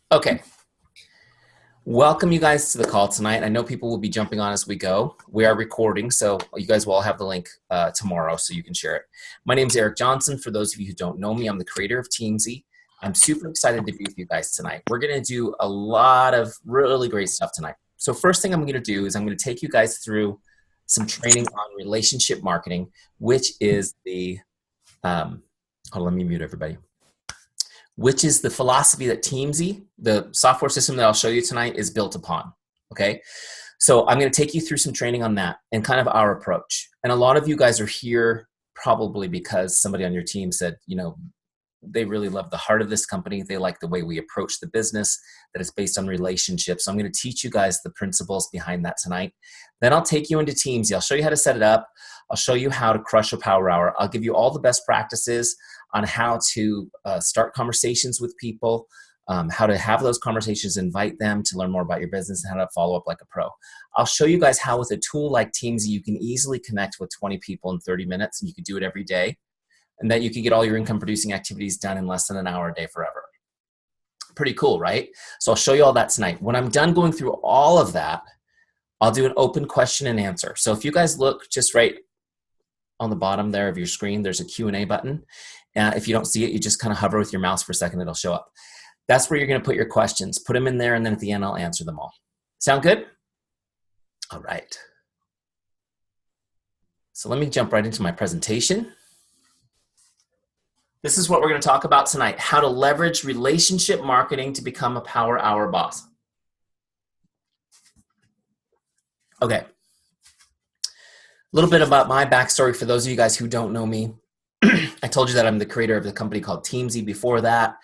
Okay, welcome you guys to the call tonight. I know people will be jumping on as we go. We are recording, so you guys will all have the link tomorrow so you can share it. My name is Eric Johnson. For those of you who don't know me, I'm the creator of Teamzy. I'm super excited to be with you guys tonight. We're going to do a lot of really great stuff tonight. So first thing I'm going to do is I'm going to take you guys through some training on relationship marketing, which is the, hold on, let me mute everybody. Which is the philosophy that Teamzy, the software system that I'll show you tonight, is built upon, okay? So I'm gonna take you through some training on that and kind of our approach. And a lot of you guys are here probably because somebody on your team said, you know, they really love the heart of this company. They like the way we approach the business, that it's based on relationships. So I'm gonna teach you guys the principles behind that tonight. Then I'll take you into Teamzy. I'll show you how to set it up. I'll show you how to crush a power hour. I'll give you all the best practices on how to start conversations with people, how to have those conversations, invite them to learn more about your business, and how to follow up like a pro. I'll show you guys how with a tool like Teamzy, you can easily connect with 20 people in 30 minutes, and you can do it every day, and that you can get all your income producing activities done in less than an hour a day forever. Pretty cool, right? So I'll show you all that tonight. When I'm done going through all of that, I'll do an open question and answer. So if you guys look just right on the bottom there of your screen, there's a Q&A button. If you don't see it, you just kind of hover with your mouse for a second, it'll show up. That's where you're going to put your questions. Put them in there, and then at the end, I'll answer them all. Sound good? All right. So let me jump right into my presentation. This is what we're going to talk about tonight, how to leverage relationship marketing to become a power hour boss. Okay. A little bit about my backstory for those of you guys who don't know me. I told you that I'm the creator of the company called Teamzy. Before that,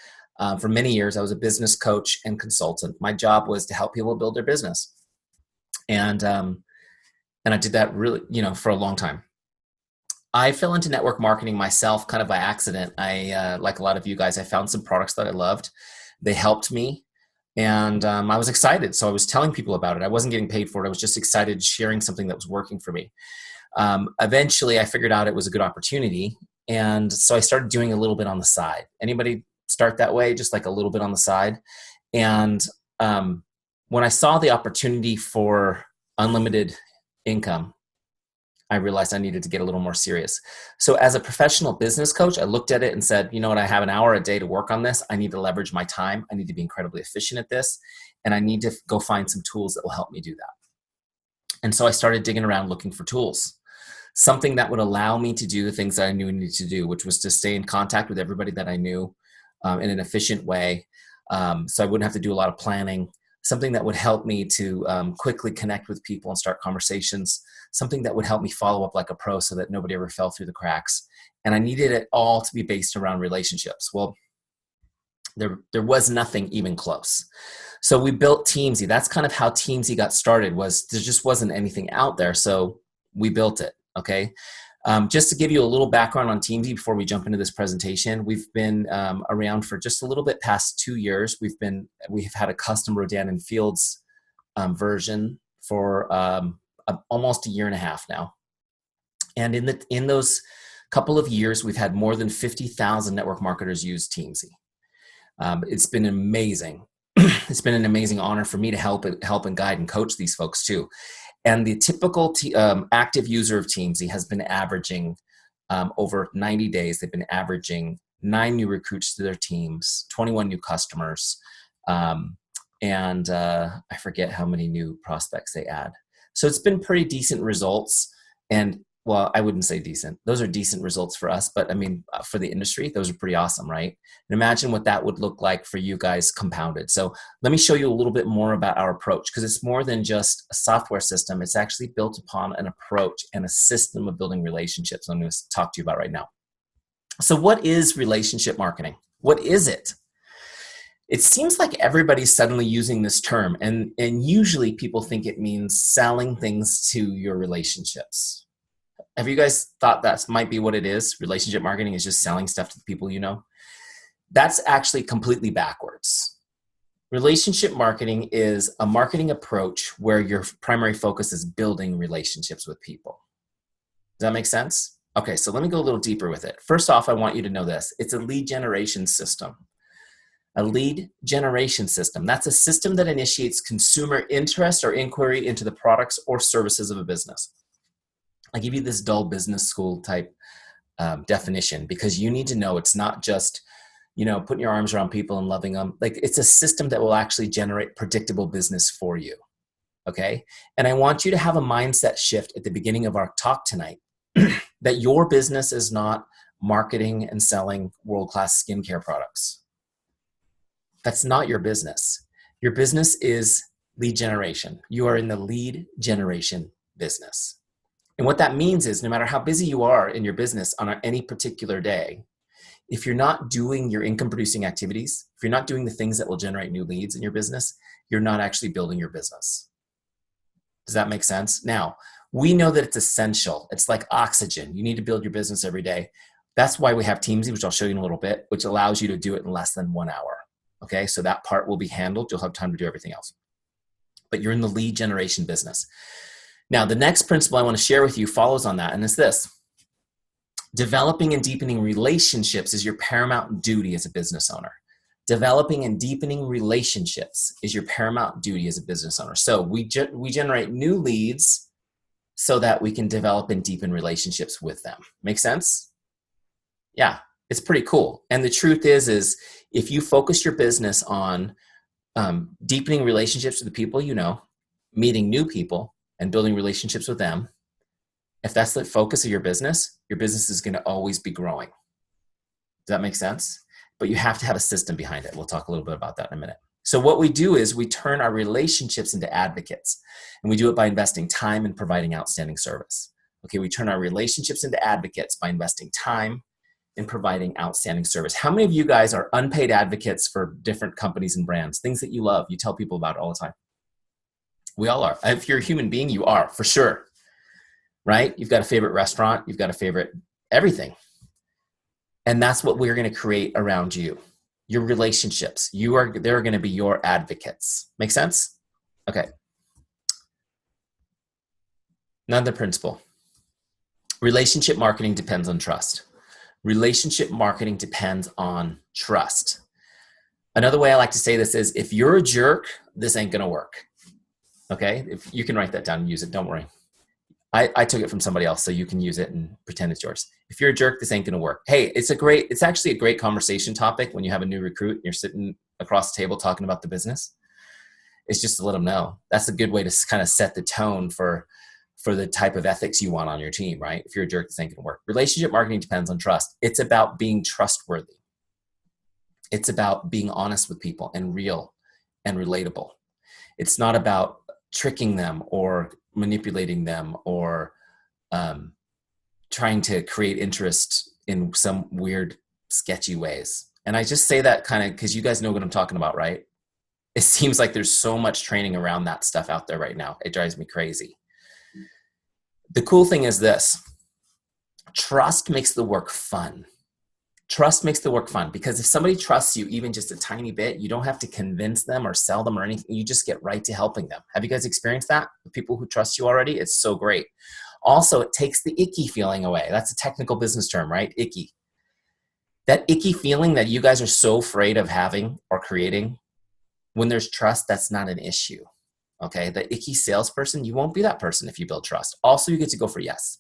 for many years, I was a business coach and consultant. My job was to help people build their business. And I did that really, for a long time. I fell into network marketing myself kind of by accident. Like a lot of you guys, I found some products that I loved. They helped me. And I was excited. So I was telling people about it. I wasn't getting paid for it. I was just excited sharing something that was working for me. Eventually, I figured out it was a good opportunity. And so I started doing a little bit on the side. Anybody start that way, just like a little bit on the side? And when I saw the opportunity for unlimited income, I realized I needed to get a little more serious. So as a professional business coach, I looked at it and said, you know what, I have an hour a day to work on this. I need to leverage my time. I need to be incredibly efficient at this. And I need to go find some tools that will help me do that. And so I started digging around looking for tools. Something that would allow me to do the things that I knew I needed to do, which was to stay in contact with everybody that I knew in an efficient way. So I wouldn't have to do a lot of planning. Something that would help me to quickly connect with people and start conversations. Something that would help me follow up like a pro so that nobody ever fell through the cracks. And I needed it all to be based around relationships. Well, there was nothing even close. So we built Teamzy. That's kind of how Teamzy got started. Was there just wasn't anything out there, so we built it. Okay, just to give you a little background on Teamzy before we jump into this presentation, we've been around for just a little bit past 2 years. We've had a custom Rodan and Fields version for almost a year and a half now, and in those couple of years, we've had more than 50,000 network marketers use Teamzy. It's been amazing. It's been an amazing honor for me to help and guide and coach these folks too. And the typical active user of Teamzy has been averaging over 90 days. They've been averaging 9 new recruits to their teams, 21 new customers, and I forget how many new prospects they add. So it's been pretty decent results. And well, I wouldn't say decent. Those are decent results for us, but I mean, for the industry, those are pretty awesome, right? And imagine what that would look like for you guys compounded. So let me show you a little bit more about our approach, because it's more than just a software system. It's actually built upon an approach and a system of building relationships I'm going to talk to you about right now. So what is relationship marketing? What is it? It seems like everybody's suddenly using this term, and usually people think it means selling things to your relationships. Have you guys thought that might be what it is? Relationship marketing is just selling stuff to the people you know? That's actually completely backwards. Relationship marketing is a marketing approach where your primary focus is building relationships with people. Does that make sense? Okay, so let me go a little deeper with it. First off, I want you to know this. It's a lead generation system. A lead generation system. That's a system that initiates consumer interest or inquiry into the products or services of a business. I give you this dull business school type definition because you need to know it's not just, putting your arms around people and loving them. Like, it's a system that will actually generate predictable business for you. Okay. And I want you to have a mindset shift at the beginning of our talk tonight that your business is not marketing and selling world-class skincare products. That's not your business. Your business is lead generation. You are in the lead generation business. And what that means is no matter how busy you are in your business on any particular day, if you're not doing your income producing activities, if you're not doing the things that will generate new leads in your business, you're not actually building your business. Does that make sense? Now, we know that it's essential. It's like oxygen. You need to build your business every day. That's why we have Teamzy, which I'll show you in a little bit, which allows you to do it in less than 1 hour. Okay, so that part will be handled. You'll have time to do everything else. But you're in the lead generation business. Now, the next principle I want to share with you follows on that, and it's this. Developing and deepening relationships is your paramount duty as a business owner. Developing and deepening relationships is your paramount duty as a business owner. So we generate new leads so that we can develop and deepen relationships with them. Make sense? Yeah, it's pretty cool. And the truth is if you focus your business on deepening relationships with the people you know, meeting new people, and building relationships with them, if that's the focus of your business is going to always be growing. Does that make sense? But you have to have a system behind it. We'll talk a little bit about that in a minute. So what we do is we turn our relationships into advocates, and we do it by investing time and providing outstanding service. Okay, we turn our relationships into advocates by investing time and providing outstanding service. How many of you guys are unpaid advocates for different companies and brands, things that you love, you tell people about it all the time? We all are. If you're a human being, you are, for sure. Right? You've got a favorite restaurant. You've got a favorite everything. And that's what we're going to create around you. Your relationships. They're going to be your advocates. Make sense? Okay. Another principle. Relationship marketing depends on trust. Relationship marketing depends on trust. Another way I like to say this is, if you're a jerk, this ain't going to work. Okay? If you can write that down and use it, don't worry. I took it from somebody else, so you can use it and pretend it's yours. If you're a jerk, this ain't going to work. Hey, it's actually a great conversation topic when you have a new recruit and you're sitting across the table talking about the business. It's just to let them know. That's a good way to kind of set the tone for the type of ethics you want on your team, right? If you're a jerk, this ain't going to work. Relationship marketing depends on trust. It's about being trustworthy. It's about being honest with people and real and relatable. It's not about tricking them or manipulating them or trying to create interest in some weird, sketchy ways. And I just say that kind of because you guys know what I'm talking about, right? It seems like there's so much training around that stuff out there right now. It drives me crazy. The cool thing is this. Trust makes the work fun. Trust makes the work fun because if somebody trusts you even just a tiny bit, you don't have to convince them or sell them or anything. You just get right to helping them. Have you guys experienced that with people who trust you already? It's so great. Also, it takes the icky feeling away. That's a technical business term, right? Icky. That icky feeling that you guys are so afraid of having or creating, when there's trust, that's not an issue. Okay? The icky salesperson, you won't be that person if you build trust. Also, you get to go for yes.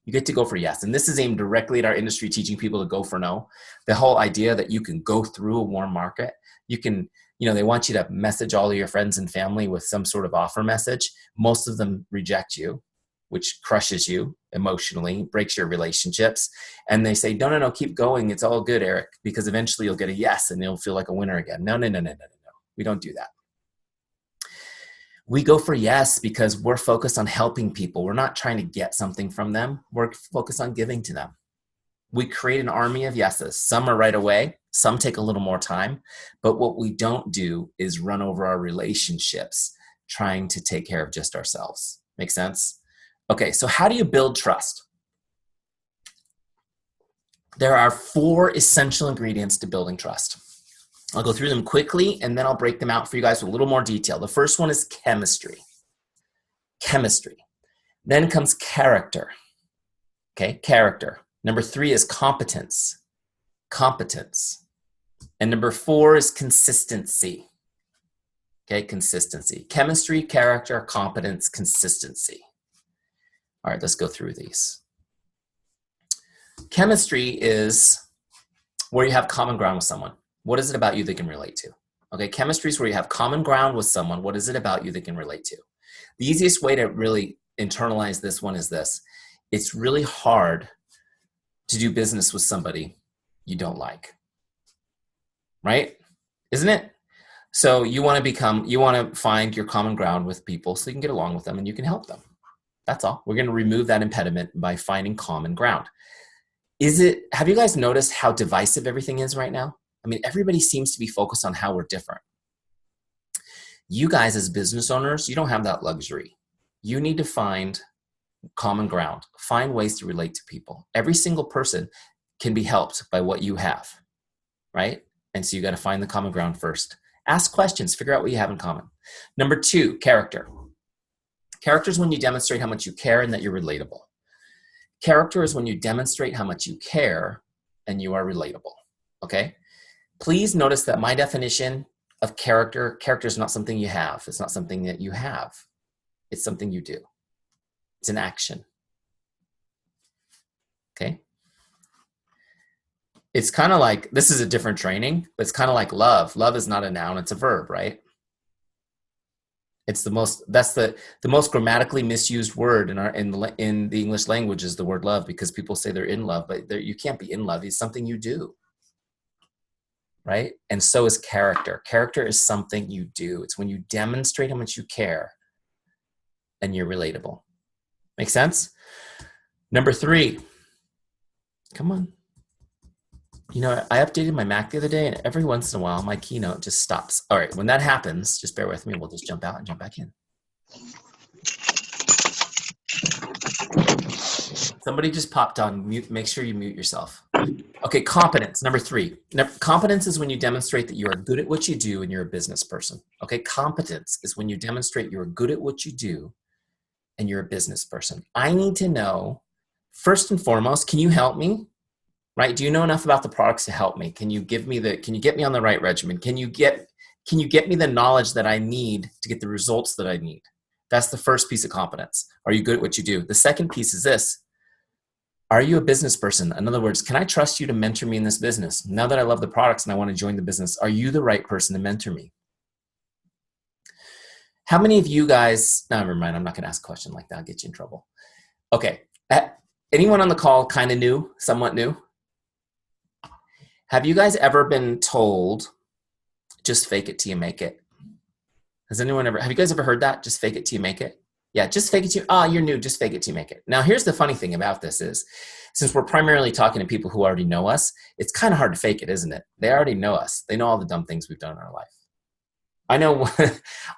You get to go for yes. And this is aimed directly at our industry, teaching people to go for no. The whole idea that you can go through a warm market, you can, they want you to message all of your friends and family with some sort of offer message. Most of them reject you, which crushes you emotionally, breaks your relationships. And they say, no, keep going. It's all good, Eric, because eventually you'll get a yes and you'll feel like a winner again. No. We don't do that. We go for yes because we're focused on helping people. We're not trying to get something from them. We're focused on giving to them. We create an army of yeses. Some are right away. Some take a little more time. But what we don't do is run over our relationships trying to take care of just ourselves. Make sense? Okay, so how do you build trust? There are 4 essential ingredients to building trust. I'll go through them quickly, and then I'll break them out for you guys with a little more detail. The first one is chemistry. Chemistry. Then comes character. Okay, character. Number 3 is competence. Competence. And number 4 is consistency. Okay, consistency. Chemistry, character, competence, consistency. All right, let's go through these. Chemistry is where you have common ground with someone. What is it about you they can relate to? Okay, chemistry is where you have common ground with someone. What is it about you they can relate to? The easiest way to really internalize this one is this. It's really hard to do business with somebody you don't like, right? Isn't it? So you want to find your common ground with people so you can get along with them and you can help them. That's all. We're going to remove that impediment by finding common ground. Have you guys noticed how divisive everything is right now? I mean, everybody seems to be focused on how we're different. You guys as business owners, you don't have that luxury. You need to find common ground, find ways to relate to people. Every single person can be helped by what you have, right? And so you got to find the common ground first. Ask questions, figure out what you have in common. Number 2, character. Character is when you demonstrate how much you care and that you're relatable. Character is when you demonstrate how much you care and you are relatable, okay? Please notice that my definition of character is not something you have. It's not something that you have. It's something you do. It's an action, okay? It's kind of like, this is a different training, but it's kind of like love. Love is not a noun, it's a verb, right? It's that's the most grammatically misused word in the English language is the word love, because people say they're in love, but you can't be in love. It's something you do, right? And so is character. Character is something you do. It's when you demonstrate how much you care and you're relatable. Make sense? Number 3, come on. You know, I updated my Mac the other day, and every once in a while, my keynote just stops. All right, when that happens, just bear with me. We'll just jump out and jump back in. Somebody just popped on mute. Make sure you mute yourself. Okay, competence, number 3. Competence is when you demonstrate that you are good at what you do and you're a business person. Okay, competence is when you demonstrate you're good at what you do and you're a business person. I need to know, first and foremost, can you help me? Right? Do you know enough about the products to help me? Can you get me on the right regimen? Can you get me the knowledge that I need to get the results that I need? That's the first piece of competence. Are you good at what you do? The second piece is this. Are you a business person? In other words, can I trust you to mentor me in this business? Now that I love the products and I want to join the business, are you the right person to mentor me? How many of you guys, no, never mind, I'm not going to ask a question like that. I'll get you in trouble. Okay. Anyone on the call kind of new, somewhat new? Have you guys ever been told, just fake it till you make it? Have you guys ever heard that? Just fake it till you make it? Yeah, just fake it till, you're new, just fake it till you make it. Now, here's the funny thing about this is, since we're primarily talking to people who already know us, it's kind of hard to fake it, isn't it? They already know us. They know all the dumb things we've done in our life. I know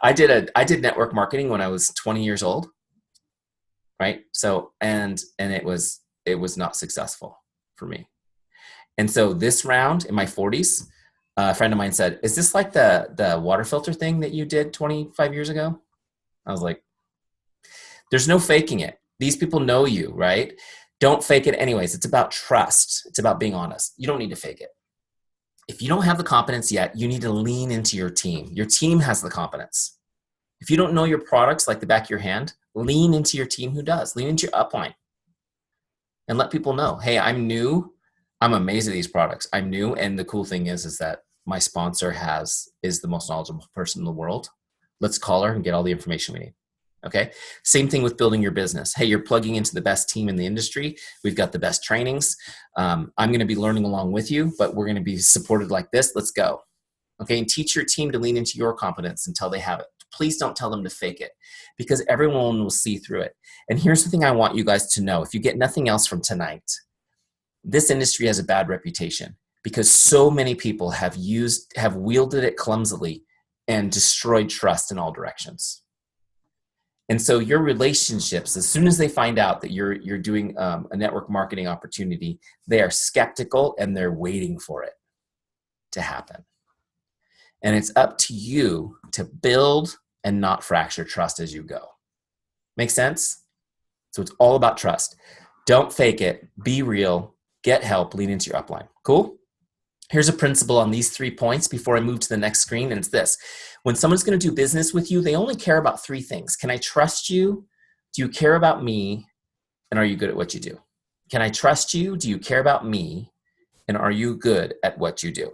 I did network marketing when I was 20 years old, right? So, and it was not successful for me. And so this round in my 40s, a friend of mine said, is this like the water filter thing that you did 25 years ago? I was like, there's no faking it. These people know you, right? Don't fake it anyways. It's about trust. It's about being honest. You don't need to fake it. If you don't have the competence yet, you need to lean into your team. Your team has the competence. If you don't know your products like the back of your hand, lean into your team who does. Lean into your upline and let people know, hey, I'm new. I'm amazed at these products. I'm new. And the cool thing is that my sponsor is the most knowledgeable person in the world. Let's call her and get all the information we need. Okay. Same thing with building your business. Hey, you're plugging into the best team in the industry. We've got the best trainings. I'm going to be learning along with you, but we're going to be supported like this. Let's go. Okay. And teach your team to lean into your competence until they have it. Please don't tell them to fake it, because everyone will see through it. And here's the thing I want you guys to know. If you get nothing else from tonight, this industry has a bad reputation because so many people have wielded it clumsily and destroyed trust in all directions. And so your relationships, as soon as they find out that you're doing a network marketing opportunity, they are skeptical and they're waiting for it to happen. And it's up to you to build and not fracture trust as you go. Make sense? So it's all about trust. Don't fake it. Be real. Get help. Lean into your upline. Cool? Here's a principle on these 3 points before I move to the next screen, and it's this. When someone's going to do business with you, they only care about 3 things. Can I trust you? Do you care about me? And are you good at what you do? Can I trust you? Do you care about me? And are you good at what you do?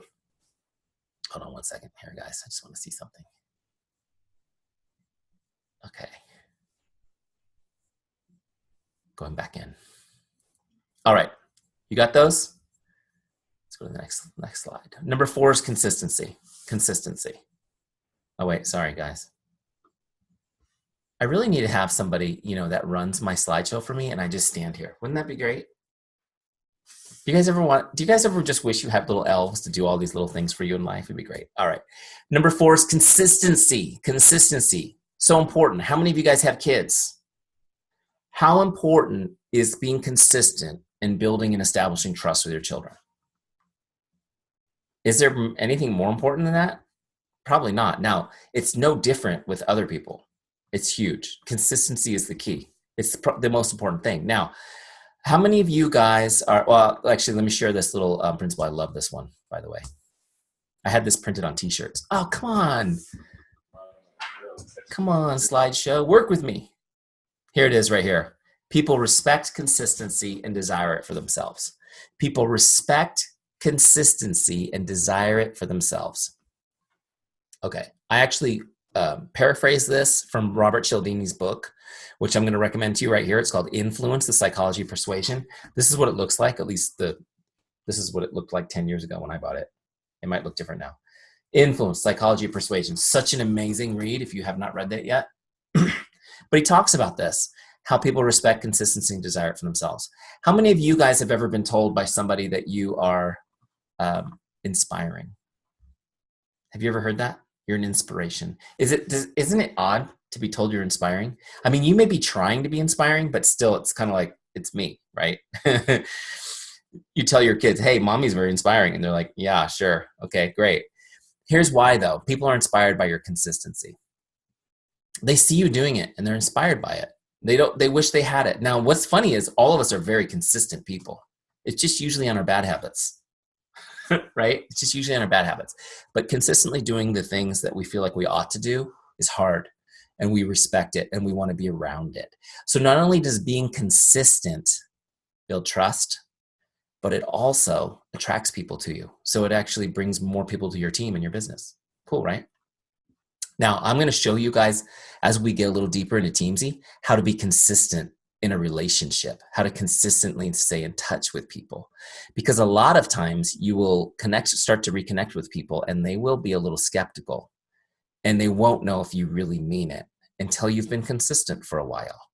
Hold on one second here, guys. I just want to see something. Okay. Going back in. All right. You got those? Let's go to the next slide. Number 4 is consistency. Consistency. Oh, wait. Sorry, guys. I really need to have somebody, that runs my slideshow for me, and I just stand here. Wouldn't that be great? Do you guys ever just wish you had little elves to do all these little things for you in life? It'd be great. All right. Number 4 is consistency. Consistency. So important. How many of you guys have kids? How important is being consistent in building and establishing trust with your children? Is there anything more important than that? Probably not. Now, it's no different with other people. It's huge. Consistency is the key. It's the most important thing. Now, how many of you guys are, well, actually, let me share this little principle. I love this one, by the way. I had this printed on t-shirts. Oh, come on. Come on, slideshow. Work with me. Here it is right here. People respect consistency and desire it for themselves. People respect consistency and desire it for themselves. Okay, I actually paraphrase this from Robert Cialdini's book, which I'm going to recommend to you right here. It's called Influence, the Psychology of Persuasion. This is what it looks like, at least this is what it looked like 10 years ago when I bought it. It might look different now. Influence, Psychology of Persuasion. Such an amazing read if you have not read that yet. But he talks about this, how people respect consistency and desire it for themselves. How many of you guys have ever been told by somebody that you are inspiring? Have you ever heard that? You're an inspiration. Isn't it odd to be told you're inspiring? I mean, you may be trying to be inspiring, but still it's kind of like, it's me, right? You tell your kids, hey, mommy's very inspiring. And they're like, yeah, sure. Okay, great. Here's why though. People are inspired by your consistency. They see you doing it and they're inspired by it. They wish they had it. Now, what's funny is all of us are very consistent people. It's just usually on our bad habits. Right? It's just usually on our bad habits. But consistently doing the things that we feel like we ought to do is hard, and we respect it and we want to be around it. So not only does being consistent build trust, but it also attracts people to you. So it actually brings more people to your team and your business. Cool, right? Now, I'm going to show you guys, as we get a little deeper into Teamzy, how to be consistent in a relationship, how to consistently stay in touch with people. Because a lot of times you will start to reconnect with people, and they will be a little skeptical, and they won't know if you really mean it until you've been consistent for a while.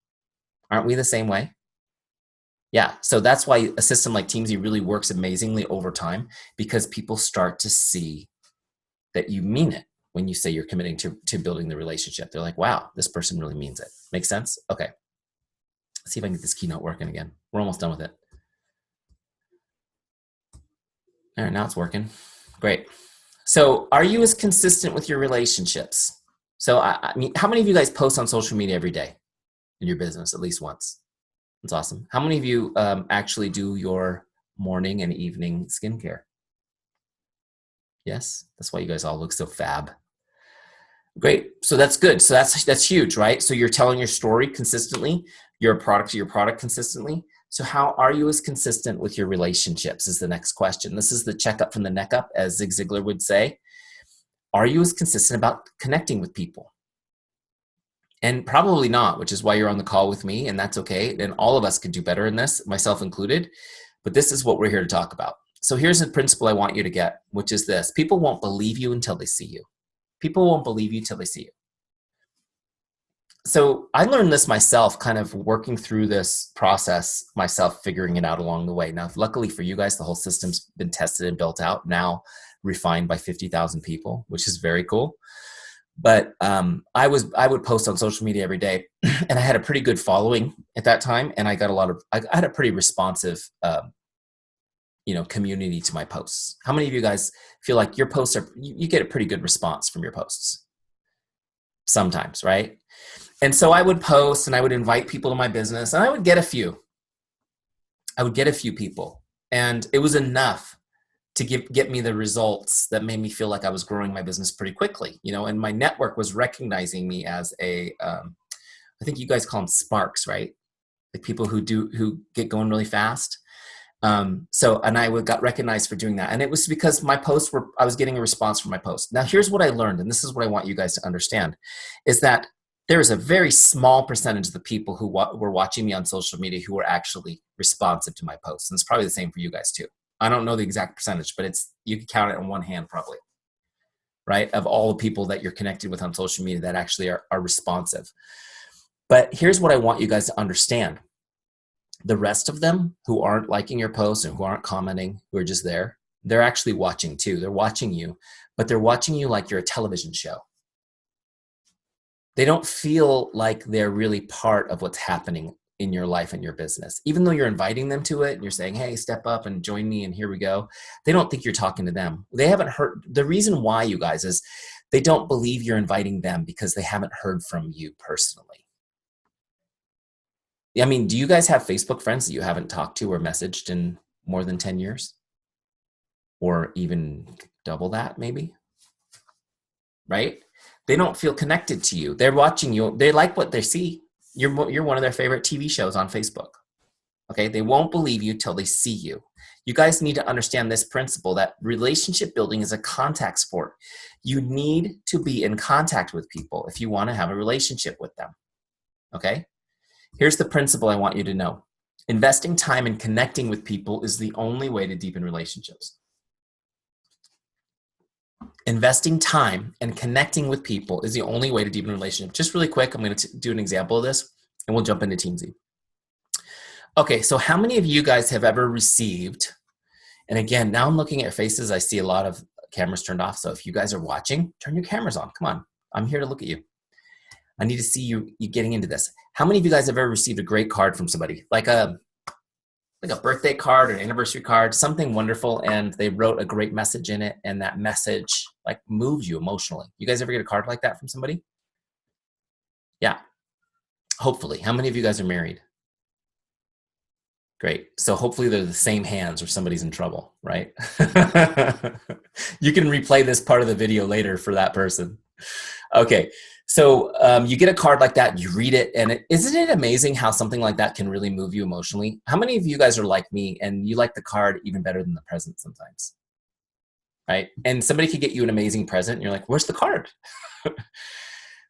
Aren't we the same way? Yeah, so that's why a system like Teamzy really works amazingly over time, because people start to see that you mean it when you say you're committing to building the relationship. They're like, wow, this person really means it. Make sense? Okay. Let's see if I can get this keynote working again. We're almost done with it. All right, now it's working. Great. So are you as consistent with your relationships? So I mean, how many of you guys post on social media every day in your business, at least once? That's awesome. How many of you actually do your morning and evening skincare? Yes, that's why you guys all look so fab. Great. So that's good. So that's huge, right? So you're telling your story consistently, your product consistently. So how are you as consistent with your relationships is the next question. This is the checkup from the neck up, as Zig Ziglar would say. Are you as consistent about connecting with people? And probably not, which is why you're on the call with me, and that's okay. And all of us could do better in this, myself included. But this is what we're here to talk about. So here's a principle I want you to get, which is this. People won't believe you until they see you. People won't believe you till they see you. So I learned this myself, kind of working through this process myself, figuring it out along the way. Now, luckily for you guys, the whole system's been tested and built out, now refined by 50,000 people, which is very cool. But I would post on social media every day, and I had a pretty good following at that time, and I had a pretty responsive community to my posts. How many of you guys feel like your posts you get a pretty good response from your posts? Sometimes, right? And so I would post and I would invite people to my business, and I would get a few. I would get a few people, and it was enough to get me the results that made me feel like I was growing my business pretty quickly, and my network was recognizing me as I think you guys call them sparks, right? Like people who get going really fast. And I got recognized for doing that. And it was because I was getting a response from my posts. Now, here's what I learned, and this is what I want you guys to understand, is that there is a very small percentage of the people who were watching me on social media who were actually responsive to my posts. And it's probably the same for you guys too. I don't know the exact percentage, but you can count it on one hand probably, right? Of all the people that you're connected with on social media that actually are responsive. But here's what I want you guys to understand. The rest of them who aren't liking your posts and who aren't commenting, who are just there, they're actually watching too. They're watching you, but they're watching you like you're a television show. They don't feel like they're really part of what's happening in your life and your business. Even though you're inviting them to it and you're saying, hey, step up and join me and here we go. They don't think you're talking to them. They haven't heard. The reason why, you guys, is they don't believe you're inviting them because they haven't heard from you personally. I mean, do you guys have Facebook friends that you haven't talked to or messaged in more than 10 years? Or even double that, maybe? Right? They don't feel connected to you. They're watching you. They like what they see. You're one of their favorite TV shows on Facebook. Okay? They won't believe you till they see you. You guys need to understand this principle that relationship building is a contact sport. You need to be in contact with people if you want to have a relationship with them. Okay? Here's the principle I want you to know. Investing time in connecting with people is the only way to deepen relationships. Investing time and connecting with people is the only way to deepen a relationship. Just really quick, I'm going to do an example of this, and we'll jump into Teamzy. Okay, so how many of you guys have ever received, and again, now I'm looking at your faces, I see a lot of cameras turned off, so if you guys are watching, turn your cameras on. Come on, I'm here to look at you. I need to see you getting into this. How many of you guys have ever received a great card from somebody? Like a birthday card or an anniversary card, something wonderful, and they wrote a great message in it, and that message like moved you emotionally. You guys ever get a card like that from somebody? Yeah, hopefully. How many of you guys are married? Great. So hopefully they're the same hands or somebody's in trouble, right? You can replay this part of the video later for that person. Okay. So you get a card like that, you read it, and isn't it amazing how something like that can really move you emotionally? How many of you guys are like me and you like the card even better than the present sometimes? Right? And somebody could get you an amazing present and you're like, where's the card?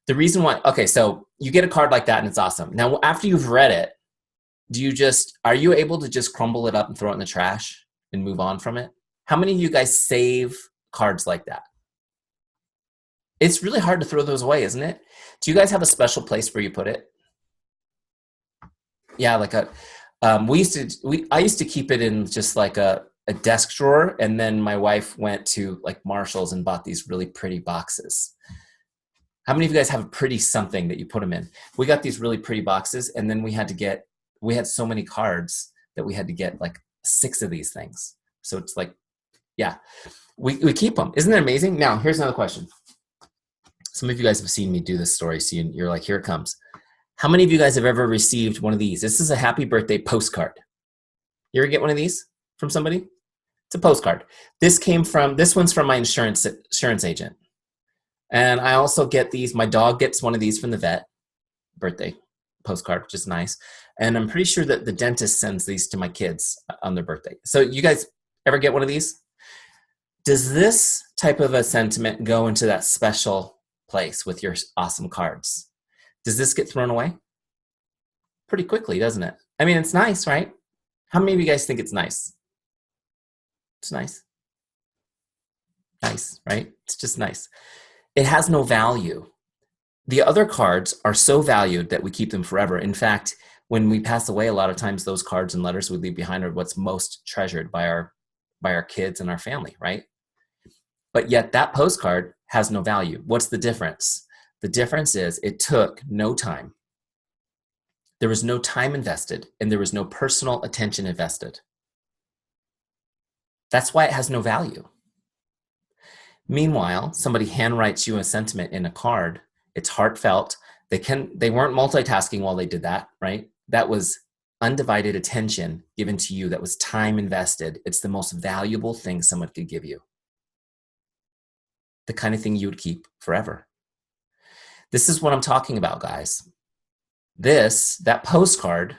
The reason why, okay, so you get a card like that and it's awesome. Now, after you've read it, are you able to just crumble it up and throw it in the trash and move on from it? How many of you guys save cards like that? It's really hard to throw those away, isn't it? Do you guys have a special place where you put it? Yeah, like I used to keep it in just like a desk drawer, and then my wife went to like Marshall's and bought these really pretty boxes. How many of you guys have a pretty something that you put them in? We got these really pretty boxes, and then we had so many cards that we had to get like 6 of these things. So it's like, yeah, we keep them. Isn't that amazing? Now, here's another question. Some of you guys have seen me do this story, so you're like, here it comes. How many of you guys have ever received one of these? This is a happy birthday postcard. You ever get one of these from somebody? It's a postcard. This one's from my insurance agent. And I also get these, my dog gets one of these from the vet, birthday postcard, which is nice. And I'm pretty sure that the dentist sends these to my kids on their birthday. So you guys ever get one of these? Does this type of a sentiment go into that special place with your awesome cards? Does this get thrown away? Pretty quickly, doesn't it? I mean, it's nice, right? How many of you guys think it's nice? It's nice. Nice, right? It's just nice. It has no value. The other cards are so valued that we keep them forever. In fact, when we pass away, a lot of times those cards and letters we leave behind are what's most treasured by our kids and our family, right? But yet that postcard has no value. What's the difference? The difference is it took no time. There was no time invested, and there was no personal attention invested. That's why it has no value. Meanwhile, somebody handwrites you a sentiment in a card. It's heartfelt. They weren't multitasking while they did that, right? That was undivided attention given to you that was time invested. It's the most valuable thing someone could give you. The kind of thing you would keep forever. This is what I'm talking about, guys. That postcard,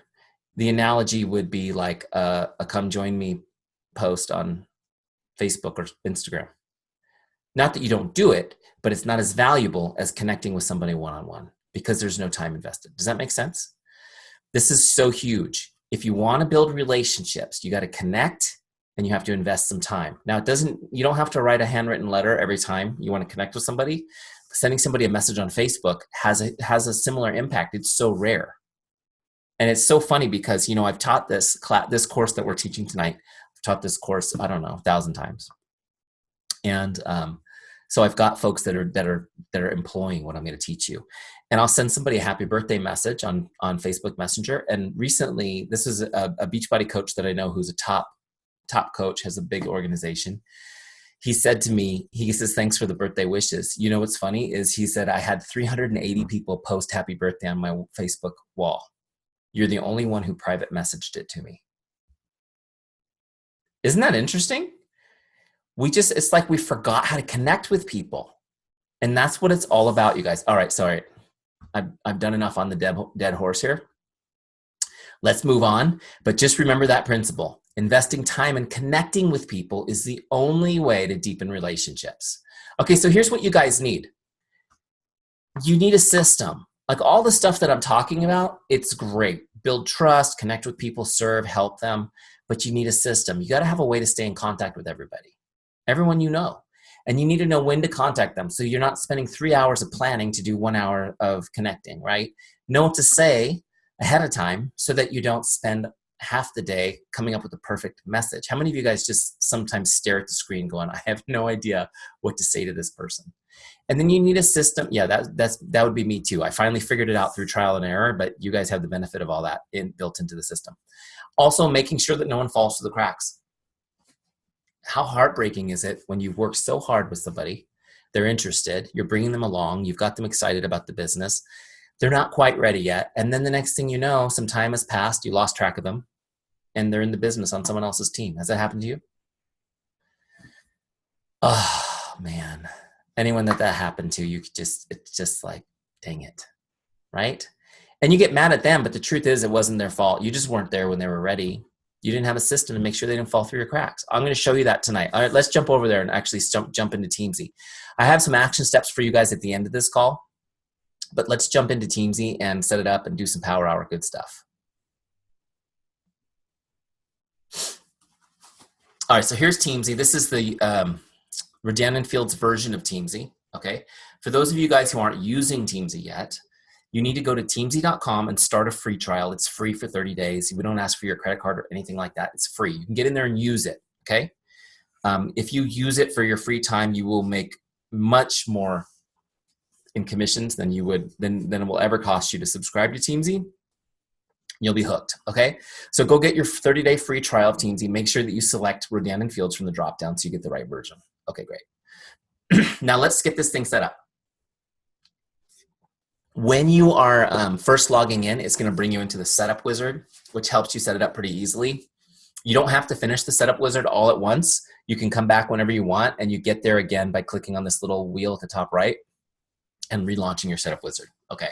the analogy would be like a come join me post on Facebook or Instagram. Not that you don't do it, but it's not as valuable as connecting with somebody one-on-one because there's no time invested. Does that make sense? This is so huge. If you want to build relationships, you got to connect and you have to invest some time. Now, you don't have to write a handwritten letter every time you want to connect with somebody. Sending somebody a message on Facebook has a similar impact. It's so rare. And it's so funny because, I've taught this course that we're teaching tonight. I've taught this course, I don't know, 1,000 times. And so I've got folks that are employing what I'm going to teach you. And I'll send somebody a happy birthday message on Facebook Messenger. And recently, this is a Beachbody coach that I know who's a top coach, has a big organization. He said to me, he says, thanks for the birthday wishes. You know what's funny is he said, I had 380 people post happy birthday on my Facebook wall. You're the only one who private messaged it to me. Isn't that interesting? It's like we forgot how to connect with people. And that's what it's all about, you guys. All right, sorry. I've done enough on the dead horse here. Let's move on. But just remember that principle. Investing time and connecting with people is the only way to deepen relationships. Okay, so here's what you guys need. You need a system. Like all the stuff that I'm talking about, it's great. Build trust, connect with people, serve, help them. But you need a system. You got to have a way to stay in contact with everyone you know. And you need to know when to contact them. So you're not spending 3 hours of planning to do 1 hour of connecting, right? Know what to say ahead of time so that you don't spend half the day coming up with the perfect message. How many of you guys just sometimes stare at the screen going, I have no idea what to say to this person? And then you need a system. Yeah, that would be me too. I finally figured it out through trial and error, but you guys have the benefit of all that built into the system. Also, making sure that no one falls through the cracks. How heartbreaking is it when you've worked so hard with somebody, they're interested, you're bringing them along, you've got them excited about the business, they're not quite ready yet, and then the next thing you know, some time has passed, you lost track of them, and they're in the business on someone else's team. Has that happened to you? Oh, man. Anyone that happened to, it's just like, dang it, right? And you get mad at them, but the truth is it wasn't their fault. You just weren't there when they were ready. You didn't have a system to make sure they didn't fall through your cracks. I'm going to show you that tonight. All right, let's jump over there and actually jump into Teamzy. I have some action steps for you guys at the end of this call, but let's jump into Teamzy and set it up and do some power hour good stuff. All right, so here's Teamzy. This is the Rodan and Fields version of Teamzy, okay? For those of you guys who aren't using Teamzy yet, you need to go to teamzy.com and start a free trial. It's free for 30 days. We don't ask for your credit card or anything like that. It's free. You can get in there and use it, okay? If you use it for your free time, you will make much more in commissions than it will ever cost you to subscribe to Teamzy. You'll be hooked, okay? So go get your 30-day free trial of Teamzy. Make sure that you select Rodan and Fields from the drop-down so you get the right version. Okay, great. Now let's get this thing set up. When you are first logging in, it's going to bring you into the setup wizard, which helps you set it up pretty easily. You don't have to finish the setup wizard all at once. You can come back whenever you want, and you get there again by clicking on this little wheel at the top right and relaunching your setup wizard. Okay.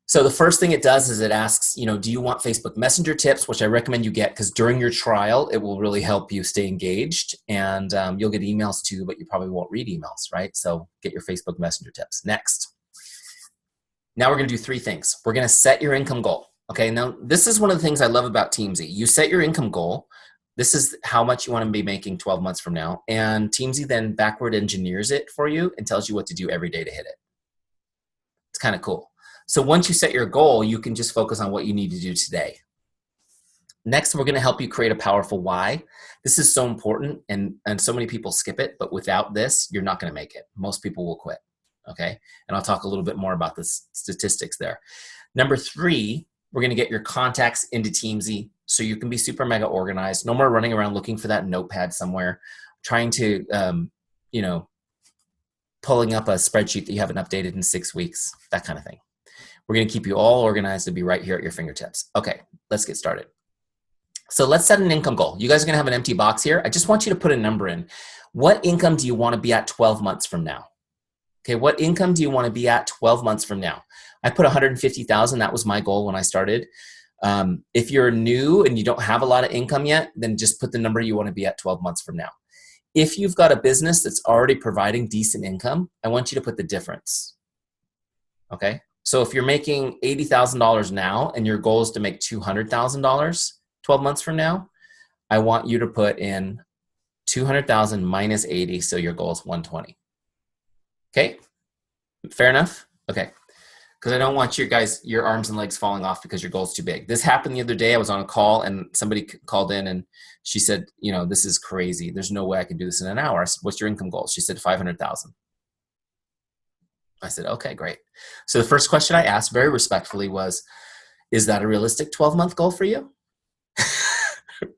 So the first thing it does is it asks, do you want Facebook Messenger tips, which I recommend you get because during your trial, it will really help you stay engaged, and you'll get emails too, but you probably won't read emails, right? So get your Facebook Messenger tips. Next. Now we're going to do 3 things. We're going to set your income goal. Okay, now this is one of the things I love about Teamzy. You set your income goal. This is how much you want to be making 12 months from now. And Teamzy then backward engineers it for you and tells you what to do every day to hit it. It's kind of cool. So once you set your goal, you can just focus on what you need to do today. Next, we're going to help you create a powerful why. This is so important, and so many people skip it, but without this, you're not going to make it. Most people will quit. Okay, and I'll talk a little bit more about the statistics there. Number 3, we're going to get your contacts into Teamzy so you can be super mega organized. No more running around looking for that notepad somewhere, trying to, pulling up a spreadsheet that you haven't updated in 6 weeks, that kind of thing. We're going to keep you all organized to be right here at your fingertips. Okay, let's get started. So let's set an income goal. You guys are going to have an empty box here. I just want you to put a number in. What income do you want to be at 12 months from now? Okay, what income do you want to be at 12 months from now? I put 150,000. That was my goal when I started. If you're new and you don't have a lot of income yet, then just put the number you want to be at 12 months from now. If you've got a business that's already providing decent income, I want you to put the difference. Okay, so if you're making $80,000 now and your goal is to make $200,000 12 months from now, I want you to put in 200,000 minus 80, so your goal is 120. Okay, fair enough? Okay, because I don't want your arms and legs falling off because your goal is too big. This happened the other day. I was on a call and somebody called in and she said, you know, this is crazy. There's no way I can do this in an hour. I said, what's your income goal? She said 500,000. I said, okay, great. So the first question I asked very respectfully was, is that a realistic 12-month goal for you?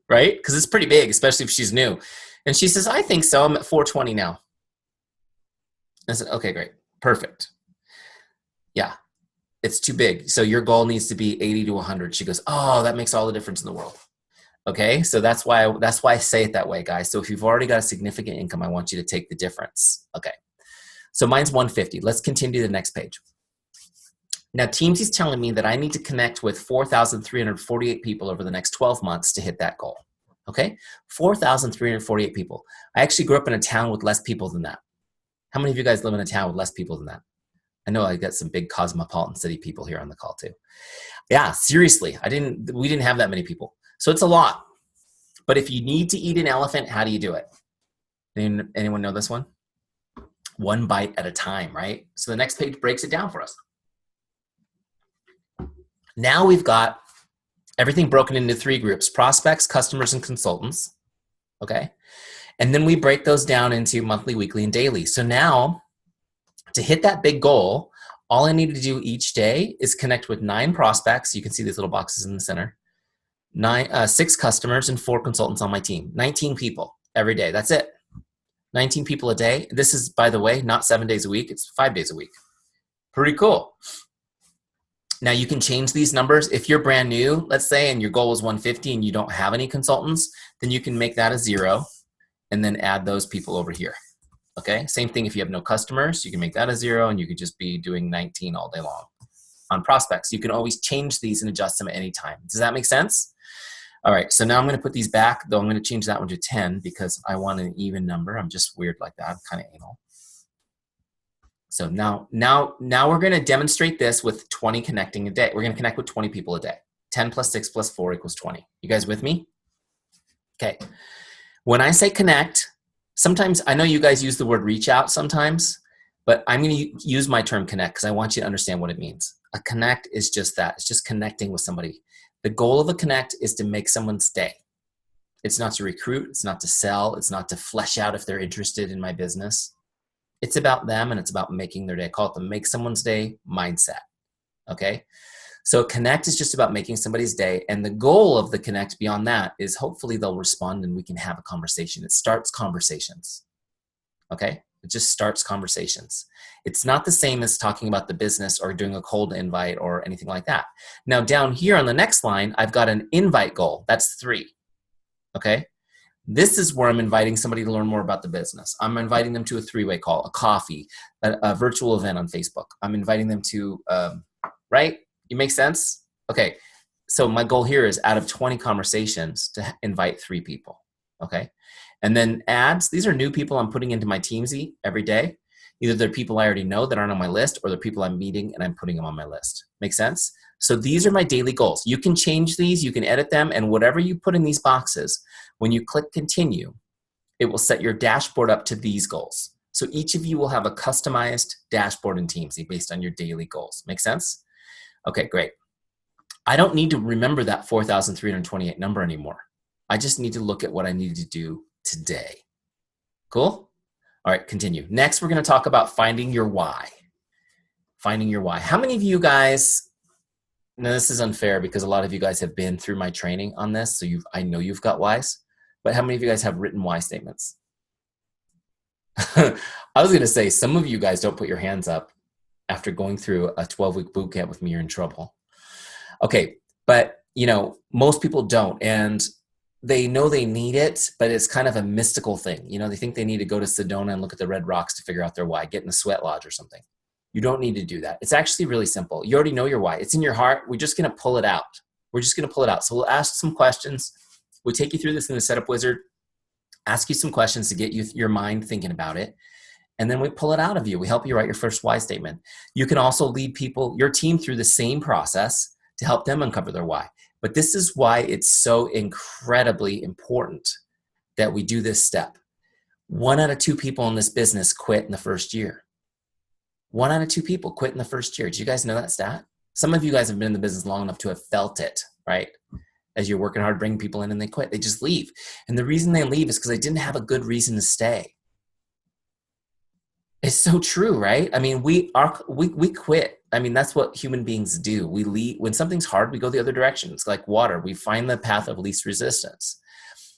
Right? Because it's pretty big, especially if she's new. And she says, I think so. I'm at 420 now. I said, okay, great. Perfect. Yeah, it's too big. So your goal needs to be 80 to 100. She goes, oh, that makes all the difference in the world. Okay, so that's why I say it that way, guys. So if you've already got a significant income, I want you to take the difference. Okay, so mine's 150. Let's continue to the next page. Now, Teamzy's telling me that I need to connect with 4,348 people over the next 12 months to hit that goal. Okay, 4,348 people. I actually grew up in a town with less people than that. How many of you guys live in a town with less people than that? I know I got some big cosmopolitan city people here on the call too. Yeah, seriously, we didn't have that many people. So it's a lot. But if you need to eat an elephant, how do you do it? Anyone know this one? One bite at a time, right? So the next page breaks it down for us. Now we've got everything broken into 3 groups: prospects, customers, and consultants. Okay. And then we break those down into monthly, weekly, and daily. So now to hit that big goal, all I need to do each day is connect with 9 prospects. You can see these little boxes in the center. 6 customers and 4 consultants on my team. 19 people every day. That's it. 19 people a day. This is, by the way, not 7 days a week. It's 5 days a week. Pretty cool. Now you can change these numbers. If you're brand new, let's say, and your goal is 150 and you don't have any consultants, then you can make that a 0 and then add those people over here. Okay, same thing if you have no customers, you can make that a 0 and you could just be doing 19 all day long. On prospects, you can always change these and adjust them at any time. Does that make sense? All right, so now I'm going to put these back, though I'm going to change that one to 10 because I want an even number. I'm just weird like that. I'm kind of anal. So now we're going to demonstrate this with 20 connecting a day. We're going to connect with 20 people a day. 10 plus 6 plus 4 equals 20. You guys with me? Okay. When I say connect, sometimes I know you guys use the word reach out sometimes, but I'm going to use my term connect because I want you to understand what it means. A connect is just that. It's just connecting with somebody. The goal of a connect is to make someone's day. It's not to recruit. It's not to sell. It's not to flesh out if they're interested in my business. It's about them and it's about making their day. I call it the make someone's day mindset. Okay? So connect is just about making somebody's day. And the goal of the connect beyond that is hopefully they'll respond and we can have a conversation. It starts conversations. Okay? It just starts conversations. It's not the same as talking about the business or doing a cold invite or anything like that. Now down here on the next line, I've got an invite goal. That's 3. Okay? This is where I'm inviting somebody to learn more about the business. I'm inviting them to a 3-way call, a coffee, a virtual event on Facebook. I'm inviting them to, right? You make sense? Okay. So my goal here is out of 20 conversations to invite 3 people. Okay. And then ads, these are new people I'm putting into my Teamzy every day. Either they're people I already know that aren't on my list or they're people I'm meeting and I'm putting them on my list. Make sense? So these are my daily goals. You can change these, you can edit them, and whatever you put in these boxes, when you click continue, it will set your dashboard up to these goals. So each of you will have a customized dashboard in Teamzy based on your daily goals. Make sense? Okay, great. I don't need to remember that 4,328 number anymore. I just need to look at what I need to do today. Cool? All right, continue. Next, we're going to talk about finding your why. Finding your why. How many of you guys, now this is unfair because a lot of you guys have been through my training on this, so I know you've got whys, but how many of you guys have written why statements? I was going to say, some of you guys don't put your hands up. after going through a 12-week boot camp with me, you're in trouble. Okay, but most people don't, and they know they need it, but it's kind of a mystical thing. They think they need to go to Sedona and look at the red rocks to figure out their why, get in the sweat lodge or something. You don't need to do that. It's actually really simple. You already know your why. It's in your heart. We're just going to pull it out. So we'll ask some questions. We'll take you through this in the Setup Wizard, ask you some questions to get your mind thinking about it. And then we pull it out of you. We help you write your first why statement. You can also lead your team through the same process to help them uncover their why. But this is why it's so incredibly important that we do this step. 1 out of 2 people in this business quit in the first year. 1 out of 2 people quit in the first year. Did you guys know that stat? Some of you guys have been in the business long enough to have felt it, right? As you're working hard, bringing people in and they quit. They just leave. And the reason they leave is because they didn't have a good reason to stay. It's so true, right? I mean, we quit. I mean, that's what human beings do. We leave when something's hard. We go the other direction. It's like water. We find the path of least resistance.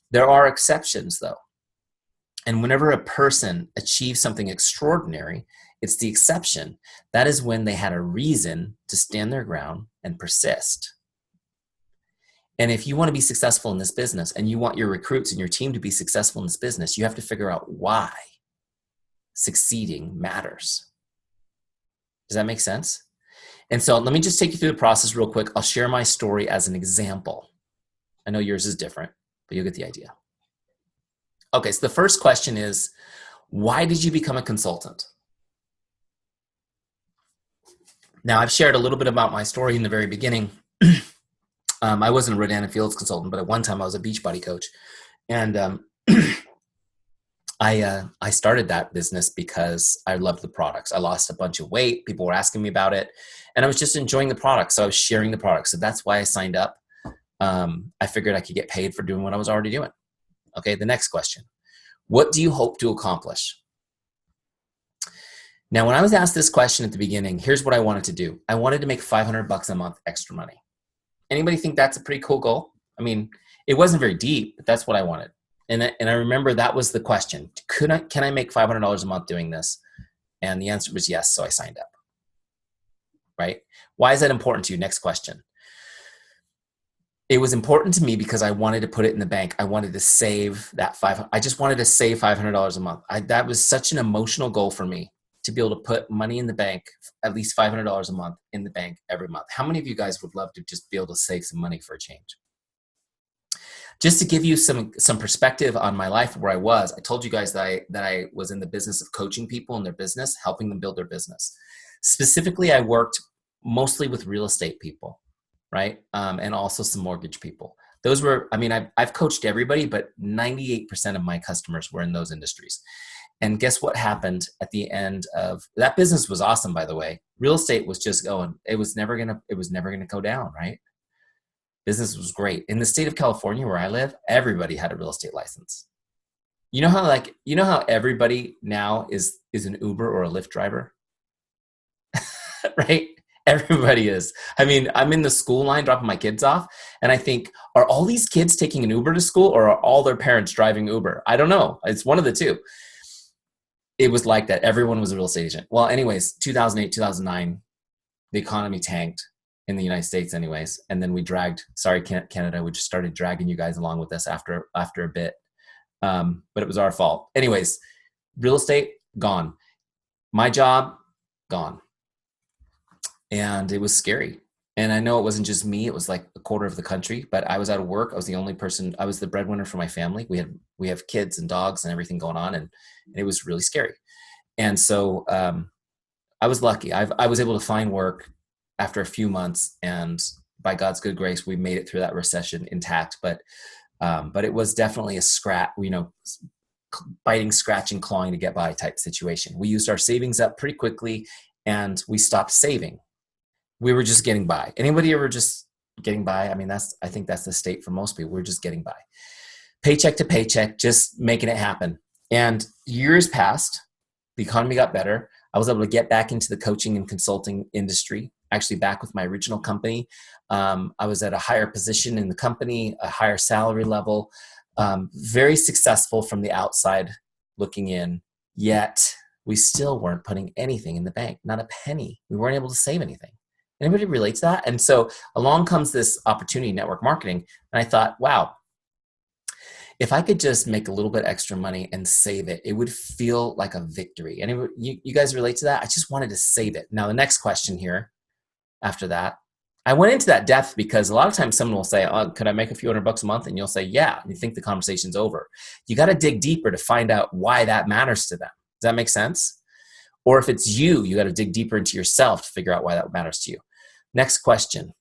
There are exceptions, though. And whenever a person achieves something extraordinary, it's the exception. That is when they had a reason to stand their ground and persist. And if you want to be successful in this business and you want your recruits and your team to be successful in this business, you have to figure out why succeeding matters. Does that make sense? And so let me just take you through the process real quick. I'll share my story as an example. I know yours is different, but you'll get the idea. Okay, so the first question is, why did you become a consultant? Now, I've shared a little bit about my story in the very beginning. I wasn't a Rodan and Fields consultant, but at one time I was a Beachbody coach. And I started that business because I loved the products. I lost a bunch of weight. People were asking me about it. And I was just enjoying the product. So I was sharing the product. So that's why I signed up. I figured I could get paid for doing what I was already doing. Okay, the next question. What do you hope to accomplish? Now, when I was asked this question at the beginning, here's what I wanted to do. I wanted to make $500 a month extra money. Anybody think that's a pretty cool goal? I mean, it wasn't very deep, but that's what I wanted. And I remember that was the question. Can I make $500 a month doing this? And the answer was yes, so I signed up. Right? Why is that important to you? Next question. It was important to me because I wanted to put it in the bank. I wanted to save that I just wanted to save $500 a month. That was such an emotional goal for me, to be able to put money in the bank, at least $500 a month in the bank every month. How many of you guys would love to just be able to save some money for a change? Just to give you some perspective on my life, where I told you guys that I was in the business of coaching people in their business, helping them build their business. Specifically, I worked mostly with real estate people, right? And also some mortgage people. Those were, I mean, I've coached everybody, but 98% of my customers were in those industries. And guess what happened at the end of that business? Was awesome, by the way. Real estate was just going. It was never gonna go down, right? Business was great. In the state of California where I live, everybody had a real estate license. You know how everybody now is an Uber or a Lyft driver? Right? Everybody is. I mean, I'm in the school line dropping my kids off, and I think, are all these kids taking an Uber to school, or are all their parents driving Uber? I don't know. It's one of the two. It was like that. Everyone was a real estate agent. Well, anyways, 2008, 2009, the economy tanked in the United States anyways. And then we Canada, we just started dragging you guys along with us after a bit. But it was our fault. Anyways, real estate, gone. My job, gone. And it was scary. And I know it wasn't just me, it was like a quarter of the country, but I was out of work. I was the only person, I was the breadwinner for my family. We have kids and dogs and everything going on, and it was really scary. And so I was lucky. I was able to find work after a few months, and by God's good grace, we made it through that recession intact. But it was definitely a biting, scratching, clawing to get by type situation. We used our savings up pretty quickly, and we stopped saving. We were just getting by. Anybody ever just getting by? I mean, I think that's the state for most people. We're just getting by. Paycheck to paycheck, just making it happen. And years passed. The economy got better. I was able to get back into the coaching and consulting industry, actually back with my original company. I was at a higher position in the company, a higher salary level, very successful from the outside looking in, yet we still weren't putting anything in the bank, not a penny. We weren't able to save anything. Anybody relate to that? And so along comes this opportunity, network marketing. And I thought, wow, if I could just make a little bit extra money and save it, it would feel like a victory. And you guys relate to that? I just wanted to save it. Now, the next question here after that, I went into that depth because a lot of times someone will say, oh, could I make a few $100 a month? And you'll say, yeah. And you think the conversation's over. You got to dig deeper to find out why that matters to them. Does that make sense? Or if it's you got to dig deeper into yourself to figure out why that matters to you. Next question.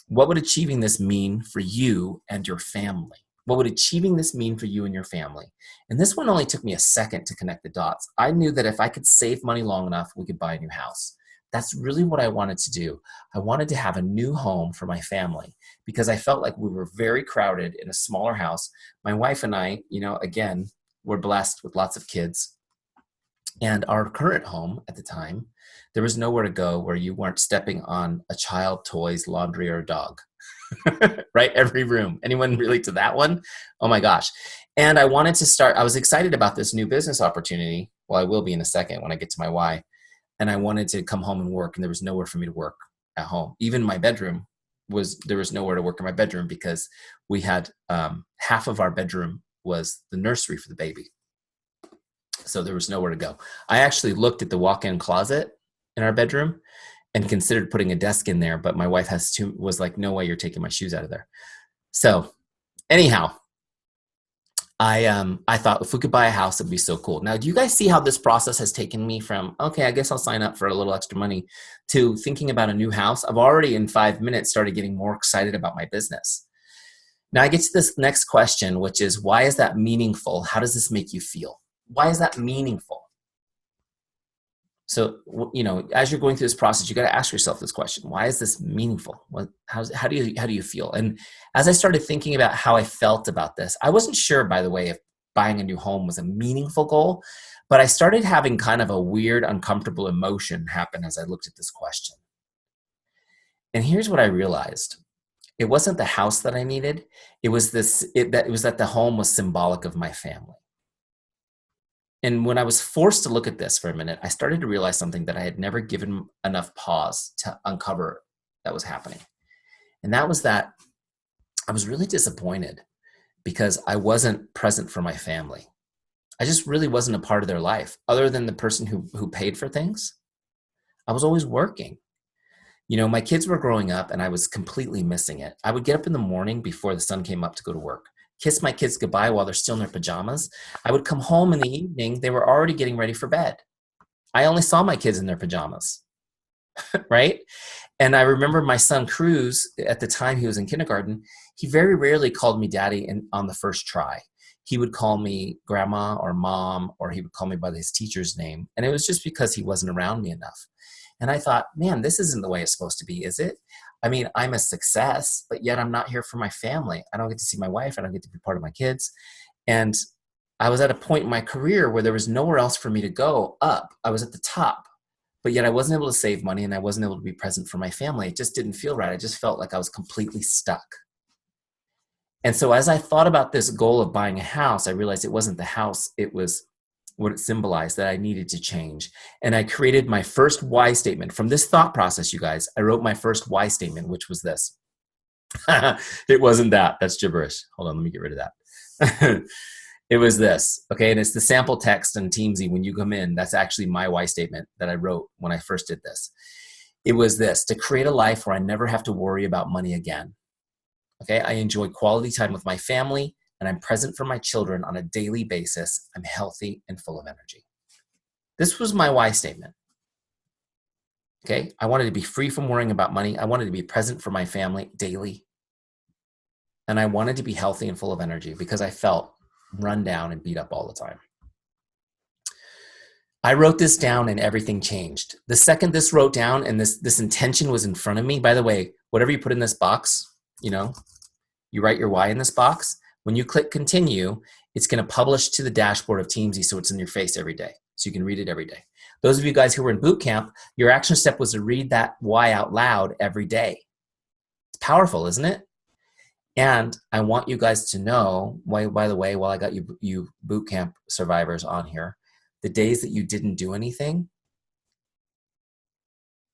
What would achieving this mean for you and your family? What would achieving this mean for you and your family? And this one only took me a second to connect the dots. I knew that if I could save money long enough, we could buy a new house. That's really what I wanted to do. I wanted to have a new home for my family because I felt like we were very crowded in a smaller house. My wife and I, again, were blessed with lots of kids. And our current home at the time, there was nowhere to go where you weren't stepping on a child, toys, laundry, or a dog. Right? Every room. Anyone relate to that one? Oh my gosh. And I was excited about this new business opportunity. Well, I will be in a second when I get to my why. And I wanted to come home and work, and there was nowhere for me to work at home. Even my bedroom there was nowhere to work in my bedroom because we had half of our bedroom was the nursery for the baby. So there was nowhere to go. I actually looked at the walk-in closet in our bedroom and considered putting a desk in there, but my wife was like, no way you're taking my shoes out of there. So anyhow, I thought if we could buy a house, it'd be so cool. Now, do you guys see how this process has taken me from, okay, I guess I'll sign up for a little extra money to thinking about a new house? I've already in 5 minutes started getting more excited about my business. Now I get to this next question, which is, why is that meaningful? How does this make you feel? Why is that meaningful? So, as you're going through this process, you got to ask yourself this question. Why is this meaningful? How do you feel? And as I started thinking about how I felt about this, I wasn't sure, by the way, if buying a new home was a meaningful goal, but I started having kind of a weird, uncomfortable emotion happen as I looked at this question. And here's what I realized. It wasn't the house that I needed. It was that the home was symbolic of my family. And when I was forced to look at this for a minute, I started to realize something that I had never given enough pause to uncover that was happening. And that was that I was really disappointed because I wasn't present for my family. I just really wasn't a part of their life other than the person who paid for things. I was always working. My kids were growing up and I was completely missing it. I would get up in the morning before the sun came up to go to work, kiss my kids goodbye while they're still in their pajamas. I would come home in the evening. They were already getting ready for bed. I only saw my kids in their pajamas, right? And I remember my son Cruz, at the time he was in kindergarten, he very rarely called me daddy on the first try. He would call me grandma or mom, or he would call me by his teacher's name. And it was just because he wasn't around me enough. And I thought, man, this isn't the way it's supposed to be, is it? I mean, I'm a success, but yet I'm not here for my family. I don't get to see my wife. I don't get to be part of my kids. And I was at a point in my career where there was nowhere else for me to go up. I was at the top, but yet I wasn't able to save money and I wasn't able to be present for my family. It just didn't feel right. I just felt like I was completely stuck. And so as I thought about this goal of buying a house, I realized it wasn't the house. It was what it symbolized that I needed to change. And I created my first why statement. From this thought process, you guys, I wrote my first why statement, which was this. It wasn't that. That's gibberish. Hold on, let me get rid of that. It was this, okay? And it's the sample text in Teamzy. When you come in, that's actually my why statement that I wrote when I first did this. It was this: to create a life where I never have to worry about money again. Okay, I enjoy quality time with my family, and I'm present for my children on a daily basis. I'm healthy and full of energy. This was my why statement. Okay, I wanted to be free from worrying about money. I wanted to be present for my family daily. And I wanted to be healthy and full of energy because I felt run down and beat up all the time. I wrote this down and everything changed. The second this wrote down and this intention was in front of me, by the way, whatever you put in this box, you write your why in this box. When you click continue, it's going to publish to the dashboard of Teamzy, so it's in your face every day. So you can read it every day. Those of you guys who were in boot camp, your action step was to read that why out loud every day. It's powerful, isn't it? And I want you guys to know, by the way, while I got you boot camp survivors on here, the days that you didn't do anything,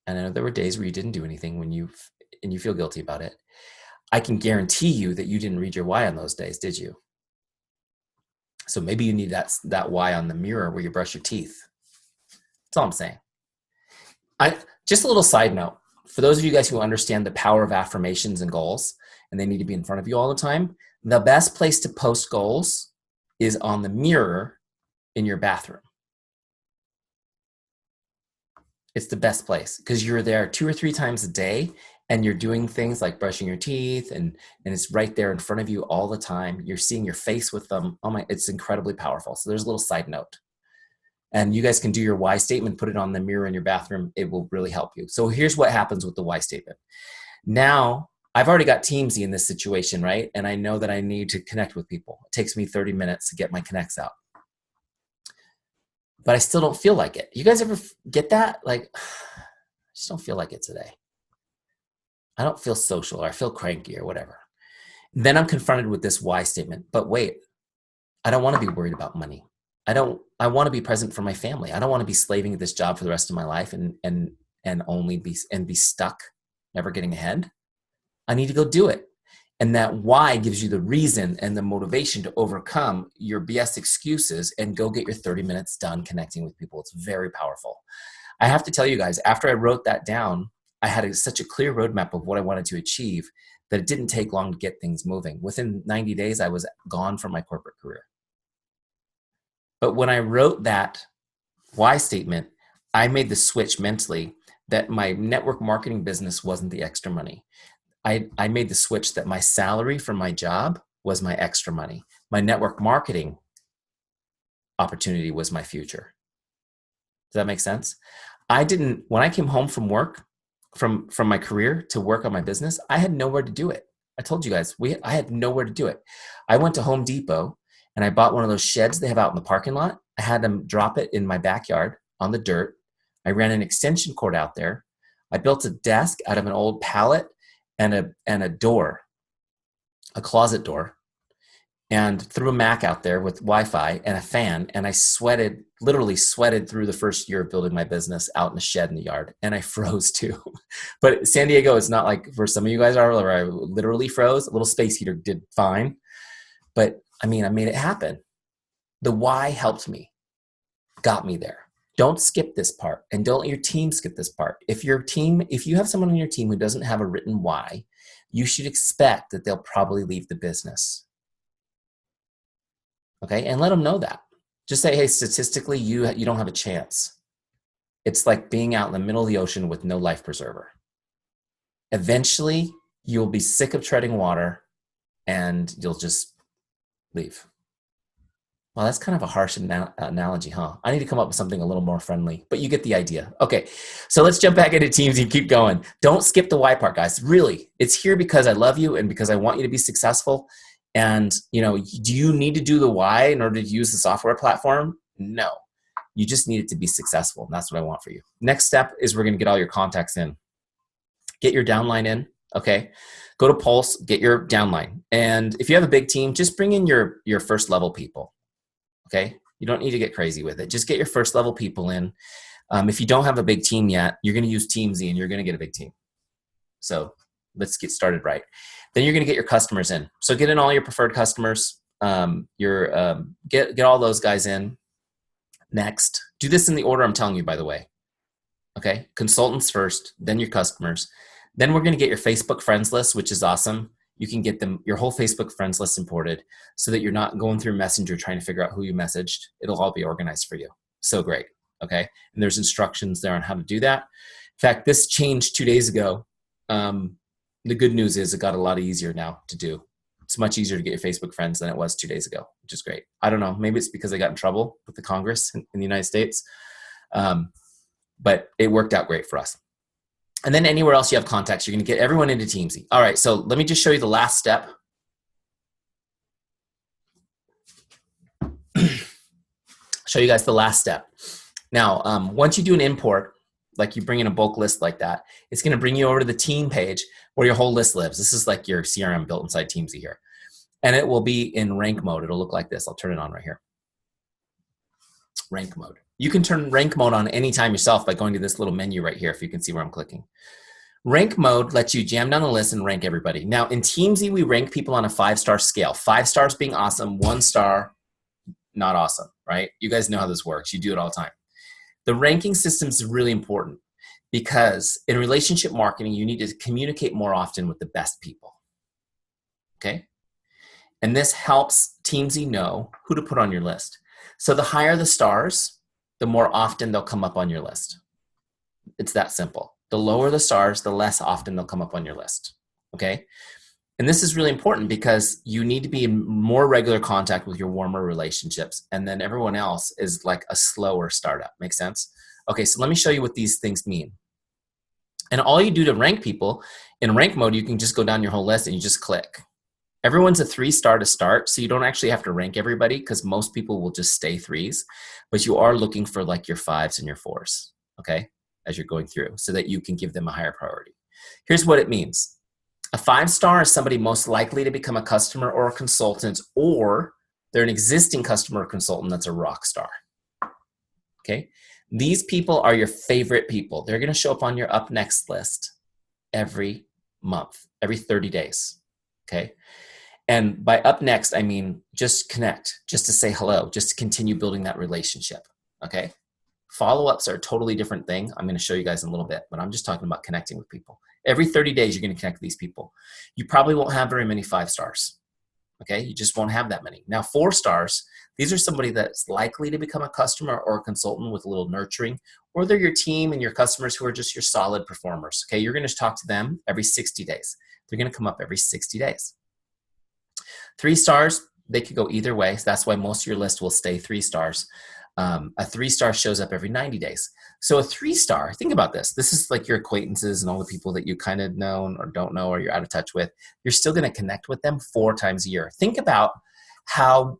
and I know there were days where you didn't do anything and you feel guilty about it, I can guarantee you that you didn't read your why on those days, did you? So maybe you need that why on the mirror where you brush your teeth. That's all I'm saying. Just a little side note, for those of you guys who understand the power of affirmations and goals, and they need to be in front of you all the time, the best place to post goals is on the mirror in your bathroom. It's the best place because you're there 2 or 3 times a day and you're doing things like brushing your teeth and it's right there in front of you all the time. You're seeing your face with them. It's incredibly powerful. So there's a little side note. And you guys can do your why statement, put it on the mirror in your bathroom. It will really help you. So here's what happens with the why statement. Now, I've already got Teamzy in this situation, right? And I know that I need to connect with people. It takes me 30 minutes to get my connects out. But I still don't feel like it. You guys ever get that? Like, I just don't feel like it today. I don't feel social, or I feel cranky or whatever. Then I'm confronted with this why statement. But wait, I don't want to be worried about money. I want to be present for my family. I don't want to be slaving at this job for the rest of my life and only be stuck, never getting ahead. I need to go do it. And that why gives you the reason and the motivation to overcome your BS excuses and go get your 30 minutes done connecting with people. It's very powerful. I have to tell you guys, after I wrote that down, I had such a clear roadmap of what I wanted to achieve that it didn't take long to get things moving. Within 90 days, I was gone from my corporate career. But when I wrote that why statement, I made the switch mentally that my network marketing business wasn't the extra money. I made the switch that my salary from my job was my extra money. My network marketing opportunity was my future. Does that make sense? When I came home from work, from my career to work on my business, I had nowhere to do it. I told you guys, I had nowhere to do it. I went to Home Depot and I bought one of those sheds they have out in the parking lot. I had them drop it in my backyard on the dirt. I ran an extension cord out there. I built a desk out of an old pallet and a door, a closet door, and threw a Mac out there with Wi-Fi and a fan. And I literally sweated through the first year of building my business out in a shed in the yard. And I froze too. But San Diego is not like for some of you guys are, where I literally froze. A little space heater did fine. But I made it happen. The why helped me, got me there. Don't skip this part, and don't let your team skip this part. If you have someone on your team who doesn't have a written why, you should expect that they'll probably leave the business. Okay, and let them know that. Just say, hey, statistically, you don't have a chance. It's like being out in the middle of the ocean with no life preserver. Eventually, you'll be sick of treading water, and you'll just leave. Well, that's kind of a harsh analogy, huh? I need to come up with something a little more friendly, but you get the idea. Okay, so let's jump back into Teamzy and keep going. Don't skip the why part, guys. Really, it's here because I love you and because I want you to be successful. And, do you need to do the why in order to use the software platform? No, you just need it to be successful. And that's what I want for you. Next step is we're going to get all your contacts in. Get your downline in, okay? Go to Pulse, get your downline. And if you have a big team, just bring in your first level people. Okay, you don't need to get crazy with it. Just get your first level people in. If you don't have a big team yet, you're going to use Teamzy and you're going to get a big team. So let's get started right. Then you're going to get your customers in. So get in all your preferred customers. Get all those guys in. Next, do this in the order I'm telling you, by the way. Okay, consultants first, then your customers. Then we're going to get your Facebook friends list, which is awesome. You can get your whole Facebook friends list imported so that you're not going through Messenger trying to figure out who you messaged. It'll all be organized for you. So great. Okay. And there's instructions there on how to do that. In fact, this changed 2 days ago. The good news is it got a lot easier now to do. It's much easier to get your Facebook friends than it was 2 days ago, which is great. I don't know. Maybe it's because I got in trouble with the Congress in the United States. But it worked out great for us. And then anywhere else you have contacts, you're going to get everyone into Teamzy. All right, so let me just show you the last step. Show you guys the last step. Now, once you do an import, like you bring in a bulk list like that, it's going to bring you over to the team page where your whole list lives. This is like your CRM built inside Teamzy here. And it will be in rank mode. It'll look like this. I'll turn it on right here. Rank mode. You can turn rank mode on anytime yourself by going to this little menu right here, if you can see where I'm clicking. Rank mode lets you jam down the list and rank everybody. Now in Teamzy, we rank people on a 5-star scale. 5 stars being awesome, 1 star not awesome, right? You guys know how this works. You do it all the time. The ranking system is really important because in relationship marketing, you need to communicate more often with the best people, okay? And this helps Teamzy know who to put on your list. So the higher the stars, the more often they'll come up on your list. It's that simple. The lower the stars, the less often they'll come up on your list, okay? And this is really important because you need to be in more regular contact with your warmer relationships, and then everyone else is like a slower startup. Make sense? Okay, so let me show you what these things mean. And all you do to rank people, in rank mode, you can just go down your whole list and you just click. Everyone's a 3-star to start, so you don't actually have to rank everybody because most people will just stay 3s, but you are looking for like your 5s and your 4s, okay, as you're going through so that you can give them a higher priority. Here's what it means. A 5-star is somebody most likely to become a customer or a consultant, or they're an existing customer or consultant that's a rock star. Okay? These people are your favorite people. They're going to show up on your up next list every month, every 30 days. Okay? And by up next, I mean just connect, just to say hello, just to continue building that relationship. Okay? Follow-ups are a totally different thing. I'm going to show you guys in a little bit, but I'm just talking about connecting with people. Every 30 days, you're going to connect with these people. You probably won't have very many 5 stars. Okay? You just won't have that many. Now, 4 stars, these are somebody that's likely to become a customer or a consultant with a little nurturing, or they're your team and your customers who are just your solid performers. Okay? You're going to talk to them every 60 days. They're going to come up every 60 days. 3 stars, they could go either way. So that's why most of your list will stay 3 stars. A 3-star shows up every 90 days. So a 3-star, think about this. This is like your acquaintances and all the people that you kind of know or don't know or you're out of touch with. You're still going to connect with them 4 times a year. Think about how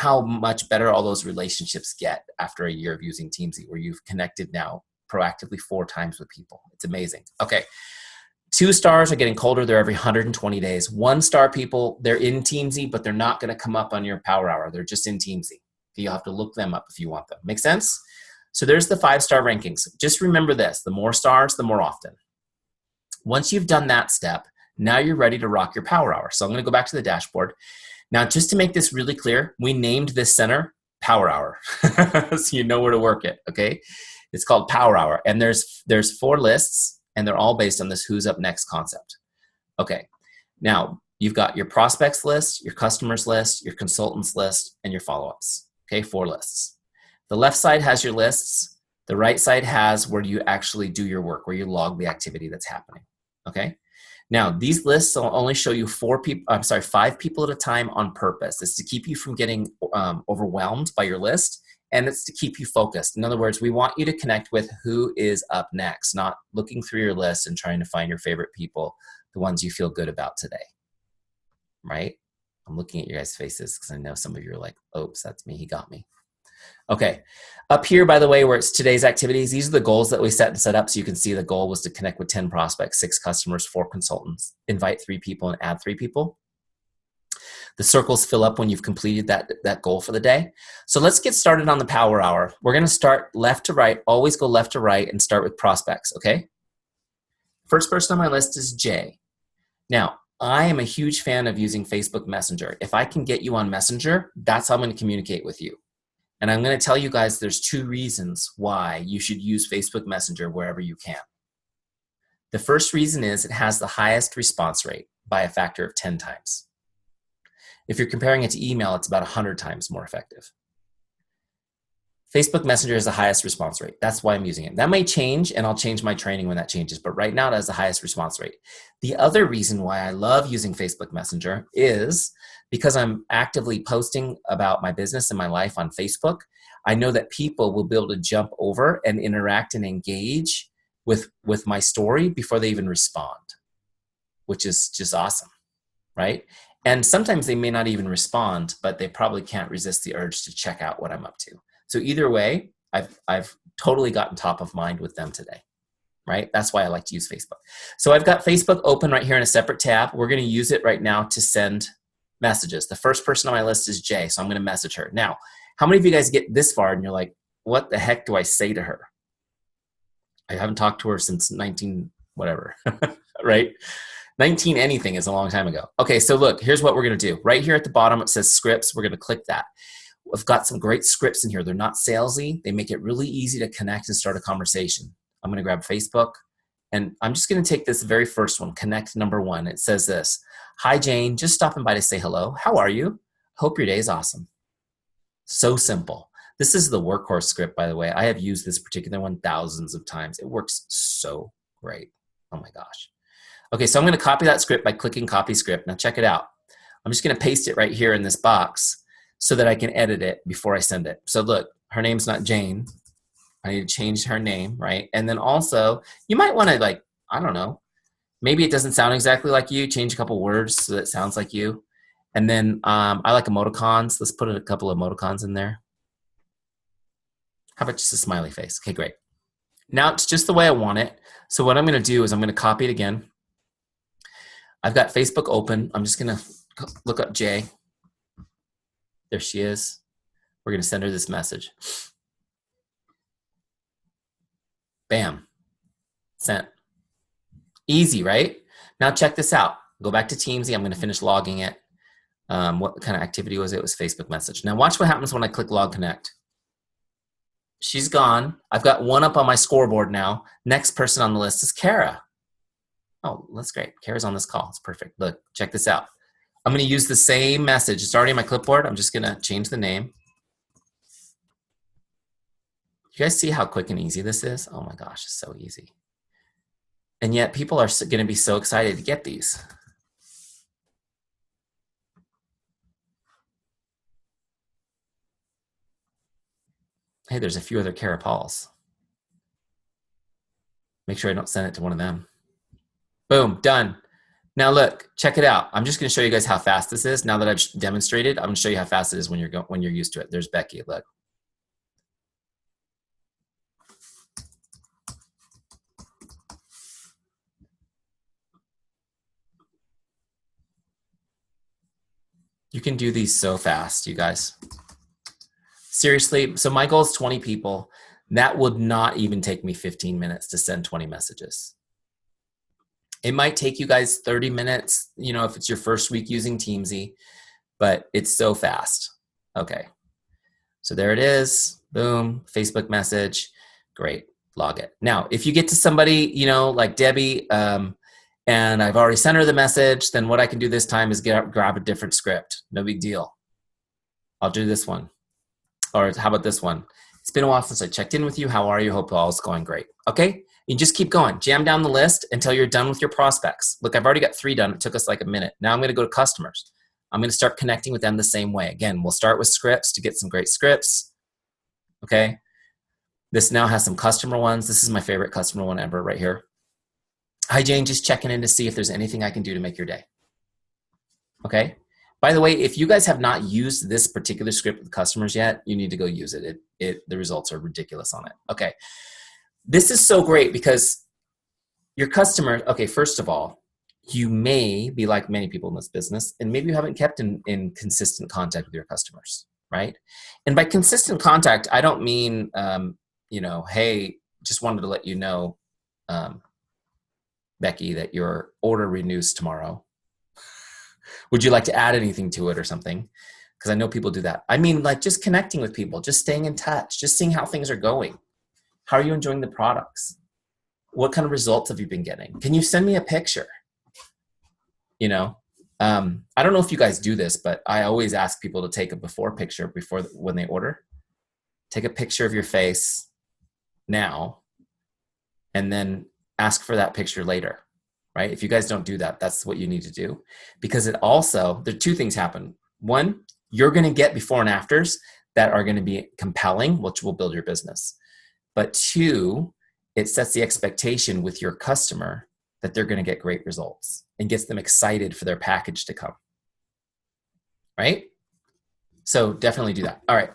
much better all those relationships get after a year of using Teamzy, where you've connected now proactively 4 times with people. It's amazing. Okay. 2 stars are getting colder. They're every 120 days. 1-star people, they're in Teamzy, but they're not going to come up on your power hour. They're just in Teamzy. You'll have to look them up if you want them. Make sense? So there's the 5-star rankings. Just remember this, the more stars, the more often. Once you've done that step, now you're ready to rock your power hour. So I'm going to go back to the dashboard. Now, just to make this really clear, we named this center Power Hour. So you know where to work it, okay? It's called Power Hour. And there's 4 lists, and they're all based on this who's up next concept. Okay. Now, you've got your prospects list, your customers list, your consultants list, and your follow-ups. Okay, 4 lists. The left side has your lists. The right side has where you actually do your work, where you log the activity that's happening. Okay. Now, these lists will only show you 5 people at a time on purpose. It's to keep you from getting overwhelmed by your list, and it's to keep you focused. In other words, we want you to connect with who is up next, not looking through your list and trying to find your favorite people, the ones you feel good about today. Right? I'm looking at your guys' faces because I know some of you are like, oops, that's me. He got me. Okay. Up here, by the way, where it's today's activities, these are the goals that we set up. So you can see the goal was to connect with 10 prospects, 6 customers, 4 consultants, invite 3 people and add 3 people. The circles fill up when you've completed that goal for the day. So let's get started on the power hour. We're going to start left to right, always go left to right and start with prospects. Okay. First person on my list is Jay. Now, I am a huge fan of using Facebook Messenger. If I can get you on Messenger, that's how I'm going to communicate with you. And I'm going to tell you guys there's 2 reasons why you should use Facebook Messenger wherever you can. The first reason is it has the highest response rate by a factor of 10 times. If you're comparing it to email, it's about 100 times more effective. Facebook Messenger has the highest response rate. That's why I'm using it. That may change, and I'll change my training when that changes, but right now it has the highest response rate. The other reason why I love using Facebook Messenger is because I'm actively posting about my business and my life on Facebook. I know that people will be able to jump over and interact and engage with my story before they even respond, which is just awesome, right? And sometimes they may not even respond, but they probably can't resist the urge to check out what I'm up to. So either way, I've totally gotten top of mind with them today, right? That's why I like to use Facebook. So I've got Facebook open right here in a separate tab. We're going to use it right now to send messages. The first person on my list is Jay, so I'm going to message her. Now, How many of you guys get this far and you're like, what the heck do I say to her? I haven't talked to her since 19 whatever, right? 19 anything is a long time ago. Okay, so look, here's what we're going to do. Right here at the bottom, it says scripts. We're going to click that. We've got some great scripts in here. They're not salesy. They make it really easy to connect and start a conversation. I'm going to grab Facebook, and I'm just going to take this very first one, connect number 1. It says this: hi, Jane, just stopping by to say hello. How are you? Hope your day is awesome. So simple. This is the workhorse script, by the way. I have used this particular one thousands of times. It works so great. Oh my gosh. Okay, so I'm going to copy that script by clicking copy script. Now check it out. I'm just going to paste it right here in this box so that I can edit it before I send it. So look, her name's not Jane. I need to change her name, right? And then also, you might want to, like, I don't know, maybe it doesn't sound exactly like you. Change a couple words so that it sounds like you. And then I like emoticons. Let's put a couple of emoticons in there. How about just a smiley face? Okay, great. Now it's just the way I want it. So what I'm going to do is I'm going to copy it again. I've got Facebook open. I'm just going to look up Jay. There she is. We're going to send her this message. Bam. Sent. Easy, right? Now check this out. Go back to Teamzy. I'm going to finish logging it. What kind of activity was it? It was Facebook message. Now watch what happens when I click log connect. She's gone. I've got one up on my scoreboard now. Next person on the list is Kara. Oh, that's great. Kara's on this call. It's perfect. Look, check this out. I'm going to use the same message. It's already on my clipboard. I'm just going to change the name. You guys see how quick and easy this is? Oh my gosh, it's so easy. And yet people are going to be so excited to get these. Hey, there's a few other Kara Pauls. Make sure I don't send it to one of them. Boom, done. Now look, check it out. I'm just going to show you guys how fast this is. Now that I've demonstrated, I'm going to show you how fast it is when you're used to it. There's Becky. Look. You can do these so fast, you guys. Seriously, so my goal is 20 people. That would not even take me 15 minutes to send 20 messages. It might take you guys 30 minutes, you know, if it's your first week using Teamzy, but it's so fast. Okay, so there it is. Boom, Facebook message. Great, log it. Now, if you get to somebody, you know, like Debbie, and I've already sent her the message, then what I can do this time is grab a different script. No big deal. I'll do this one. Or how about this one? It's been a while since I checked in with you. How are you? Hope all's going great. Okay? You just keep going. Jam down the list until you're done with your prospects. Look, I've already got 3 done. It took us like a minute. Now I'm going to go to customers. I'm going to start connecting with them the same way. Again, we'll start with scripts to get some great scripts. Okay? This now has some customer ones. This is my favorite customer one ever right here. Hi, Jane. Just checking in to see if there's anything I can do to make your day. Okay? By the way, if you guys have not used this particular script with customers yet, you need to go use it. The results are ridiculous on it. Okay. This is so great because your customer, okay, first of all, you may be like many people in this business, and maybe you haven't kept in consistent contact with your customers, right? And by consistent contact, I don't mean, you know, hey, just wanted to let you know, Becky, that your order renews tomorrow. Would you like to add anything to it or something? Because I know people do that. I mean, like just connecting with people, just staying in touch, just seeing how things are going. How are you enjoying the products? What kind of results have you been getting? Can you send me a picture? You know, I don't know if you guys do this, but I always ask people to take a before picture when they order. Take a picture of your face now, and then ask for that picture later. Right? If you guys don't do that, that's what you need to do. Because it also, there are 2 things happen. One, you're going to get before and afters that are going to be compelling, which will build your business. But 2, it sets the expectation with your customer that they're going to get great results and gets them excited for their package to come. Right? So definitely do that. All right.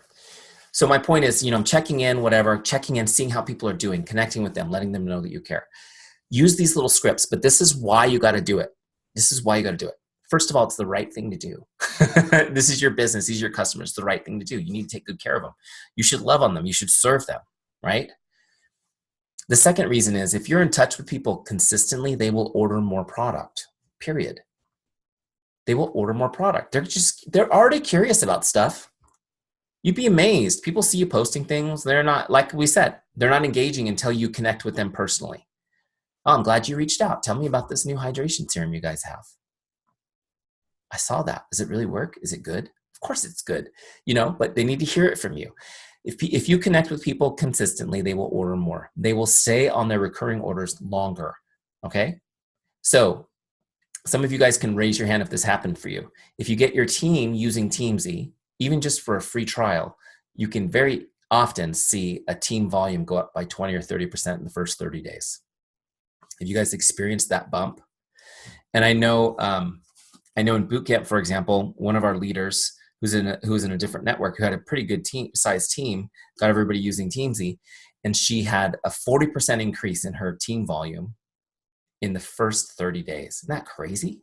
So my point is, you know, I'm checking in, seeing how people are doing, connecting with them, letting them know that you care. Use these little scripts, but this is why you got to do it. This is why you got to do it. First of all, it's the right thing to do. This is your business. These are your customers. It's the right thing to do. You need to take good care of them. You should love on them. You should serve them, right? The second reason is if you're in touch with people consistently, they will order more product, period. They will order more product. They're already curious about stuff. You'd be amazed. People see you posting things. They're not, like we said, they're not engaging until you connect with them personally. Oh, I'm glad you reached out. Tell me about this new hydration serum you guys have. I saw that. Does it really work? Is it good? Of course it's good, but they need to hear it from you. If you connect with people consistently, they will order more. They will stay on their recurring orders longer, okay? So some of you guys can raise your hand if this happened for you. If you get your team using Teamzy, even just for a free trial, you can very often see a team volume go up by 20 or 30% in the first 30 days. Have you guys experienced that bump? And I know in bootcamp, for example, one of our leaders who's in a different network, who had a pretty good size team, got everybody using Teamzy, and she had a 40% increase in her team volume in the first 30 days. Isn't that crazy?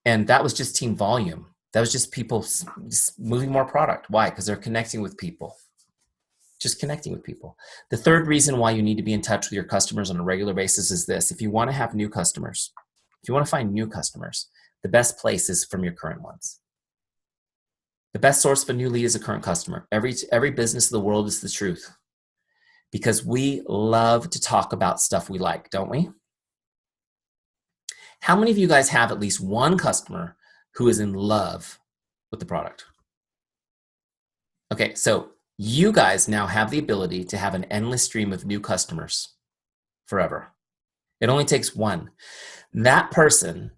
And that was just team volume. That was just people just moving more product. Why? Because they're connecting with people. Just connecting with people. The third reason why you need to be in touch with your customers on a regular basis is this. If you want to have new customers, if you want to find new customers, the best place is from your current ones. The best source of a new lead is a current customer. Every business in the world is the truth, because we love to talk about stuff we like, don't we? How many of you guys have at least one customer who is in love with the product? Okay, so you guys now have the ability to have an endless stream of new customers forever. It only takes one. That person,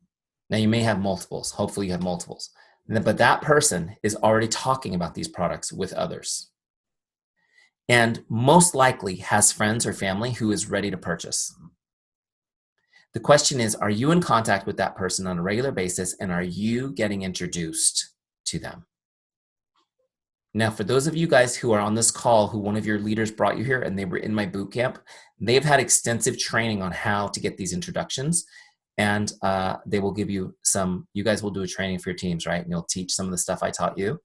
now you may have multiples, hopefully you have multiples, but that person is already talking about these products with others, and most likely has friends or family who is ready to purchase. The question is, are you in contact with that person on a regular basis, and are you getting introduced to them? Now, for those of you guys who are on this call, who one of your leaders brought you here and they were in my boot camp, they've had extensive training on how to get these introductions. And they will give you you guys will do a training for your teams, right? And you'll teach some of the stuff I taught you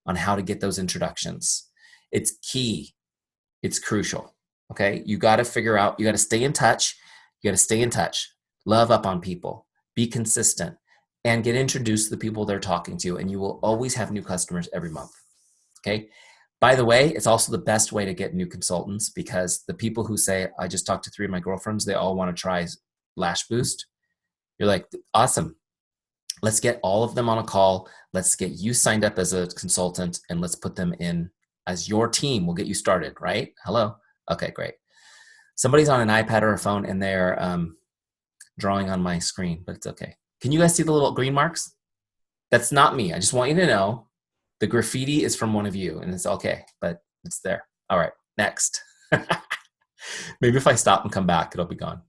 on how to get those introductions. It's key. It's crucial. Okay. You got to figure out, you got to stay in touch. You got to stay in touch. Love up on people. Be consistent and get introduced to the people they're talking to. And you will always have new customers every month. Okay. By the way, it's also the best way to get new consultants, because the people who say, I just talked to 3 of my girlfriends, they all want to try Lash Boost. You're like, awesome. Let's get all of them on a call. Let's get you signed up as a consultant, and let's put them in as your team. We'll get you started, right? Hello? Okay, great. Somebody's on an iPad or a phone and they're drawing on my screen, but it's okay. Can you guys see the little green marks? That's not me. I just want you to know the graffiti is from one of you, and it's okay, but it's there. All right, next. Maybe if I stop and come back, it'll be gone.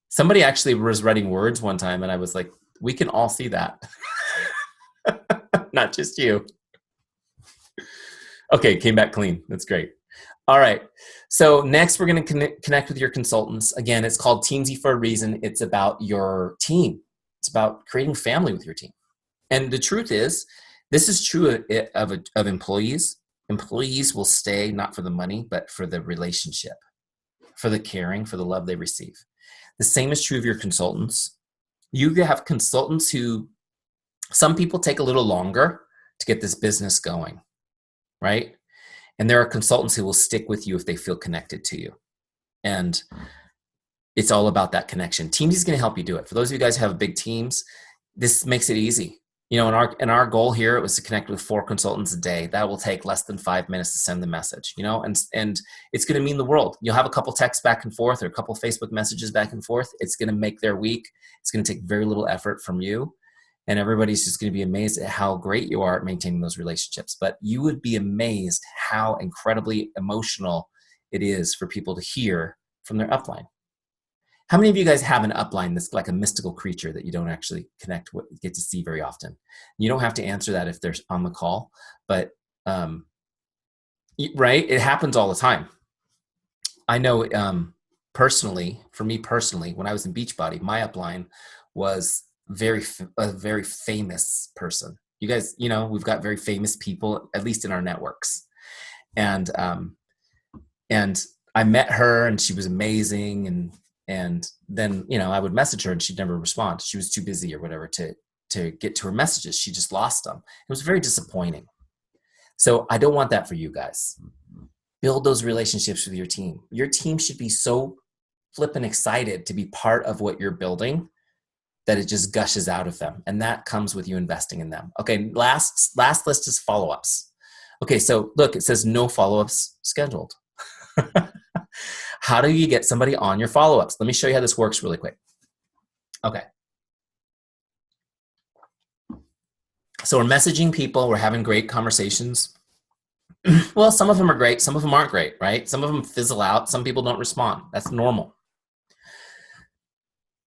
Somebody actually was writing words one time, and I was like, we can all see that. Not just you. Okay, came back clean. That's great. All right. So next, we're going to connect with your consultants. Again, it's called Teamzy for a reason. It's about your team. It's about creating family with your team. And the truth is, this is true of employees. Employees will stay not for the money, but for the relationship, for the caring, for the love they receive. The same is true of your consultants. You have consultants who, some people take a little longer to get this business going, right? And there are consultants who will stick with you if they feel connected to you. And it's all about that connection. Teamzy is going to help you do it. For those of you guys who have big teams, this makes it easy. You know, in our goal here, it was to connect with 4 consultants a day. That will take less than 5 minutes to send the message, you know, and it's going to mean the world. You'll have a couple texts back and forth or a couple Facebook messages back and forth. It's going to make their week. It's going to take very little effort from you. And everybody's just going to be amazed at how great you are at maintaining those relationships. But you would be amazed how incredibly emotional it is for people to hear from their upline. How many of you guys have an upline that's like a mystical creature that you don't actually get to see very often? You don't have to answer that if they're on the call, but right, it happens all the time. I know personally, for me personally, when I was in Beachbody, my upline was a very famous person. You guys, we've got very famous people, at least in our networks. And I met her and she was amazing. And then, I would message her and she'd never respond. She was too busy or whatever to get to her messages. She just lost them. It was very disappointing. So I don't want that for you guys. Build those relationships with your team. Your team should be so flippin' excited to be part of what you're building that it just gushes out of them. And that comes with you investing in them. Okay, last list is follow-ups. Okay, so look, it says no follow-ups scheduled. How do you get somebody on your follow-ups? Let me show you how this works really quick. Okay. So we're messaging people, we're having great conversations. Well, some of them are great, some of them aren't great, right? Some of them fizzle out, some people don't respond. That's normal.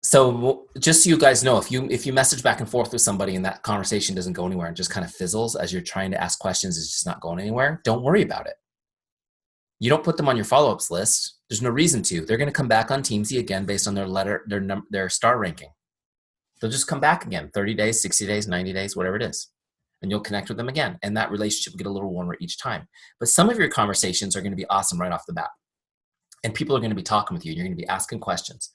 So just so you guys know, if you message back and forth with somebody and that conversation doesn't go anywhere and just kind of fizzles as you're trying to ask questions, it's just not going anywhere, don't worry about it. You don't put them on your follow-ups list. There's no reason to. They're going to come back on Teamzy again based on their star ranking. They'll just come back again, 30 days, 60 days, 90 days, whatever it is. And you'll connect with them again. And that relationship will get a little warmer each time. But some of your conversations are going to be awesome right off the bat. And people are going to be talking with you. You're going to be asking questions.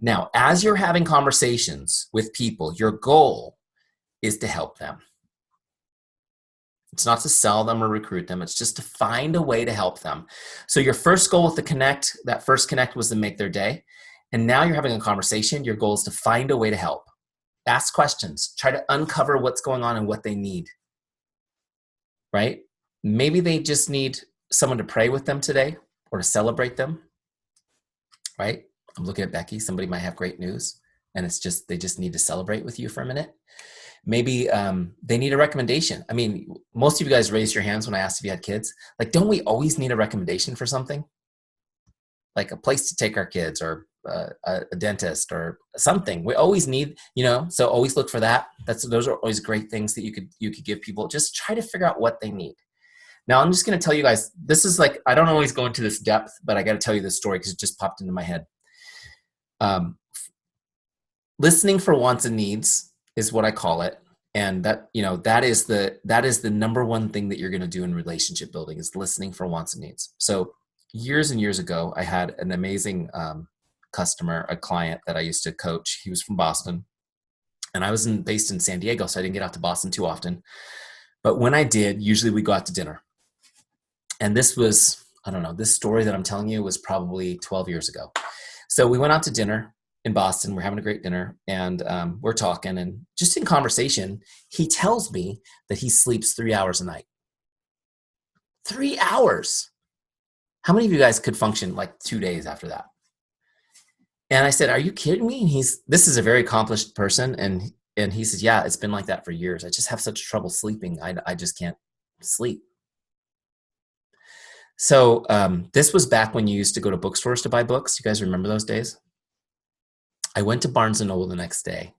Now, as you're having conversations with people, your goal is to help them. It's not to sell them or recruit them. It's just to find a way to help them. So your first goal with the connect, that first connect was to make their day. And now you're having a conversation. Your goal is to find a way to help. Ask questions. Try to uncover what's going on and what they need. Right? Maybe they just need someone to pray with them today or to celebrate them. Right? I'm looking at Becky. Somebody might have great news. And it's just, they just need to celebrate with you for a minute. Maybe they need a recommendation. I mean, most of you guys raised your hands when I asked if you had kids. Like, don't we always need a recommendation for something? Like a place to take our kids or a dentist or something. We always need, so always look for that. Those are always great things that you could give people. Just try to figure out what they need. Now, I'm just going to tell you guys, this is like, I don't always go into this depth, but I got to tell you this story because it just popped into my head. Listening for wants and needs is what I call it. And that is the number one thing that you're going to do in relationship building is listening for wants and needs. So years and years ago, I had an amazing customer, a client that I used to coach. He was from Boston and I was based in San Diego. So I didn't get out to Boston too often, but when I did, usually we go out to dinner. And this was, I don't know, this story that I'm telling you was probably 12 years ago. So we went out to dinner in Boston. We're having a great dinner and we're talking, and just in conversation, he tells me that he sleeps 3 hours a night. 3 hours. How many of you guys could function like 2 days after that? And I said, are you kidding me? And this is a very accomplished person. And he says, yeah, it's been like that for years. I just have such trouble sleeping. I just can't sleep. So this was back when you used to go to bookstores to buy books. You guys remember those days? I went to Barnes & Noble the next day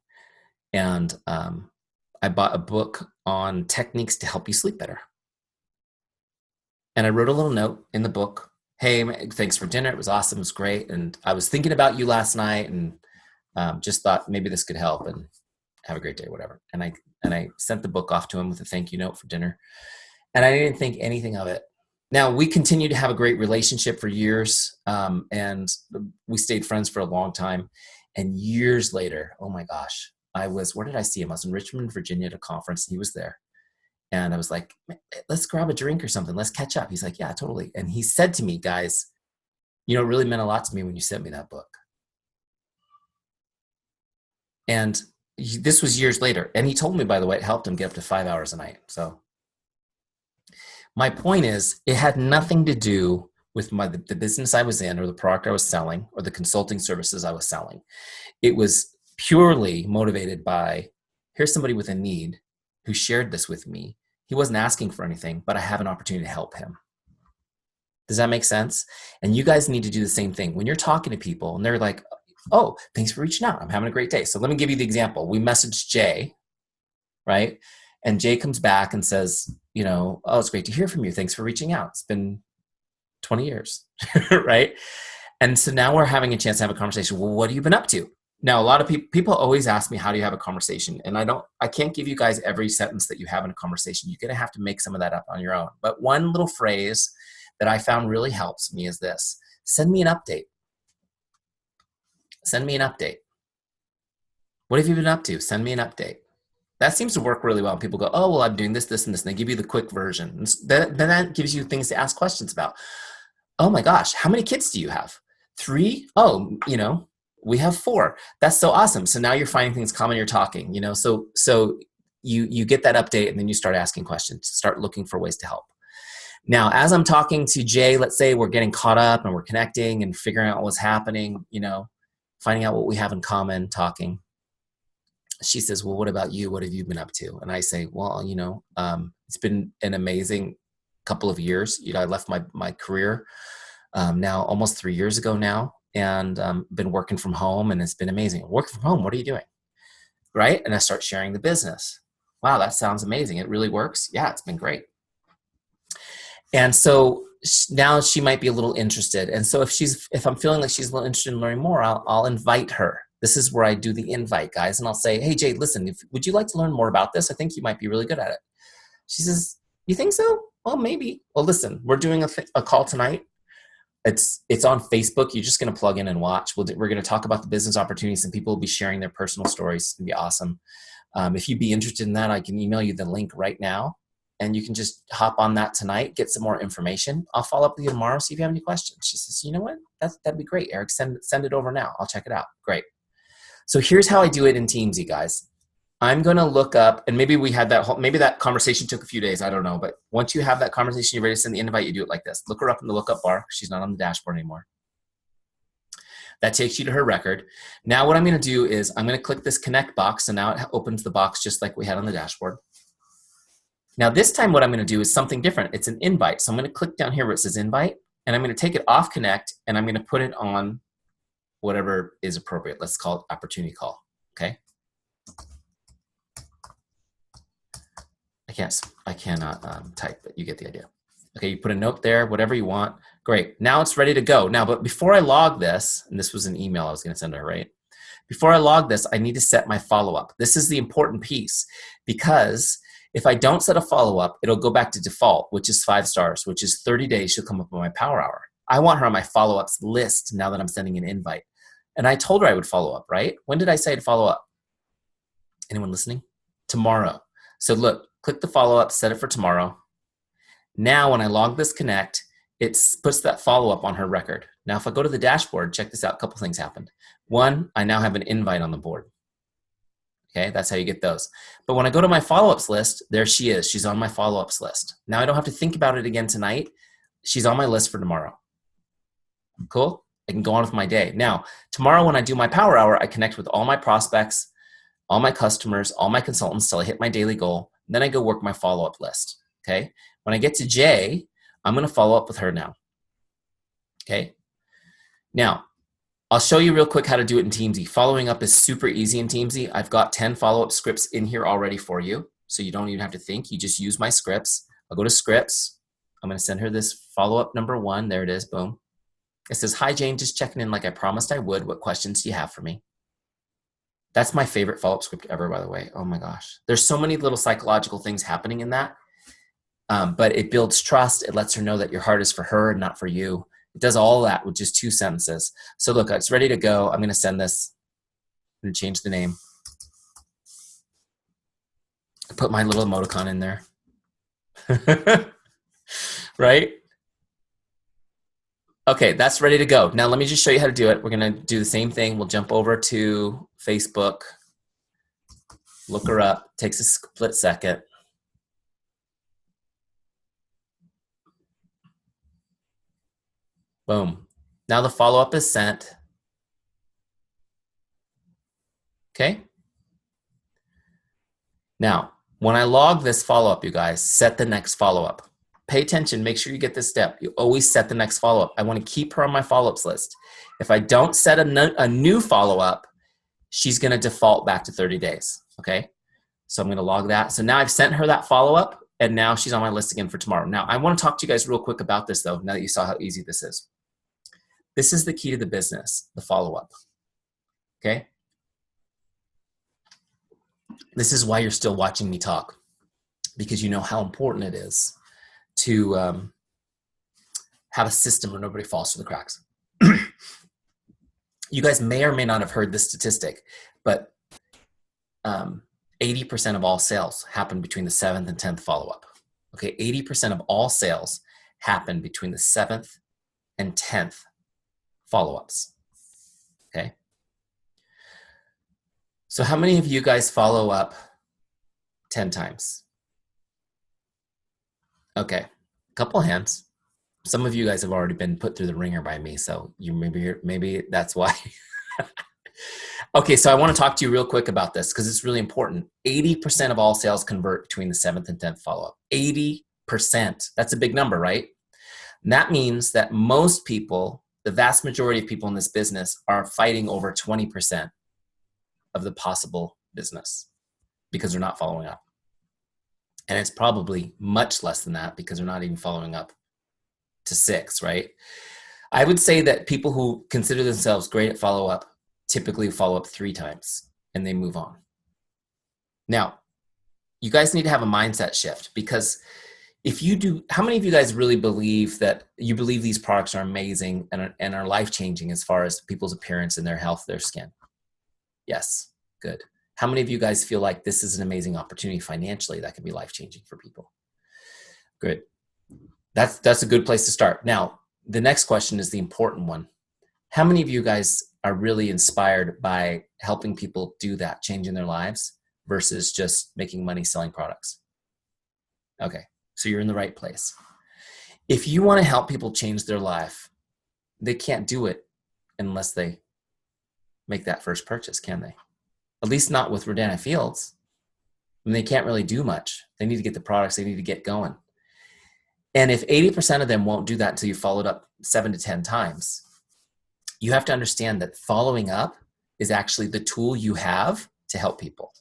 and I bought a book on techniques to help you sleep better. And I wrote a little note in the book. Hey, thanks for dinner. It was awesome. It was great. And I was thinking about you last night and just thought maybe this could help and have a great day, whatever. And I sent the book off to him with a thank you note for dinner. And I didn't think anything of it. Now, we continued to have a great relationship for years, and we stayed friends for a long time. And years later, oh my gosh, where did I see him? I was in Richmond, Virginia at a conference. He was there. And I was like, let's grab a drink or something. Let's catch up. He's like, yeah, totally. And he said to me, guys, it really meant a lot to me when you sent me that book. And this was years later. And he told me, by the way, it helped him get up to 5 hours a night. So my point is, it had nothing to do with the business I was in or the product I was selling or the consulting services I was selling. It was purely motivated by, here's somebody with a need who shared this with me. He wasn't asking for anything, but I have an opportunity to help him. Does that make sense? And you guys need to do the same thing. When you're talking to people and they're like, oh, thanks for reaching out. I'm having a great day. So let me give you the example. We messaged Jay, right? And Jay comes back and says, oh, it's great to hear from you. Thanks for reaching out. It's been 20 years, right? And so now we're having a chance to have a conversation. Well, what have you been up to? Now, a lot of people always ask me, how do you have a conversation? And I can't give you guys every sentence that you have in a conversation. You're going to have to make some of that up on your own. But one little phrase that I found really helps me is this: send me an update. Send me an update. What have you been up to? Send me an update. That seems to work really well. People go, oh, well, I'm doing this, this, and this. And they give you the quick version. And then that gives you things to ask questions about. Oh my gosh, how many kids do you have? 3? Oh, we have 4. That's so awesome. So now you're finding things common, you're talking, so you get that update, and then you start asking questions, start looking for ways to help. Now, as I'm talking to Jay, let's say we're getting caught up and we're connecting and figuring out what's happening, finding out what we have in common, talking. She says, well, what about you? What have you been up to? And I say, well, it's been an amazing couple of years. I left my career now almost 3 years ago now, and been working from home, and it's been amazing. Working from home, what are you doing? Right? And I start sharing the business. Wow, that sounds amazing. It really works. Yeah, it's been great. And so now she might be a little interested. And so if I'm feeling like she's a little interested in learning more, I'll invite her. This is where I do the invite, guys. And I'll say, hey, Jade, listen, would you like to learn more about this? I think you might be really good at it. She says, you think so? Well, maybe. Well, listen, we're doing a call tonight. It's on Facebook. You're just going to plug in and watch. We're going to talk about the business opportunities, and people will be sharing their personal stories. It's going to be awesome. If you'd be interested in that, I can email you the link right now, and you can just hop on that tonight, get some more information. I'll follow up with you tomorrow, see if you have any questions. She says, you know what? That'd be great, Eric. Send it over now. I'll check it out. Great. So here's how I do it in Teamzy, guys. I'm going to look up, and maybe we had maybe that conversation took a few days. I don't know. But once you have that conversation, you're ready to send the invite, you do it like this. Look her up in the lookup bar. She's not on the dashboard anymore. That takes you to her record. Now what I'm going to do is I'm going to click this connect box. So now it opens the box just like we had on the dashboard. Now this time what I'm going to do is something different. It's an invite. So I'm going to click down here where it says invite, and I'm going to take it off connect, and I'm going to put it on whatever is appropriate. Let's call it opportunity call. Okay. I cannot type, but you get the idea. Okay, you put a note there, whatever you want. Great. Now it's ready to go. Now, but before I log this, and this was an email I was going to send her, right? Before I log this, I need to set my follow-up. This is the important piece, because if I don't set a follow-up, it'll go back to default, which is 5 stars, which is 30 days. She'll come up on my power hour. I want her on my follow-ups list now that I'm sending an invite. And I told her I would follow up, right? When did I say to follow up? Anyone listening? Tomorrow. So look, click the follow-up, set it for tomorrow. Now when I log this connect, it puts that follow-up on her record. Now if I go to the dashboard, check this out, a couple things happened. One, I now have an invite on the board. Okay, that's how you get those. But when I go to my follow-ups list, there she is. She's on my follow-ups list. Now I don't have to think about it again tonight. She's on my list for tomorrow. Cool? I can go on with my day. Now, tomorrow when I do my power hour, I connect with all my prospects, all my customers, all my consultants till I hit my daily goal. Then I go work my follow-up list. Okay? When I get to Jay, I'm going to follow up with her now. Okay? Now, I'll show you real quick how to do it in Teamzy. Following up is super easy in Teamzy. I've got 10 follow-up scripts in here already for you, so you don't even have to think. You just use my scripts. I'll go to scripts. I'm going to send her this follow-up number 1. There it is. Boom. It says, hi, Jane, just checking in like I promised I would. What questions do you have for me? That's my favorite follow-up script ever, by the way. Oh my gosh. There's so many little psychological things happening in that, but it builds trust. It lets her know that your heart is for her and not for you. It does all that with just 2 sentences. So look, it's ready to go. I'm going to send this. I'm going to change the name. I put my little emoticon in there. Right? Okay, that's ready to go. Now let me just show you how to do it. We're going to do the same thing. We'll jump over to Facebook, look her up. Takes a split second. Boom. Now the follow-up is sent. Okay. Now, when I log this follow-up, you guys, set the next follow-up. Pay attention. Make sure you get this step. You always set the next follow-up. I want to keep her on my follow-ups list. If I don't set a new follow-up, she's going to default back to 30 days. Okay. So I'm going to log that. So now I've sent her that follow-up, and now she's on my list again for tomorrow. Now, I want to talk to you guys real quick about this, though, now that you saw how easy this is. This is the key to the business, the follow-up. Okay. This is why you're still watching me talk, because you know how important it is to have a system where nobody falls through the cracks. You guys may or may not have heard this statistic, but 80% of all sales happen between the 7th and 10th follow-up. Okay, 80% of all sales happen between the 7th and 10th follow-ups. Okay. So how many of you guys follow up 10 times? Okay, a couple hands. Some of you guys have already been put through the ringer by me, so maybe that's why. Okay, so I want to talk to you real quick about this because it's really important. 80% of all sales convert between the 7th and 10th follow-up. 80%. That's a big number, right? And that means that most people, the vast majority of people in this business, are fighting over 20% of the possible business because they're not following up. And it's probably much less than that because they're not even following up to 6, right? I would say that people who consider themselves great at follow-up typically follow up 3 times and they move on. Now, you guys need to have a mindset shift, because if you do, how many of you guys really believe that you believe these products are amazing and are life-changing as far as people's appearance and their health, their skin? Yes, good. How many of you guys feel like this is an amazing opportunity financially that could be life-changing for people? Good. That's a good place to start. Now, the next question is the important one. How many of you guys are really inspired by helping people do that, changing their lives, versus just making money selling products? Okay, so you're in the right place. If you want to help people change their life, they can't do it unless they make that first purchase, can they? At least not with Rodan Fields. And they can't really do much. They need to get the products, they need to get going. And if 80% of them won't do that until you followed up 7 to 10 times, you have to understand that following up is actually the tool you have to help people.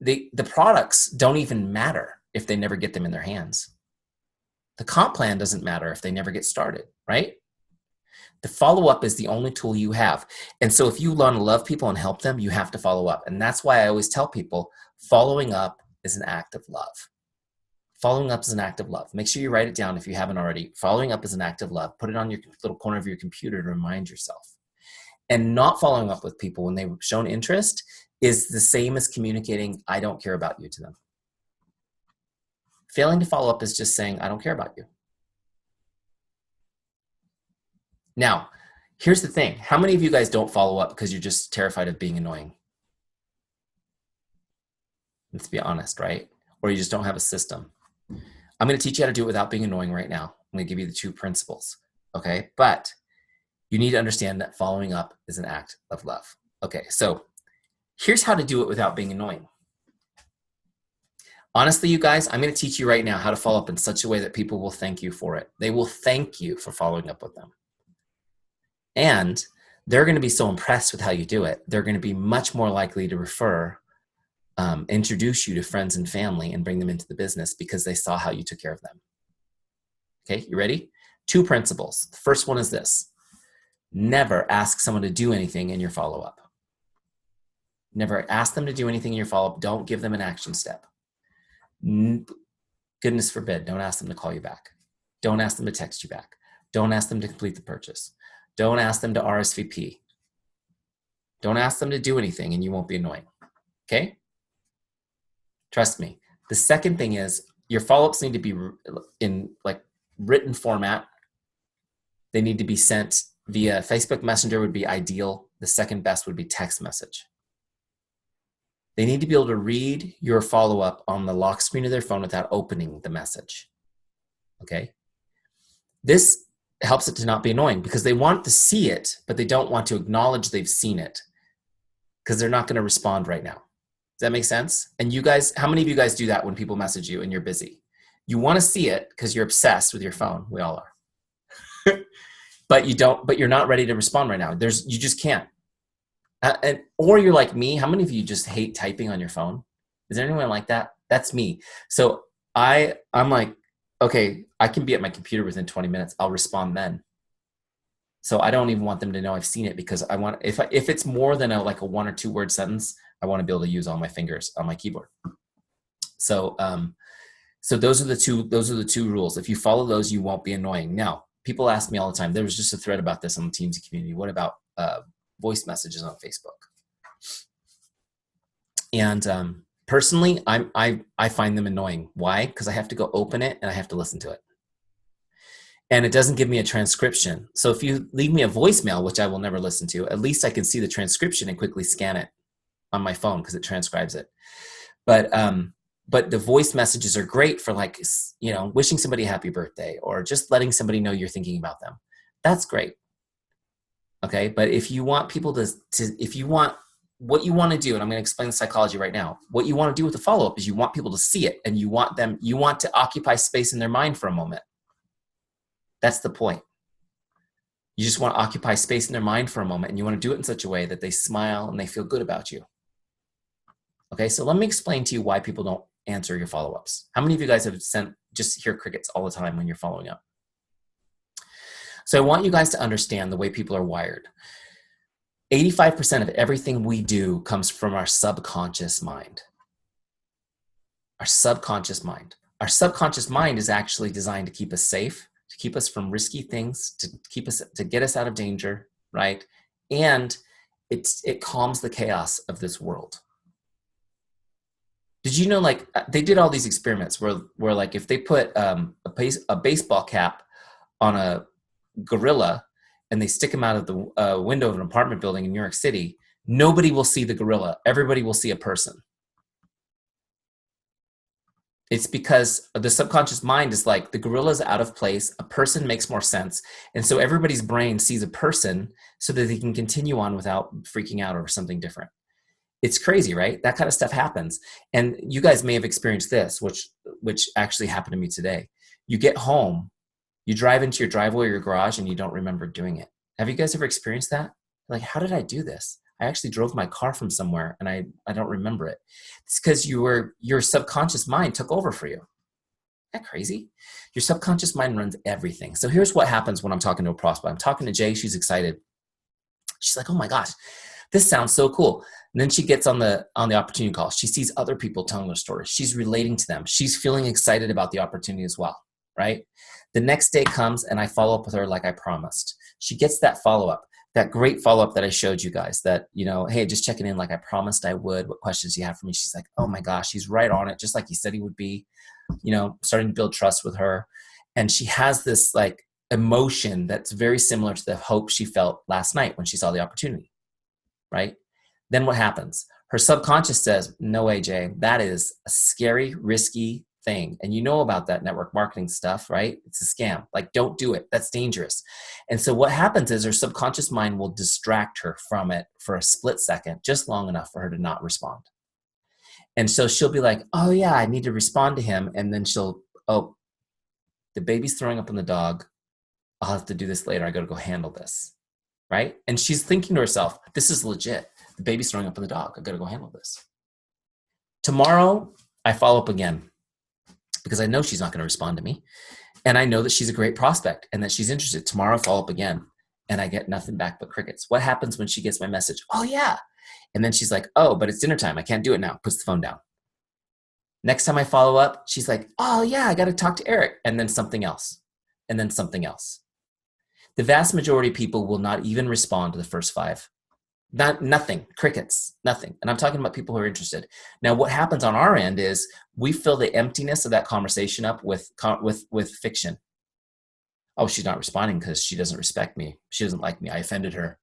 The products don't even matter if they never get them in their hands. The comp plan doesn't matter if they never get started, right? The follow-up is the only tool you have. And so if you want to love people and help them, you have to follow up. And that's why I always tell people following up is an act of love. Following up is an act of love. Make sure you write it down if you haven't already. Following up is an act of love. Put it on your little corner of your computer to remind yourself. And not following up with people when they've shown interest is the same as communicating, I don't care about you, to them. Failing to follow up is just saying, I don't care about you. Now, here's the thing. How many of you guys don't follow up because you're just terrified of being annoying? Let's be honest, right? Or you just don't have a system. I'm going to teach you how to do it without being annoying right now. I'm going to give you the 2 principles, okay? But you need to understand that following up is an act of love. Okay, so here's how to do it without being annoying. Honestly, you guys, I'm going to teach you right now how to follow up in such a way that people will thank you for it. They will thank you for following up with them. And they're going to be so impressed with how you do it. They're going to be much more likely to introduce you to friends and family and bring them into the business because they saw how you took care of them. Okay, you ready? 2 principles. The first one is this. Never ask someone to do anything in your follow-up. Never ask them to do anything in your follow-up. Don't give them an action step. Goodness forbid, don't ask them to call you back. Don't ask them to text you back. Don't ask them to complete the purchase. Don't ask them to RSVP. Don't ask them to do anything and you won't be annoying. Okay? Trust me. The second thing is your follow-ups need to be in like written format. They need to be sent via Facebook Messenger would be ideal. The second best would be text message. They need to be able to read your follow-up on the lock screen of their phone without opening the message. Okay? This helps it to not be annoying because they want to see it, but they don't want to acknowledge they've seen it because they're not going to respond right now. Does that make sense? And you guys, how many of you guys do that when people message you and you're busy? You want to see it because you're obsessed with your phone. We all are. But you're not ready to respond right now. You just can't. Or you're like me. How many of you just hate typing on your phone? Is there anyone like that? That's me. So I'm like, okay, I can be at my computer within 20 minutes. I'll respond then. So I don't even want them to know I've seen it because I want, if it's more than a 1 or 2 word sentence, I want to be able to use all my fingers on my keyboard. So, so those are the two rules. If you follow those, you won't be annoying. Now, people ask me all the time, there was just a thread about this on the Teamzy community. What about voice messages on Facebook? And personally, I find them annoying. Why? Because I have to go open it and I have to listen to it. And it doesn't give me a transcription. So if you leave me a voicemail, which I will never listen to, at least I can see the transcription and quickly scan it on my phone because it transcribes it. But the voice messages are great for, like, you know, wishing somebody a happy birthday or just letting somebody know you're thinking about them. That's great. Okay. But if you want people to if you want, what you want to do, and I'm going to explain the psychology right now, what you want to do with the follow-up is you want people to see it, and you want to occupy space in their mind for a moment. That's the point. You just want to occupy space in their mind for a moment, and you want to do it in such a way that they smile and they feel good about you. Okay, so let me explain to you why people don't answer your follow-ups. How many of you guys have just hear crickets all the time when you're following up? So I want you guys to understand the way people are wired. 85% of everything we do comes from our subconscious mind. Our subconscious mind. Our subconscious mind is actually designed to keep us safe, to keep us from risky things, to get us out of danger, right? And it calms the chaos of this world. Did you know, like, they did all these experiments where like, if they put a baseball cap on a gorilla and they stick him out of the window of an apartment building in New York City, nobody will see the gorilla. Everybody will see a person. It's because the subconscious mind is like, the gorilla's out of place, a person makes more sense. And so everybody's brain sees a person so that they can continue on without freaking out over something different. It's crazy, right? That kind of stuff happens. And you guys may have experienced this, which actually happened to me today. You get home, you drive into your driveway or your garage, and you don't remember doing it. Have you guys ever experienced that? Like, how did I do this? I actually drove my car from somewhere and I don't remember it. It's because your subconscious mind took over for you. Isn't that crazy? Your subconscious mind runs everything. So here's what happens when I'm talking to a prospect. I'm talking to Jay. She's excited. She's like, oh my gosh, this sounds so cool. And then she gets on the opportunity call. She sees other people telling their stories. She's relating to them. She's feeling excited about the opportunity as well, right? The next day comes and I follow up with her like I promised. She gets that follow-up, that great follow-up that I showed you guys, that, you know, hey, just checking in like I promised I would. What questions do you have for me? She's like, oh my gosh, he's right on it, just like he said he would be, you know, starting to build trust with her. And she has this like emotion that's very similar to the hope she felt last night when she saw the opportunity, right? Then what happens? Her subconscious says, no way, Jay, that is a scary, risky thing. And you know about that network marketing stuff, right? It's a scam. Like, don't do it. That's dangerous. And so what happens is her subconscious mind will distract her from it for a split second, just long enough for her to not respond. And so she'll be like, oh yeah, I need to respond to him. And then oh, the baby's throwing up on the dog. I'll have to do this later. I got to go handle this. Right? And she's thinking to herself, this is legit. The baby's throwing up on the dog. I got to go handle this. Tomorrow, I follow up again because I know she's not going to respond to me. And I know that she's a great prospect and that she's interested. Tomorrow, I follow up again and I get nothing back but crickets. What happens when she gets my message? Oh, yeah. And then she's like, oh, but it's dinner time. I can't do it now. Puts the phone down. Next time I follow up, she's like, oh, yeah, I got to talk to Eric. And then something else. And then something else. The vast majority of people will not even respond to the first 5. Nothing, crickets, nothing. And I'm talking about people who are interested. Now, what happens on our end is we fill the emptiness of that conversation up with fiction. Oh, she's not responding because she doesn't respect me. She doesn't like me. I offended her.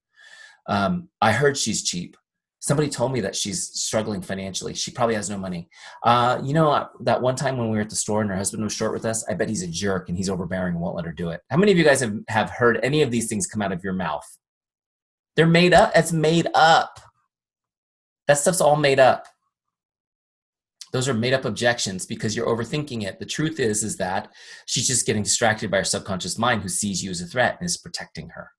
I heard she's cheap. Somebody told me that she's struggling financially. She probably has no money. You know, that one time when we were at the store and her husband was short with us, I bet he's a jerk and he's overbearing and won't let her do it. How many of you guys have heard any of these things come out of your mouth? They're made up. It's made up. That stuff's all made up. Those are made up objections because you're overthinking it. The truth is that she's just getting distracted by her subconscious mind who sees you as a threat and is protecting her.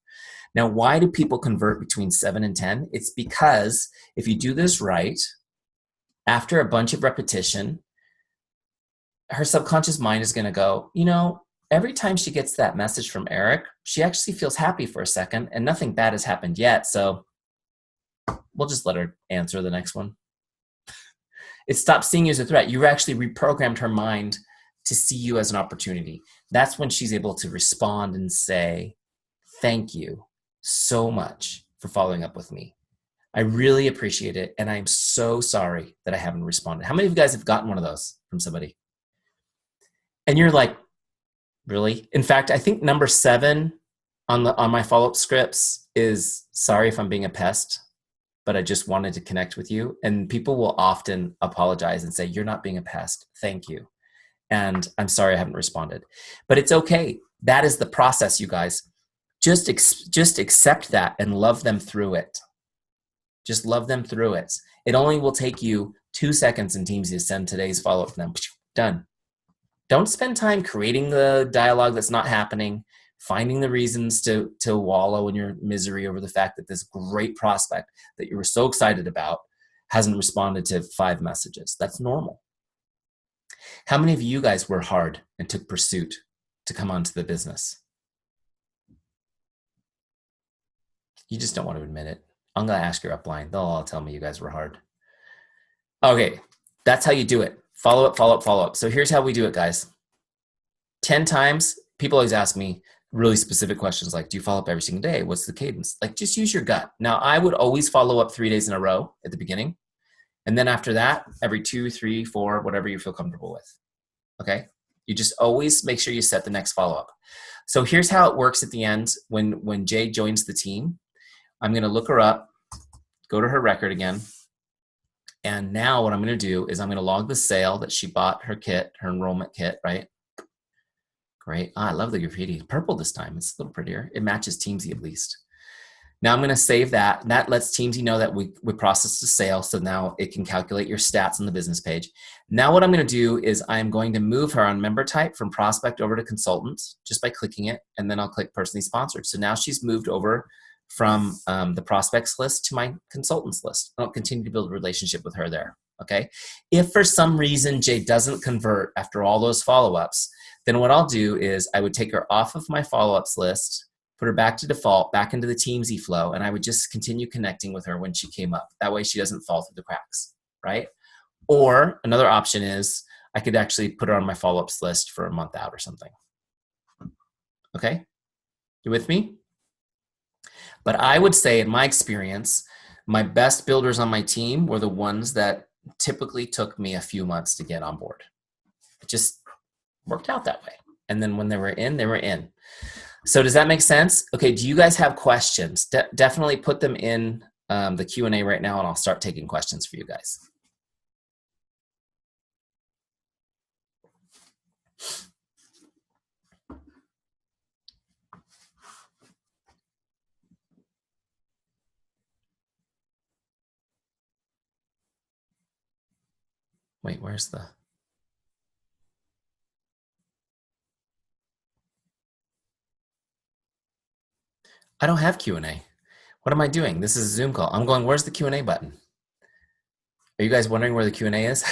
Now, why do people convert between 7 and 10? It's because if you do this right, after a bunch of repetition, her subconscious mind is going to go, you know, every time she gets that message from Eric, she actually feels happy for a second and nothing bad has happened yet. So we'll just let her answer the next one. It stopped seeing you as a threat. You actually reprogrammed her mind to see you as an opportunity. That's when she's able to respond and say, thank you so much for following up with me. I really appreciate it. And I'm so sorry that I haven't responded. How many of you guys have gotten one of those from somebody? And you're like, really? In fact, I think number 7 on my follow-up scripts is, sorry if I'm being a pest, but I just wanted to connect with you. And people will often apologize and say, you're not being a pest. Thank you. And I'm sorry I haven't responded. But it's okay. That is the process, you guys. Just accept that and love them through it. Just love them through it. It only will take you 2 seconds in Teamzy to send today's follow-up to them. Done. Don't spend time creating the dialogue that's not happening, finding the reasons to wallow in your misery over the fact that this great prospect that you were so excited about hasn't responded to 5 messages. That's normal. How many of you guys were hard and took pursuit to come onto the business? You just don't want to admit it. I'm going to ask your upline. They'll all tell me you guys were hard. Okay, that's how you do it. Follow up, follow up, follow up. So here's how we do it, guys. 10 times, people always ask me really specific questions like, do you follow up every single day? What's the cadence? Like, just use your gut. Now, I would always follow up 3 days in a row at the beginning. And then after that, every 2, 3, 4, whatever you feel comfortable with. Okay? You just always make sure you set the next follow-up. So here's how it works at the end when Jay joins the team. I'm going to look her up, go to her record again. And now what I'm going to do is I'm going to log the sale that she bought her kit, her enrollment kit, right? Great. I love the graffiti. Purple this time. It's a little prettier. It matches Teamzy at least. Now I'm going to save that. That lets Teamzy know that we processed the sale. So now it can calculate your stats on the business page. Now what I'm going to do is I'm going to move her on member type from prospect over to consultant just by clicking it. And then I'll click personally sponsored. So now she's moved over from the prospects list to my consultants list. I'll continue to build a relationship with her there. Okay. If for some reason Jay doesn't convert after all those follow-ups, then what I'll do is I would take her off of my follow-ups list, put her back to default, back into the Teamzy flow, and I would just continue connecting with her when she came up. That way she doesn't fall through the cracks, right? Or another option is I could actually put her on my follow-ups list for a month out or something. Okay? You with me? But I would say in my experience, my best builders on my team were the ones that typically took me a few months to get on board. It just worked out that way. And then when they were in, they were in. So does that make sense? Okay, do you guys have questions? Definitely put them in the Q&A right now, and I'll start taking questions for you guys. Wait, where's the... I don't have Q&A. What am I doing? This is a Zoom call. I'm going, where's the Q&A button? Are you guys wondering where the Q&A is?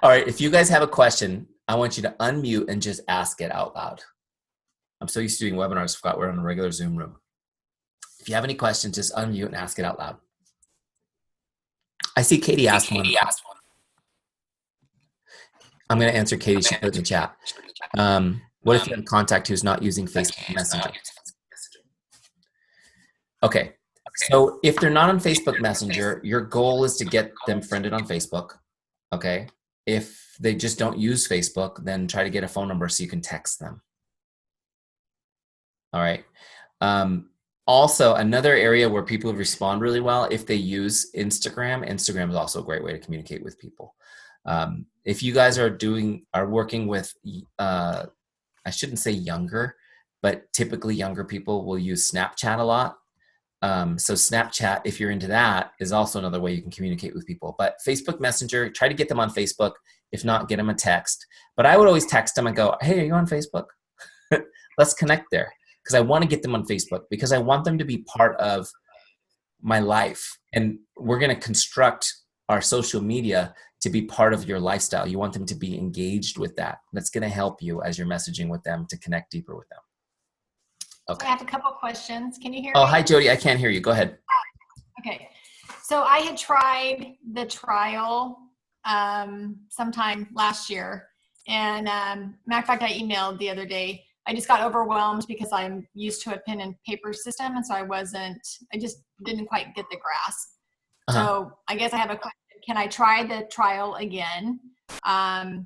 All right, if you guys have a question, I want you to unmute and just ask it out loud. I'm so used to doing webinars, I forgot we're in a regular Zoom room. If you have any questions, just unmute and ask it out loud. I see Katie asked one. I'm going to answer Katie. She put in the chat. What if you have a contact who's not using Facebook Messenger? Okay, so if they're not on Facebook Messenger, your goal is to get them friended on Facebook, okay? If they just don't use Facebook, then try to get a phone number so you can text them. All right. Also, another area where people respond really well, if they use Instagram, Instagram is also a great way to communicate with people. If you guys are working with, I shouldn't say younger, but typically younger people will use Snapchat a lot. So Snapchat, if you're into that, is also another way you can communicate with people. But Facebook Messenger, try to get them on Facebook. If not, get them a text. But I would always text them and go, hey, are you on Facebook? Let's connect there. Because I want to get them on Facebook because I want them to be part of my life. And we're going to construct our social media to be part of your lifestyle. You want them to be engaged with that. That's going to help you as you're messaging with them to connect deeper with them. Okay. I have a couple questions. Can you hear me? Oh, hi, Jody. I can't hear you. Go ahead. Okay. So I had tried the trial sometime last year. And matter of fact, I emailed the other day. I just got overwhelmed because I'm used to a pen and paper system. And so I just didn't quite get the grasp. Uh-huh. So I guess I have a question. Can I try the trial again? And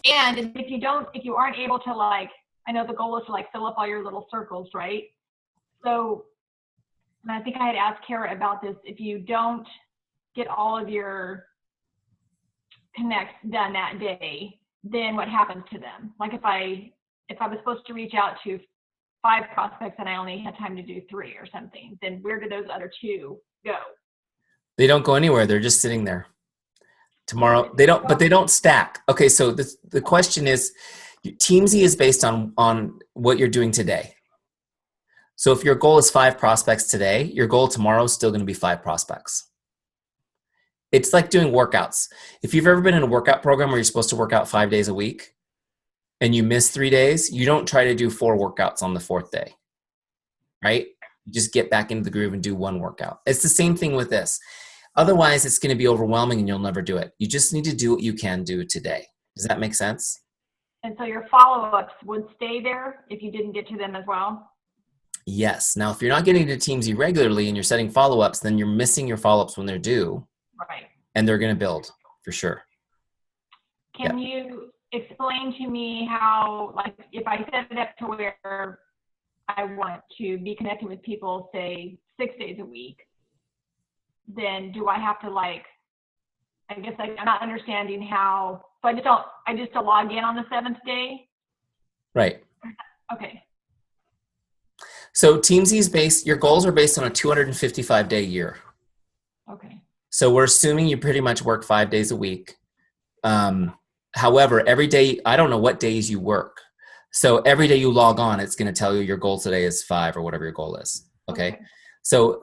if you aren't able to, like, I know the goal is to like fill up all your little circles, right? So, and I think I had asked Kara about this. If you don't get all of your connects done that day, then what happens to them? Like if I was supposed to reach out to 5 prospects and I only had time to do 3 or something, then where do those other 2 go? They don't go anywhere. They're just sitting there. Tomorrow, they don't stack. Okay, so the question is, Teamzy is based on what you're doing today. So if your goal is 5 prospects today, your goal tomorrow is still going to be 5 prospects. It's like doing workouts. If you've ever been in a workout program where you're supposed to work out 5 days a week and you miss 3 days, you don't try to do 4 workouts on the 4th day, right? You just get back into the groove and do 1 workout. It's the same thing with this. Otherwise, it's going to be overwhelming and you'll never do it. You just need to do what you can do today. Does that make sense? And so your follow-ups would stay there if you didn't get to them as well? Yes. Now, if you're not getting to Teamzy regularly and you're setting follow-ups, then you're missing your follow-ups when they're due. Right. And they're going to build for sure. Can you explain to me how, like, if I set it up to where I want to be connected with people, say 6 days a week, then do I have to, like, I guess I'm not understanding how, so I just log in on the 7th day? Right. Okay. So Teamzy's your goals are based on a 255-day year. Okay. So we're assuming you pretty much work 5 days a week. However, every day, I don't know what days you work. So every day you log on, it's going to tell you your goal today is 5 or whatever your goal is. Okay. So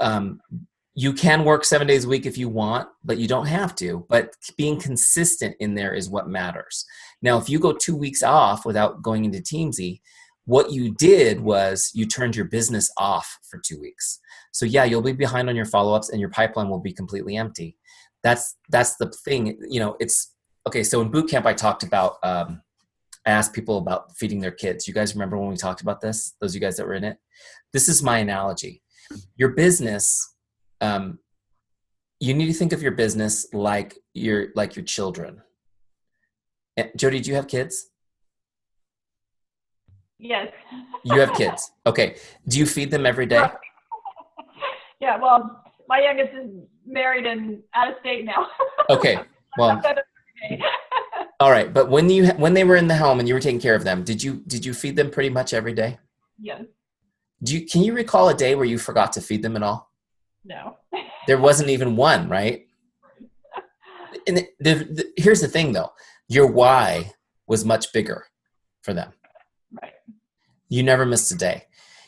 you can work 7 days a week if you want, but you don't have to. But being consistent in there is what matters. Now, if you go 2 weeks off without going into Teamzy, what you did was you turned your business off for 2 weeks. So yeah, you'll be behind on your follow-ups and your pipeline will be completely empty. That's the thing. You know, it's okay. So in boot camp, I talked about, I asked people about feeding their kids. You guys remember when we talked about this? Those of you guys that were in it? This is my analogy. Your business, you need to think of your business like your children. Jody, do you have kids? Yes. You have kids. Okay. Do you feed them every day? Yeah, well, my youngest is married and out of state now. Okay. Well, all right. But when they were in the home and you were taking care of them, did you feed them pretty much every day? Yes. Can you recall a day where you forgot to feed them at all? No. There wasn't even one, right? And here's the thing, though. Your why was much bigger for them. Right. You never missed a day.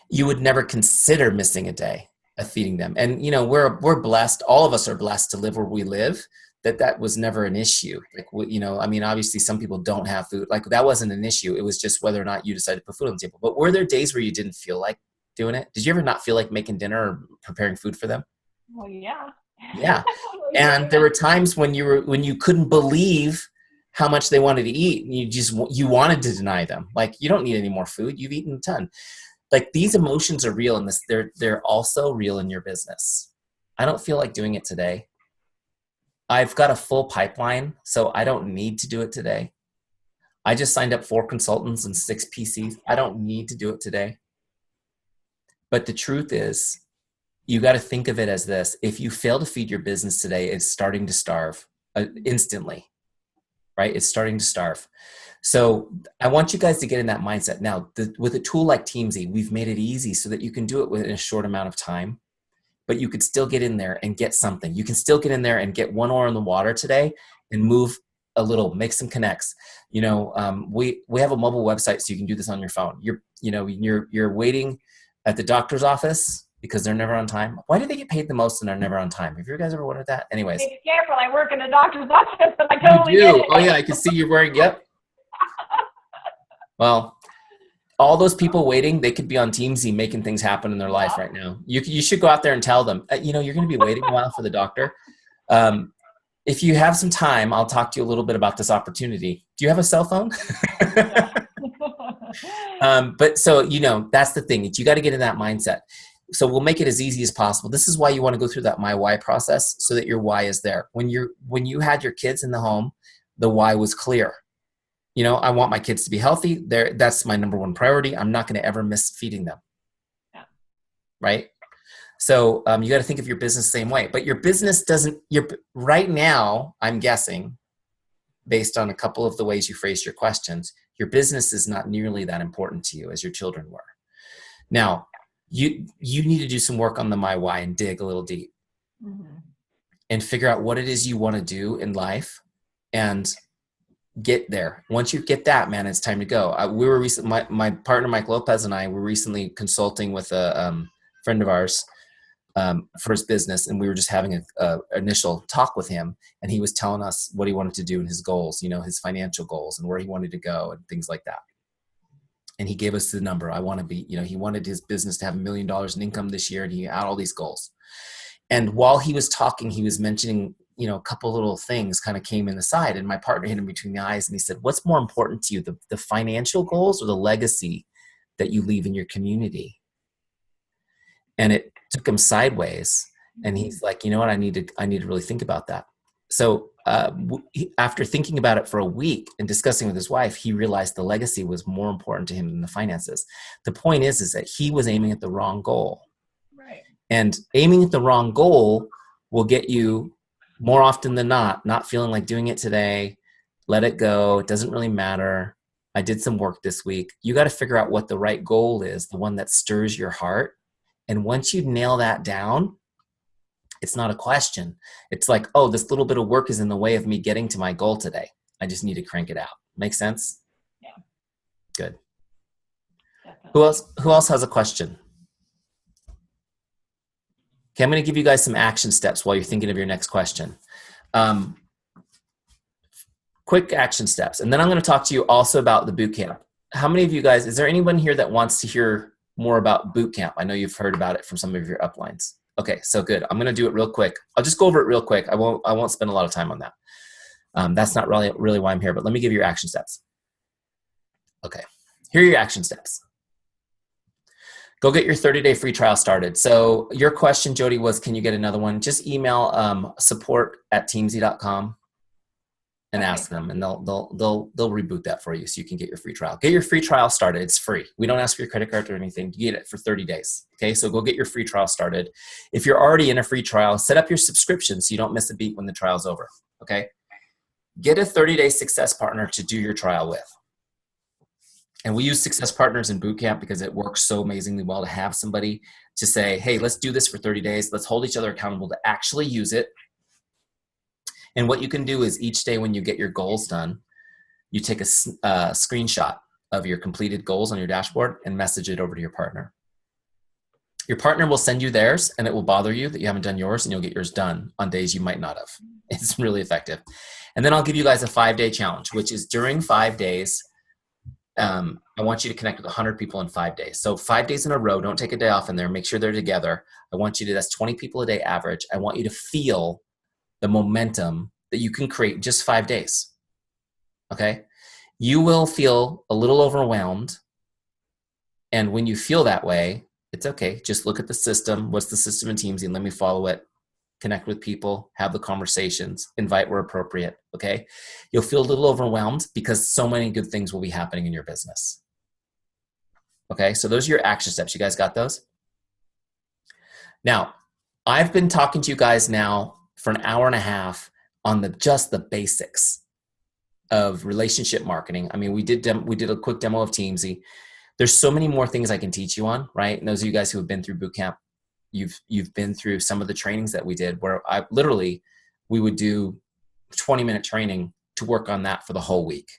You would never consider missing a day of feeding them. And, you know, we're blessed. All of us are blessed to live where we live. That was never an issue. Like, you know, I mean, obviously some people don't have food. Like, that wasn't an issue. It was just whether or not you decided to put food on the table. But were there days where you didn't feel like doing it? Did you ever not feel like making dinner or preparing food for them? Well, yeah. Yeah. And there were times when you couldn't believe how much they wanted to eat. And you wanted to deny them. Like, you don't need any more food. You've eaten a ton. Like, these emotions are real, and they're also real in your business. I don't feel like doing it today. I've got a full pipeline, so I don't need to do it today. I just signed up 4 consultants and 6 PCs. I don't need to do it today. But the truth is, you got to think of it as this. If you fail to feed your business today, it's starting to starve instantly, right? It's starting to starve. So I want you guys to get in that mindset. Now, with a tool like Teamzy, we've made it easy so that you can do it within a short amount of time, but you could still get in there and get something. You can still get in there and get 1 oar in the water today and move a little, make some connects. You know, we have a mobile website, so you can do this on your phone. You're waiting at the doctor's office because they're never on time. Why do they get paid the most and they're never on time? Have you guys ever wondered that? Anyways. Be careful. I work in the doctor's office, but I totally You get do. it. Oh yeah, I can see you're wearing, yep. Well, all those people waiting, they could be on Teamzy making things happen in their life right now. You should go out there and tell them, you're going to be waiting a while for the doctor. if you have some time, I'll talk to you a little bit about this opportunity. Do you have a cell phone? But so, that's the thing. You got to get in that mindset. So we'll make it as easy as possible. This is why you want to go through that my why process, so that your why is there. When you had your kids in the home, the why was clear. I want my kids to be healthy. That's my number one priority. I'm not going to ever miss feeding them. Yeah. Right? So you got to think of your business the same way. But your business right now, I'm guessing, based on a couple of the ways you phrased your questions, your business is not nearly that important to you as your children were. Now, you need to do some work on the my why and dig a little deep, and figure out what it is you want to do in life and get there. Once you get that, man, it's time to go. We were recently, my partner, Mike Lopez, and I were recently consulting with a friend of ours for his business. And we were just having a initial talk with him, and he was telling us what he wanted to do and his goals, his financial goals and where he wanted to go and things like that. And he gave us the number. I want to be, he wanted his business to have $1 million in income this year, and he had all these goals. And while he was talking, he was mentioning, a couple little things kind of came in the side, and my partner hit him between the eyes, and he said, what's more important to you, the financial goals or the legacy that you leave in your community? And it took him sideways, and he's like, you know what, I need to really think about that. So after thinking about it for a week and discussing with his wife, he realized the legacy was more important to him than the finances. The point is that he was aiming at the wrong goal. Right. And aiming at the wrong goal will get you, more often than not feeling like doing it today. Let it go. It doesn't really matter. I did some work this week. You got to figure out what the right goal is, the one that stirs your heart. And once you nail that down, it's not a question. It's like, oh, this little bit of work is in the way of me getting to my goal today. I just need to crank it out. Make sense? Yeah. Good. Definitely. Who else has a question? Okay, I'm going to give you guys some action steps while you're thinking of your next question. Quick action steps. And then I'm going to talk to you also about the boot camp. How many of you guys, is there anyone here that wants to hear more about boot camp? I know you've heard about it from some of your uplines. Okay, so good. I'm going to do it real quick. I'll just go over it real quick. I won't spend a lot of time on that. That's not really why I'm here, but let me give you your action steps. Okay, here are your action steps. Go get your 30-day free trial started. So your question, Jody, was, can you get another one? Just email support@teamzy.com and ask them, and they'll reboot that for you so you can get your free trial. Get your free trial started. It's free. We don't ask for your credit card or anything. You get it for 30 days. Okay, so go get your free trial started. If you're already in a free trial, set up your subscription so you don't miss a beat when the trial's over. Okay, get a 30-day success partner to do your trial with. And we use success partners in bootcamp because it works so amazingly well to have somebody to say, hey, let's do this for 30 days. Let's hold each other accountable to actually use it. And what you can do is each day when you get your goals done, you take a screenshot of your completed goals on your dashboard and message it over to your partner. Your partner will send you theirs, and it will bother you that you haven't done yours, and you'll get yours done on days you might not have. It's really effective. And then I'll give you guys a 5-day challenge, which is during 5 days, I want you to connect with 100 people in 5 days. So 5 days in a row, don't take a day off in there. Make sure they're together. I want you to, that's 20 people a day average. I want you to feel the momentum that you can create in just 5 days. Okay? You will feel a little overwhelmed. And when you feel that way, it's okay. Just look at the system. What's the system in Teamzy? And let me follow it. Connect with people, have the conversations, invite where appropriate, okay? You'll feel a little overwhelmed because so many good things will be happening in your business. Okay, so those are your action steps. You guys got those? Now, I've been talking to you guys now for an hour and a half on just the basics of relationship marketing. I mean, we did a quick demo of Teamzy. There's so many more things I can teach you on, right? And those of you guys who have been through bootcamp, you've been through some of the trainings that we did where we would do 20-minute training to work on that for the whole week,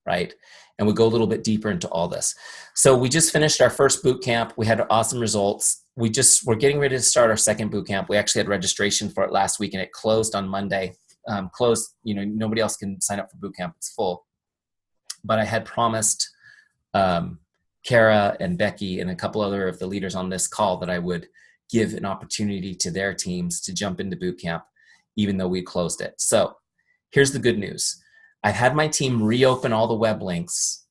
right? And we go a little bit deeper into all this. So we just finished our first boot camp. We had awesome results. We're getting ready to start our second boot camp. We actually had registration for it last week, and it closed on Monday. Nobody else can sign up for boot camp. It's full. But I had promised Kara and Becky and a couple other of the leaders on this call that I would give an opportunity to their teams to jump into boot camp. even though we closed it. So here's the good news. I've had my team reopen all the web links.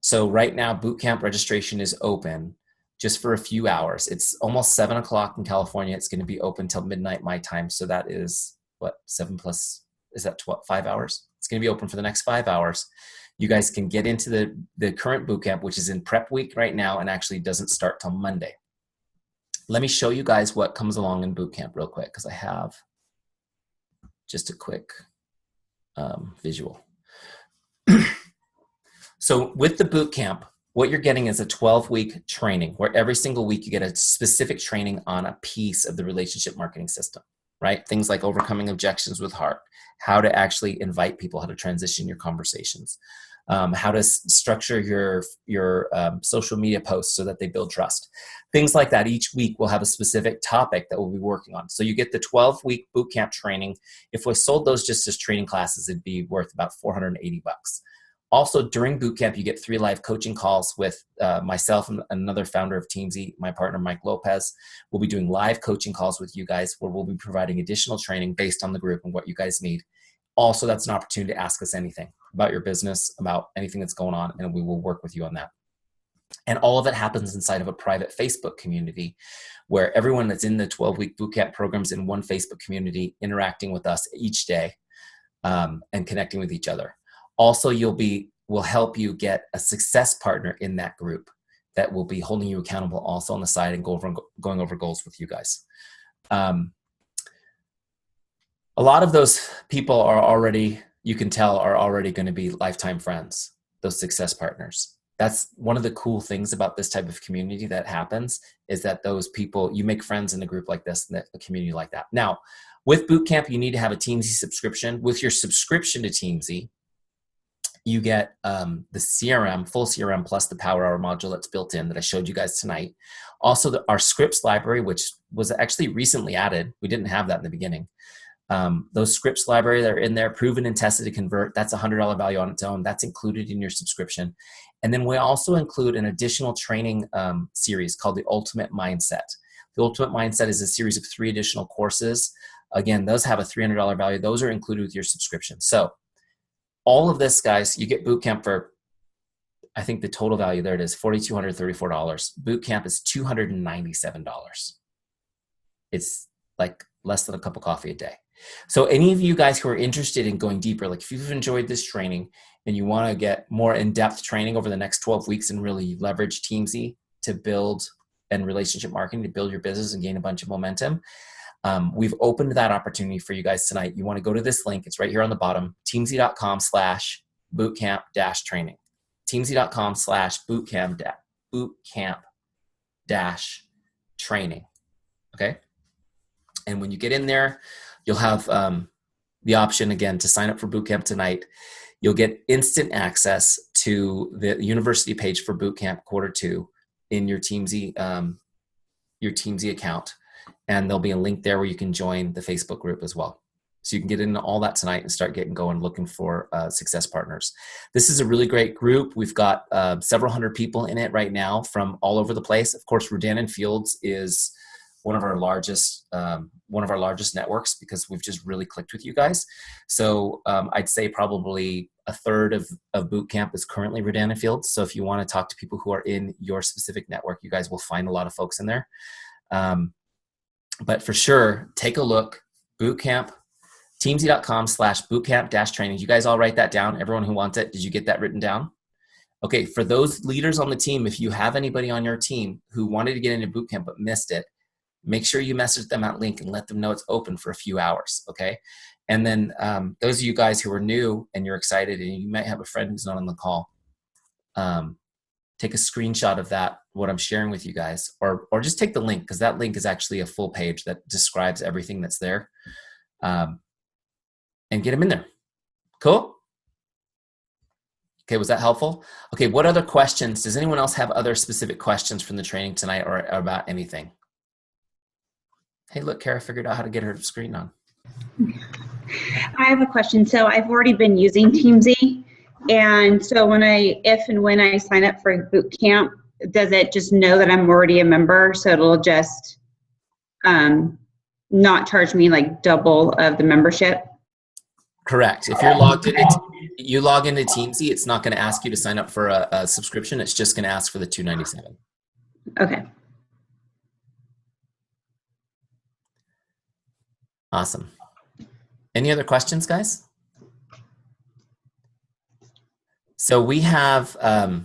So right now, bootcamp registration is open just for a few hours. It's almost 7 o'clock in California. It's going to be open till midnight my time. So that is what, 7 plus, is that 5 hours? It's going to be open for the next 5 hours. You guys can get into the current bootcamp, which is in prep week right now and actually doesn't start till Monday. Let me show you guys what comes along in bootcamp real quick, because I have just a quick visual. So with the bootcamp, what you're getting is a 12-week training where every single week you get a specific training on a piece of the relationship marketing system, right? Things like overcoming objections with heart, how to actually invite people, how to transition your conversations, how to structure your social media posts so that they build trust. Things like that. Each week we'll have a specific topic that we'll be working on. So you get the 12-week bootcamp training. If we sold those just as training classes, it'd be worth about $480. Also, during bootcamp, you get 3 live coaching calls with myself and another founder of Teamzy, my partner, Mike Lopez. We'll be doing live coaching calls with you guys where we'll be providing additional training based on the group and what you guys need. Also, that's an opportunity to ask us anything about your business, about anything that's going on, and we will work with you on that. And all of it happens inside of a private Facebook community where everyone that's in the 12-week bootcamp programs in one Facebook community interacting with us each day and connecting with each other. Also, we'll help you get a success partner in that group that will be holding you accountable also on the side and going over goals with you guys. A lot of those people are already, you can tell, are already going to be lifetime friends, those success partners. That's one of the cool things about this type of community that happens, is that those people, you make friends in a group like this, in a community like that. Now, with bootcamp, you need to have a Teamzy subscription. With your subscription to Teamzy, you get the CRM, full CRM, plus the Power Hour module that's built in that I showed you guys tonight. Also, our scripts library, which was actually recently added. We didn't have that in the beginning. Those scripts library that are in there, proven and tested to convert, that's a $100 value on its own. That's included in your subscription. And then we also include an additional training series called the Ultimate Mindset. The Ultimate Mindset is a series of 3 additional courses. Again, those have a $300 value. Those are included with your subscription. So all of this, guys, you get bootcamp for, I think the total value there it is, $4,234. Bootcamp is $297. It's like less than a cup of coffee a day. So any of you guys who are interested in going deeper, like if you've enjoyed this training and you want to get more in-depth training over the next 12 weeks and really leverage Teamzy to build and relationship marketing to build your business and gain a bunch of momentum, we've opened that opportunity for you guys tonight. You want to go to this link. It's right here on the bottom, teamzy.com/bootcamp-training. teamzy.com/bootcamp-training. Okay. And when you get in there, you'll have the option again to sign up for bootcamp tonight. You'll get instant access to the university page for bootcamp Q2 in your Teamzy account. And there'll be a link there where you can join the Facebook group as well. So you can get into all that tonight and start getting going looking for success partners. This is a really great group. We've got several hundred people in it right now from all over the place. Of course, Rodan and Fields is one of our largest networks because we've just really clicked with you guys. So I'd say probably a third of bootcamp is currently Rodan and Fields. So if you want to talk to people who are in your specific network, you guys will find a lot of folks in there. But for sure, take a look. Bootcamp, teamzy.com/bootcamp-training. You guys all write that down? Everyone who wants it, did you get that written down? Okay, for those leaders on the team, if you have anybody on your team who wanted to get into bootcamp but missed it, make sure you message them that link and let them know it's open for a few hours, okay? And then those of you guys who are new and you're excited and you might have a friend who's not on the call, take a screenshot of that, what I'm sharing with you guys, or just take the link, because that link is actually a full page that describes everything that's there, and get them in there. Cool? Okay, was that helpful? Okay, what other questions? Does anyone else have other specific questions from the training tonight or about anything? Hey, look, Kara figured out how to get her screen on. I have a question. So I've already been using Teamzy. And so if and when I sign up for boot camp, does it just know that I'm already a member? So it'll just not charge me like double of the membership? Correct. If you're logged in, you log into Teamzy, it's not going to ask you to sign up for a subscription. It's just going to ask for the $297. Okay. Awesome. Any other questions, guys? So we have, I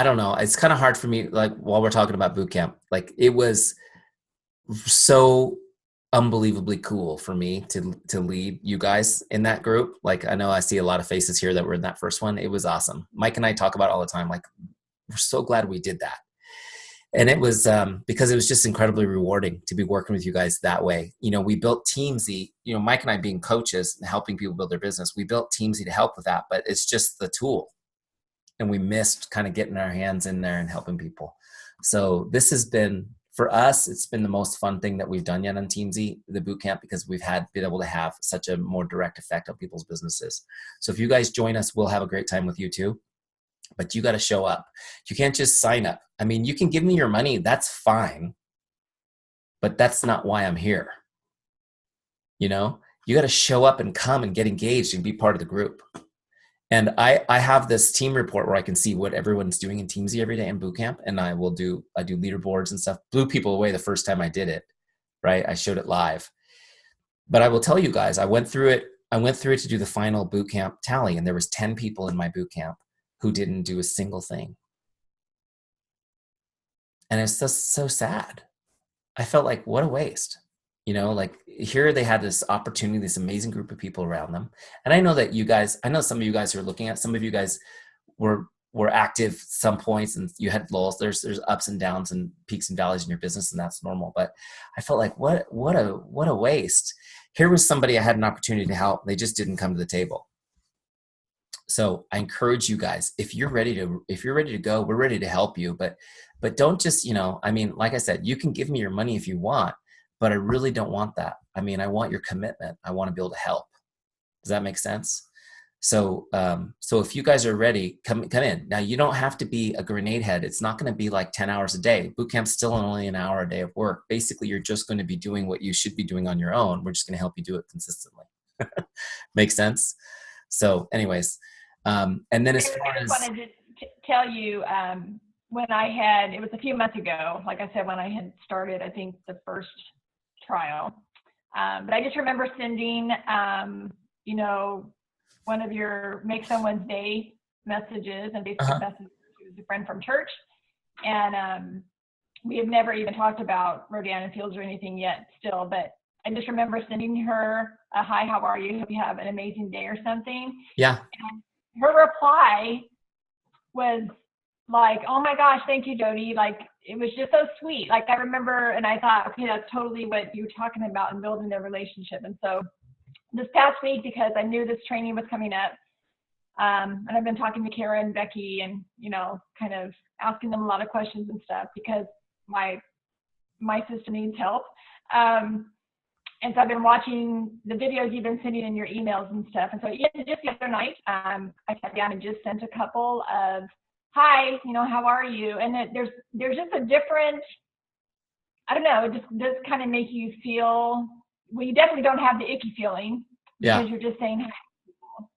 don't know, it's kind of hard for me, like while we're talking about boot camp, like it was so unbelievably cool for me to lead you guys in that group. Like, I know I see a lot of faces here that were in that first one. It was awesome. Mike and I talk about it all the time. Like, we're so glad we did that. And it was because it was just incredibly rewarding to be working with you guys that way. You know, we built Teamzy, you know, Mike and I being coaches and helping people build their business. We built Teamzy to help with that, but it's just the tool. And we missed kind of getting our hands in there and helping people. So this has been, for us, it's been the most fun thing that we've done yet on Teamzy, the boot camp, because we've been able to have such a more direct effect on people's businesses. So if you guys join us, we'll have a great time with you too. But you got to show up. You can't just sign up. I mean, you can give me your money. That's fine. But that's not why I'm here. You know, you got to show up and come and get engaged and be part of the group. And I have this team report where I can see what everyone's doing in Teamzy every day in boot camp. And I do leaderboards and stuff. Blew people away the first time I did it, right? I showed it live. But I will tell you guys, I went through it to do the final boot camp tally. And there was 10 people in my boot camp who didn't do a single thing. And it's just so sad. I felt like, what a waste. You know, like here they had this opportunity, this amazing group of people around them. And I know that you guys, I know some of you guys are looking at, some of you guys were active some points and you had lulls. There's ups and downs and peaks and valleys in your business, and that's normal. But I felt like, what a waste. Here was somebody I had an opportunity to help. They just didn't come to the table. So I encourage you guys, if you're ready to go, we're ready to help you, but don't just, you know, I mean, like I said, you can give me your money if you want, but I really don't want that. I mean, I want your commitment. I want to be able to help. Does that make sense? So, so if you guys are ready, come in. Now you don't have to be a grenade head. It's not going to be like 10 hours a day. Boot camp's still only an hour a day of work. Basically, you're just going to be doing what you should be doing on your own. We're just going to help you do it consistently. Make sense? So anyways, and then as far as, I just wanted to tell you, when I had, it was a few months ago, like I said, when I had started, I think the first trial, but I just remember sending, you know, one of your make someone's day messages and Facebook messages to a friend from church. And we have never even talked about Rodan and Fields or anything yet still, but I just remember sending her a hi, how are you? Hope you have an amazing day or something. yeah. And her reply was like, oh my gosh, thank you, Jody. Like, it was just so sweet. Like, I remember, and I thought, okay, that's totally what you were talking about in building their relationship. And so this past week, because I knew this training was coming up, and I've been talking to Kara and Becky and, you know, kind of asking them a lot of questions and stuff because my system needs help. And so I've been watching the videos you've been sending in your emails and stuff. And so just the other night, I sat down and just sent a couple of, hi, you know, how are you? And there's just a different, I don't know, it just does kind of make you feel, well, you definitely don't have the icky feeling because you're just saying hi to people.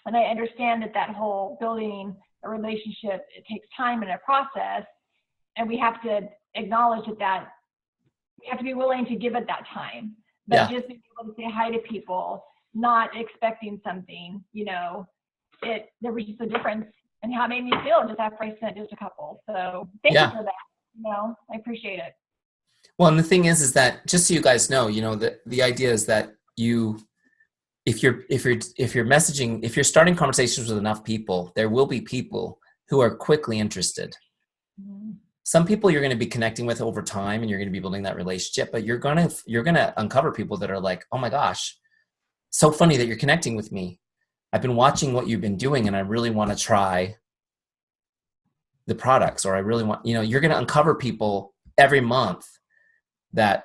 And I understand that whole building a relationship, it takes time and a process. And we have to acknowledge that we have to be willing to give it that time. But just being able to say hi to people, not expecting something, you know, there was just a difference in how it made me feel just after I sent just a couple. So thank you for that. You know, I appreciate it. Well, and the thing is that just so you guys know, you know, the idea is that if you're messaging, if you're starting conversations with enough people, there will be people who are quickly interested. Mm-hmm. Some people you're going to be connecting with over time and you're going to be building that relationship, but you're going to uncover people that are like, oh my gosh, so funny that you're connecting with me. I've been watching what you've been doing and I really want to try the products, or I really want, you know, you're going to uncover people every month that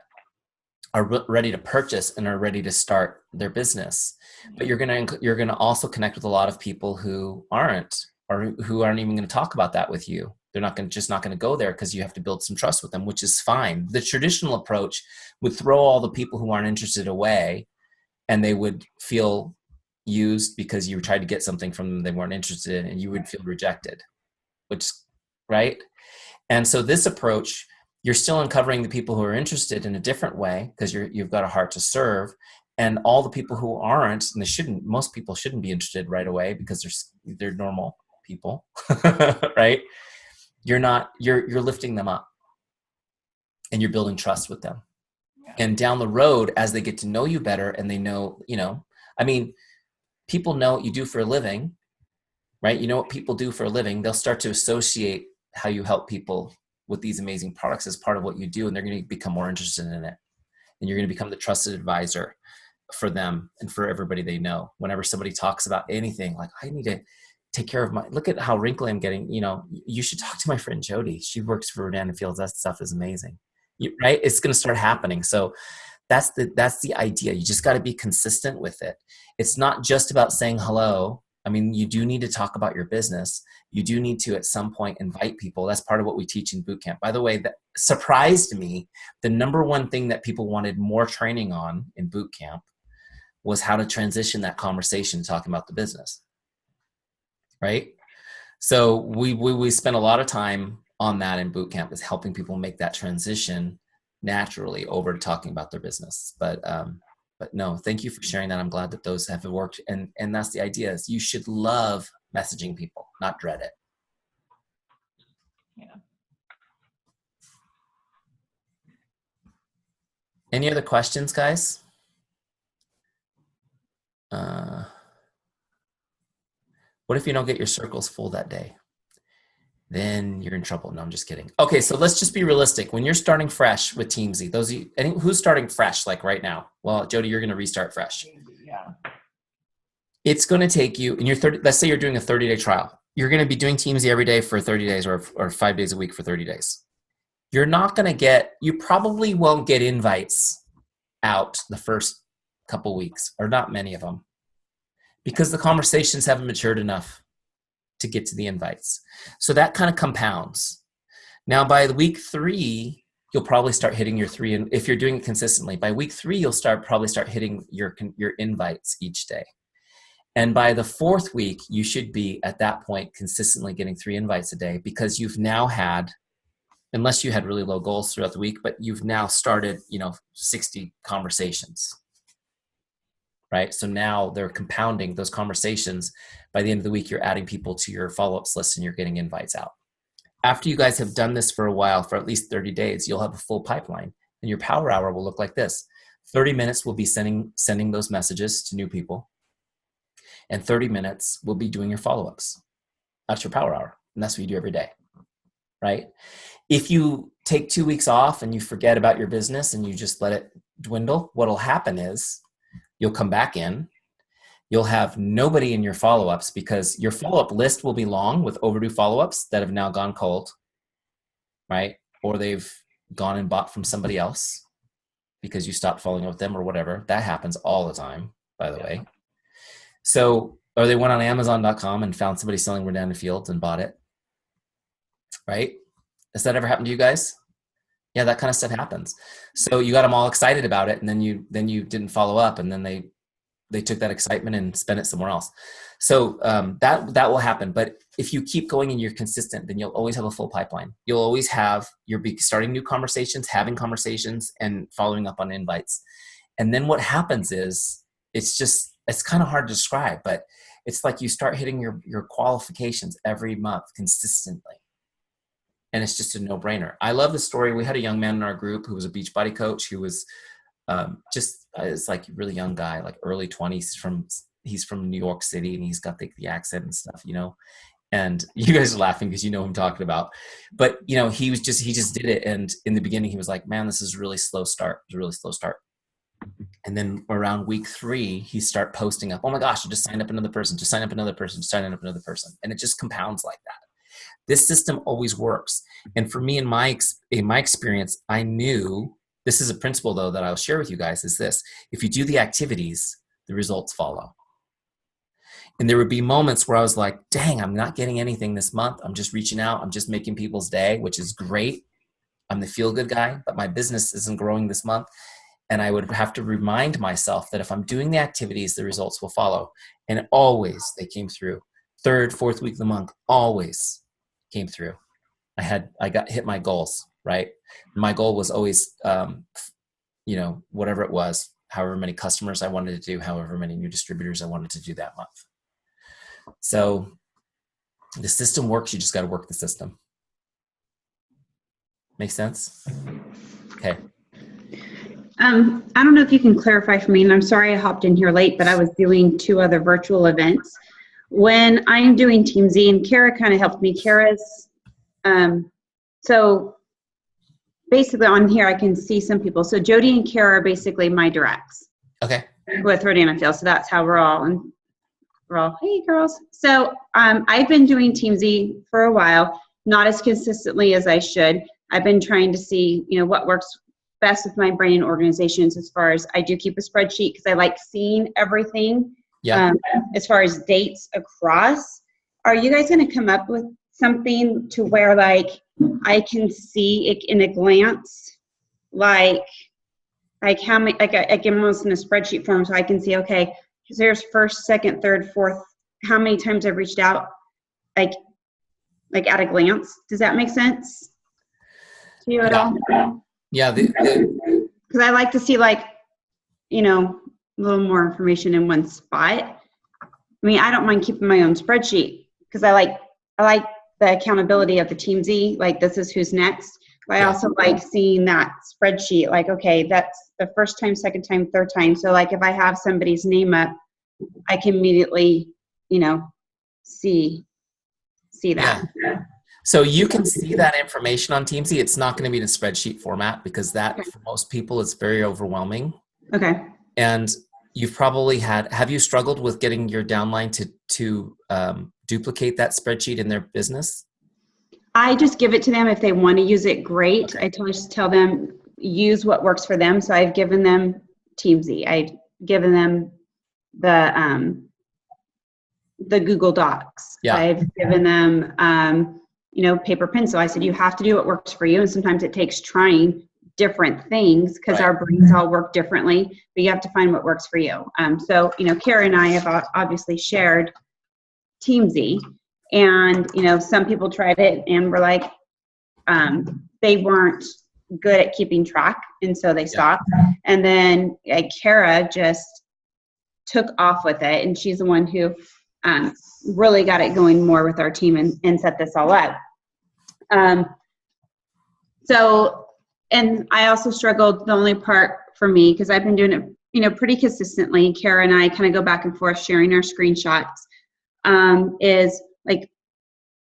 are ready to purchase and are ready to start their business. But you're going to also connect with a lot of people who aren't, or who aren't even going to talk about that with you. They're just not going to go there because you have to build some trust with them, which is fine. The traditional approach would throw all the people who aren't interested away, and they would feel used because you tried to get something from them they weren't interested in, and you would feel rejected, which, right? And so this approach, you're still uncovering the people who are interested in a different way because you've got a heart to serve, and all the people who aren't, and most people shouldn't be interested right away because they're normal people, right? You're lifting them up, and you're building trust with them. Yeah. And down the road, as they get to know you better, and they know, I mean, people know what you do for a living, right? You know what people do for a living. They'll start to associate how you help people with these amazing products as part of what you do, and they're going to become more interested in it. And you're going to become the trusted advisor for them and for everybody they know. Whenever somebody talks about anything, like, I need to take care of look at how wrinkly I'm getting, you should talk to my friend Jody. She works for Rodan and Fields. That stuff is amazing, right? It's going to start happening. So that's the idea. You just got to be consistent with it. It's not just about saying hello. I mean, you do need to talk about your business. You do need to, at some point, invite people. That's part of what we teach in boot camp. By the way, that surprised me. The number one thing that people wanted more training on in boot camp was how to transition that conversation to talking about the business. Right? So we spent a lot of time on that in boot camp, is helping people make that transition naturally over to talking about their business. But no, thank you for sharing that. I'm glad that those have worked. And that's the idea, is you should love messaging people, not dread it. Yeah. Any other questions, guys? What if you don't get your circles full that day? Then you're in trouble. No, I'm just kidding. Okay, so let's just be realistic. When you're starting fresh with Teamzy, who's starting fresh like right now? Well, Jody, you're going to restart fresh. Yeah. It's going to take you, and let's say you're doing a 30-day trial. You're going to be doing Teamzy every day for 30 days or 5 days a week for 30 days. You probably won't get invites out the first couple weeks, or not many of them, because the conversations haven't matured enough to get to the invites. So that kind of compounds. Now, by week 3, you'll probably start hitting your 3, and if you're doing it consistently, by week 3, you'll probably start hitting your invites each day. And by the 4th week, you should be at that point consistently getting 3 invites a day, because you've now had, unless you had really low goals throughout the week, but you've now started, 60 conversations. Right? So now they're compounding those conversations. By the end of the week, you're adding people to your follow-ups list and you're getting invites out. After you guys have done this for a while, for at least 30 days, you'll have a full pipeline, and your power hour will look like this. 30 minutes will be sending those messages to new people, and 30 minutes will be doing your follow-ups. That's your power hour, and that's what you do every day, right? If you take 2 weeks off and you forget about your business and you just let it dwindle, what'll happen is you'll come back in, you'll have nobody in your follow-ups, because your follow-up list will be long with overdue follow-ups that have now gone cold, right? Or they've gone and bought from somebody else because you stopped following up with them or whatever. That happens all the time, by the way. So, or they went on Amazon.com and found somebody selling Rodan and Fields and bought it, right? Has that ever happened to you guys? Yeah, that kind of stuff happens. So you got them all excited about it, and then you didn't follow up, and then they took that excitement and spent it somewhere else. So that will happen. But if you keep going and you're consistent, then you'll always have a full pipeline. You'll always you'll be starting new conversations, having conversations, and following up on invites. And then what happens is, it's kind of hard to describe, but it's like you start hitting your qualifications every month consistently. And it's just a no-brainer. I love the story. We had a young man in our group who was a Beachbody coach, who was is like a really young guy, like early 20s. He's from New York City, and he's got the accent and stuff, And you guys are laughing because you know who I'm talking about. But he just did it. And in the beginning, he was like, "Man, this is a really slow start. It was a really slow start." And then around week 3, he start posting up, "Oh my gosh, I just signed up another person. Just sign up another person. Just sign up another person." And it just compounds like that. This system always works. And for me, in my experience, I knew, this is a principle though that I'll share with you guys, is this: if you do the activities, the results follow. And there would be moments where I was like, dang, I'm not getting anything this month. I'm just reaching out. I'm just making people's day, which is great. I'm the feel-good guy, but my business isn't growing this month. And I would have to remind myself that if I'm doing the activities, the results will follow. And always they came through. Third, fourth week of the month, always came through. I got hit my goals, right? My goal was always, whatever it was, however many customers I wanted to do, however many new distributors I wanted to do that month. So the system works. You just got to work the system. Make sense? Okay. I don't know if you can clarify for me, and I'm sorry I hopped in here late, but I was doing 2 other virtual events. When I'm doing Teamzy, and Kara kind of helped me, so basically on here I can see some people. So Jody and Kara are basically my directs. Okay. With Rodan and Phil, so that's how we're all, hey girls. So I've been doing Teamzy for a while, not as consistently as I should. I've been trying to see, what works best with my brain and organizations, as far as I do keep a spreadsheet because I like seeing everything. Yeah. As far as dates across, are you guys going to come up with something to where like I can see it in a glance, like how many, like I get almost in a spreadsheet form, so I can see, okay, there's first, second, third, fourth, how many times I've reached out, like at a glance. Does that make sense to you at all? Yeah. Because I like to see a little more information in one spot. I mean, I don't mind keeping my own spreadsheet because I like the accountability of the Teamzy, like this is who's next. But I also like seeing that spreadsheet, like, okay, that's the first time, second time, third time. So like if I have somebody's name up, I can immediately, see that. Yeah. So you can see that information on Teamzy. It's not going to be in a spreadsheet format because that, for most people, is very overwhelming. Okay. And you've probably have you struggled with getting your downline to duplicate that spreadsheet in their business? I just give it to them if they want to use it. Great. Okay. I just tell them use what works for them. So I've given them Teamzy. I've given them the Google Docs. Yeah. I've given them paper pencil. I said you have to do what works for you, and sometimes it takes trying different things because our brains all work differently. But you have to find what works for you. So Kara and I have obviously shared Teamzy. And, some people tried it and were like, they weren't good at keeping track. And so they stopped. And then Kara just took off with it. And she's the one who really got it going more with our team and set this all up. And I also struggled, the only part for me, because I've been doing it, pretty consistently. Kara and I kind of go back and forth sharing our screenshots, is like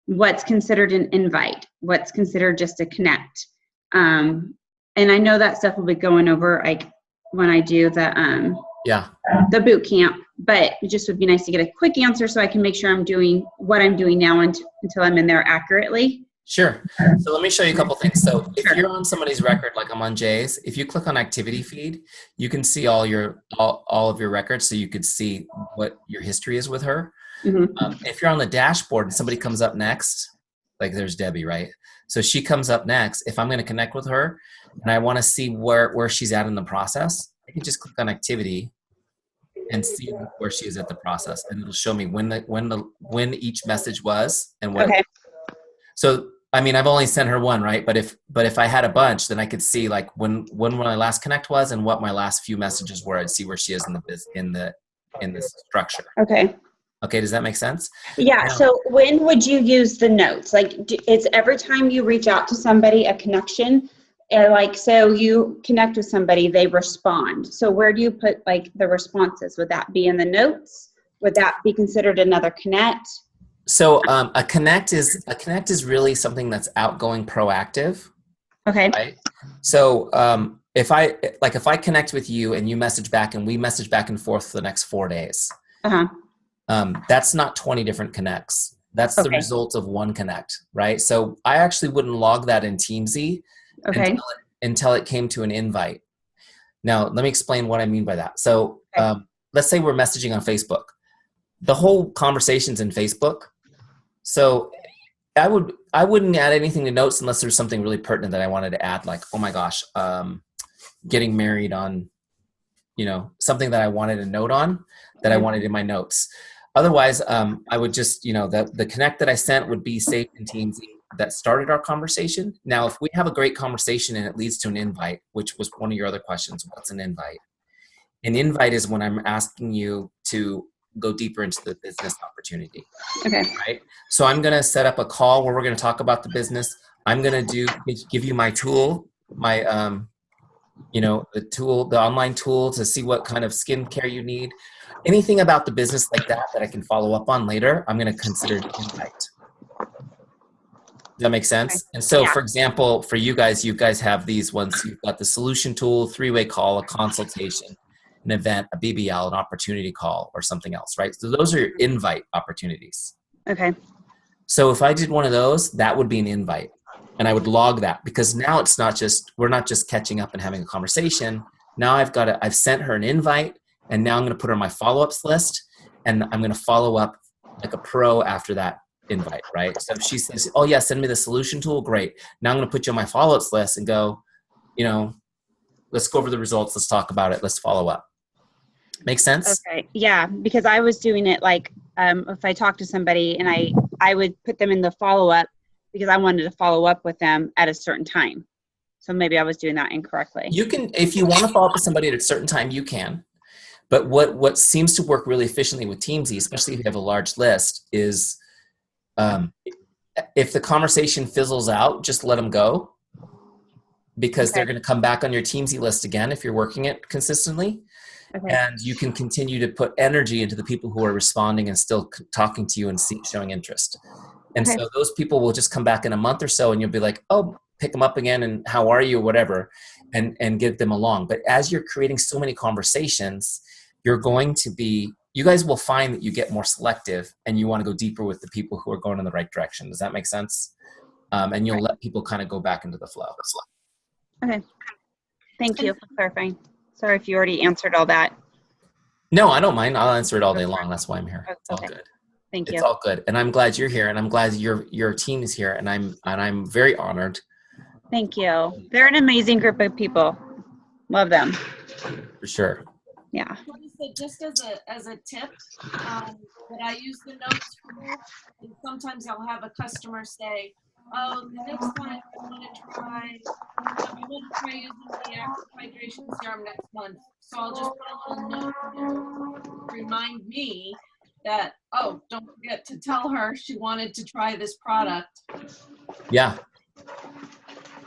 what's considered an invite, what's considered just a connect. And I know that stuff will be going over like when I do the boot camp, but it just would be nice to get a quick answer so I can make sure I'm doing what I'm doing now until I'm in there accurately. Sure. So let me show you a couple things. So if you're on somebody's record, like I'm on Jay's, if you click on activity feed, you can see all of your records. So you could see what your history is with her. Mm-hmm. If you're on the dashboard and somebody comes up next, like there's Debbie, right? So she comes up next. If I'm going to connect with her and I want to see where she's at in the process, I can just click on activity and see where she is at the process, and it'll show me when each message was and what. Okay. So I mean, I've only sent her one, right? But if I had a bunch, then I could see like when my last connect was and what my last few messages were. I'd see where she is in this structure. Okay. Okay, does that make sense? Yeah, so when would you use the notes? Like, it's every time you reach out to somebody, a connection, so you connect with somebody, they respond. So where do you put like the responses? Would that be in the notes? Would that be considered another connect? So a connect is really something that's outgoing, proactive. Okay. Right? So if I connect with you and you message back and we message back and forth for the next 4 days. Uh-huh. That's not 20 different connects. That's the result of one connect, right? So I actually wouldn't log that in Teamzy until it came to an invite. Now, let me explain what I mean by that. So let's say we're messaging on Facebook. the whole conversation's in Facebook. So I wouldn't add anything to notes unless there's something really pertinent that I wanted to add, like, oh my gosh, getting married on, something that I wanted a note on that I wanted in my notes. Otherwise, I would just, the connect that I sent would be safe and Teamzy that started our conversation. Now, if we have a great conversation and it leads to an invite, which was one of your other questions, what's an invite? An invite is when I'm asking you to go deeper into the business opportunity. Okay. Right. So I'm going to set up a call where we're going to talk about the business. I'm going to give you my tool, my, the online tool to see what kind of skincare you need. Anything about the business like that I can follow up on later, I'm going to consider an invite. Does that make sense? Okay. And so, Yeah. for example, for you guys have these ones. You've got the solution tool, 3-way call, a consultation, an event, a BBL, an opportunity call, or something else, right? So those are your invite opportunities. Okay. So if I did one of those, that would be an invite. And I would log that, because now we're not just catching up and having a conversation. Now I've sent her an invite, and now I'm going to put her on my follow-ups list, and I'm going to follow up like a pro after that invite, right? So if she says, oh yeah, send me the solution tool, great. Now I'm going to put you on my follow-ups list and go, let's go over the results. Let's talk about it. Let's follow up. Make sense? Okay. Yeah. Because I was doing it like, if I talked to somebody and I would put them in the follow-up because I wanted to follow up with them at a certain time. So maybe I was doing that incorrectly. You can, if you want to follow up with somebody at a certain time, you can. But what seems to work really efficiently with Teamzy, especially if you have a large list, is if the conversation fizzles out, just let them go, because they're going to come back on your Teamzy list again if you're working it consistently. Okay. And you can continue to put energy into the people who are responding and still talking to you and showing interest. And so those people will just come back in a month or so, and you'll be like, oh, pick them up again, and how are you, or whatever, and get them along. But as you're creating so many conversations, you guys will find that you get more selective, and you want to go deeper with the people who are going in the right direction. Does that make sense? And you'll let people kind of go back into the flow. Okay. Thank you for clarifying. Sorry if you already answered all that. No, I don't mind. I'll answer it all day long. That's why I'm here. It's all good. Thank you. It's all good. And I'm glad you're here, and I'm glad your team is here, and I'm very honored. Thank you. They're an amazing group of people. Love them. For sure. Yeah. Just as a tip, that I use the notes for, and sometimes I'll have a customer say, oh, the next time I want to try using the active hydration serum next month. So I'll just put a little note to remind me that, oh, don't forget to tell her she wanted to try this product. Yeah.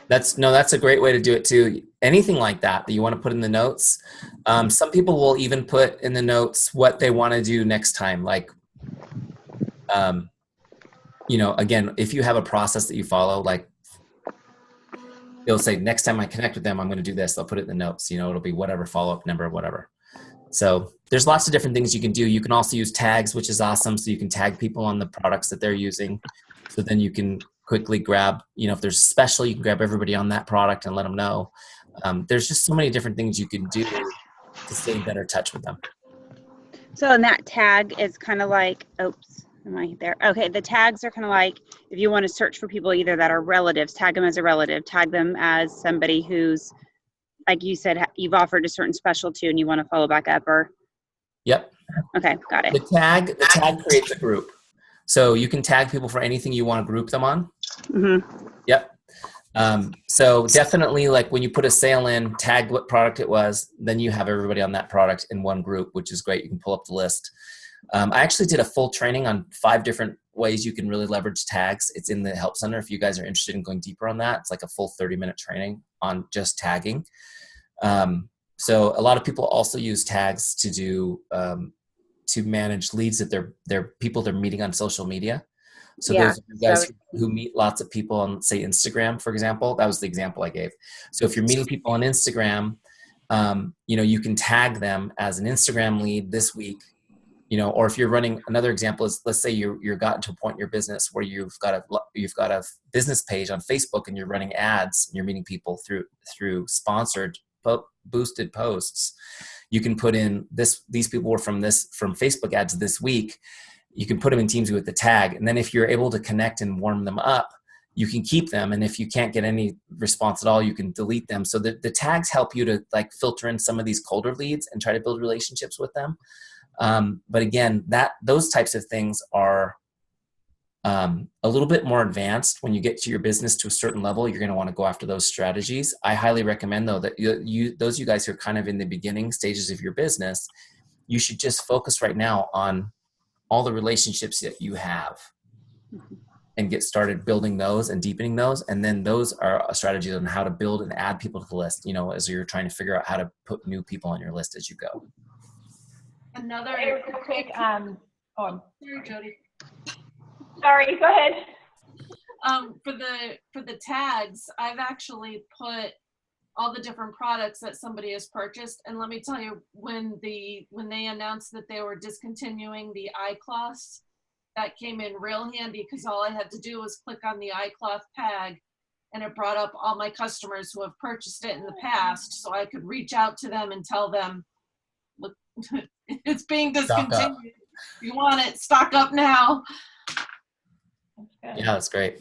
That's a great way to do it too. Anything like that you want to put in the notes. Some people will even put in the notes what they want to do next time. Like, again, if you have a process that you follow, like they'll say, next time I connect with them, I'm going to do this. They'll put it in the notes, it'll be whatever follow-up number, whatever. So there's lots of different things you can do. You can also use tags, which is awesome. So you can tag people on the products that they're using. So then you can quickly grab, if there's a special, you can grab everybody on that product and let them know. There's just so many different things you can do to stay in better touch with them. So and that tag is kind of like, oops, am I there? Okay, the tags are kind of like, if you want to search for people either that are relatives, tag them as a relative, tag them as somebody who's, like you said, you've offered a certain special to and you want to follow back up, or? Yep. Okay, got it. The tag creates a group. So you can tag people for anything you want to group them on. Mm-hmm. Yep. So definitely, like when you put a sale in, tag what product it was, then you have everybody on that product in one group, which is great. You can pull up the list. I actually did a full training on 5 different ways you can really leverage tags. It's in the Help Center if you guys are interested in going deeper on that. It's like a full 30-minute training on just tagging. So a lot of people also use tags to do to manage leads that they're people they're meeting on social media. So those of you guys who meet lots of people on, say, Instagram, for example, that was the example I gave. So if you're meeting people on Instagram, you can tag them as an Instagram lead this week, or if you're running, another example is, let's say you're gotten to a point in your business where you've got a business page on Facebook and you're running ads and you're meeting people through sponsored boosted posts. You can put in these people were from Facebook ads this week. You can put them in Teamzy with the tag. And then if you're able to connect and warm them up, you can keep them. And if you can't get any response at all, you can delete them. So the tags help you to like filter in some of these colder leads and try to build relationships with them. But again, those types of things are a little bit more advanced. When you get to your business to a certain level, you're going to want to go after those strategies. I highly recommend though that those you guys who are kind of in the beginning stages of your business, you should just focus right now on all the relationships that you have and get started building those and deepening those. And then those are a strategy on how to build and add people to the list, as you're trying to figure out how to put new people on your list as you go. Another Hey, real quick, sorry, Jody. Sorry, go ahead. For the tags, I've actually put all the different products that somebody has purchased. And let me tell you, when they announced that they were discontinuing the iCloths, that came in real handy because all I had to do was click on the iCloth tag and it brought up all my customers who have purchased it in the past. So I could reach out to them and tell them, look, it's being discontinued. If you want it, stock up now. That's good. Yeah, that's great.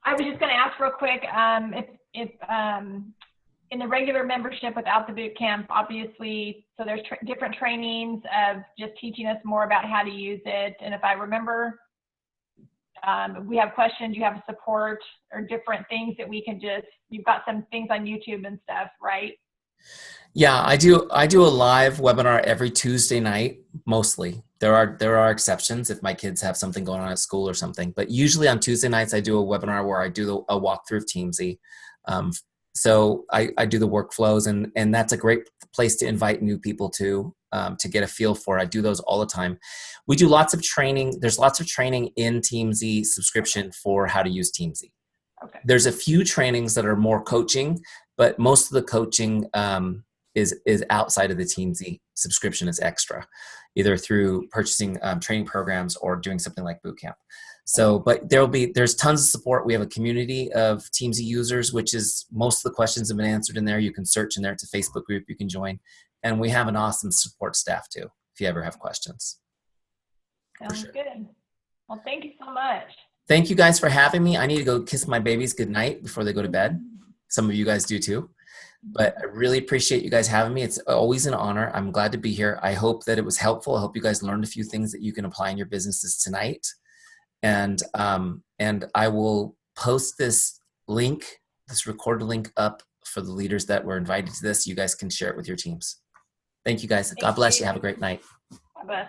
I was just going to ask real quick, if in the regular membership without the boot camp, obviously, so there's different trainings of just teaching us more about how to use it. And if I remember, we have questions, you have support or different things that we can you've got some things on YouTube and stuff, right? Yeah, I do a live webinar every Tuesday night, mostly. There are exceptions if my kids have something going on at school or something, but usually on Tuesday nights I do a webinar where I do a walkthrough of Teamzy. So I do the workflows and that's a great place to invite new people to get a feel for. I do those all the time. We do lots of training. There's lots of training in Teamzy subscription for how to use Teamzy. Okay. There's a few trainings that are more coaching, but most of the coaching is outside of the Teamzy subscription as extra, either through purchasing training programs or doing something like bootcamp. So, but there's tons of support. We have a community of Teamzy users, which is most of the questions have been answered in there. You can search in there. It's a Facebook group you can join. And we have an awesome support staff too, if you ever have questions. Sounds good. Well, thank you so much. Thank you guys for having me. I need to go kiss my babies goodnight before they go to bed. Some of you guys do too. But I really appreciate you guys having me. It's always an honor. I'm glad to be here. I hope that it was helpful. I hope you guys learned a few things that you can apply in your businesses tonight. And I will post this recorded link up for the leaders that were invited to this. You guys can share it with your teams. Thank you guys. God bless you. Have a great night. Bye-bye.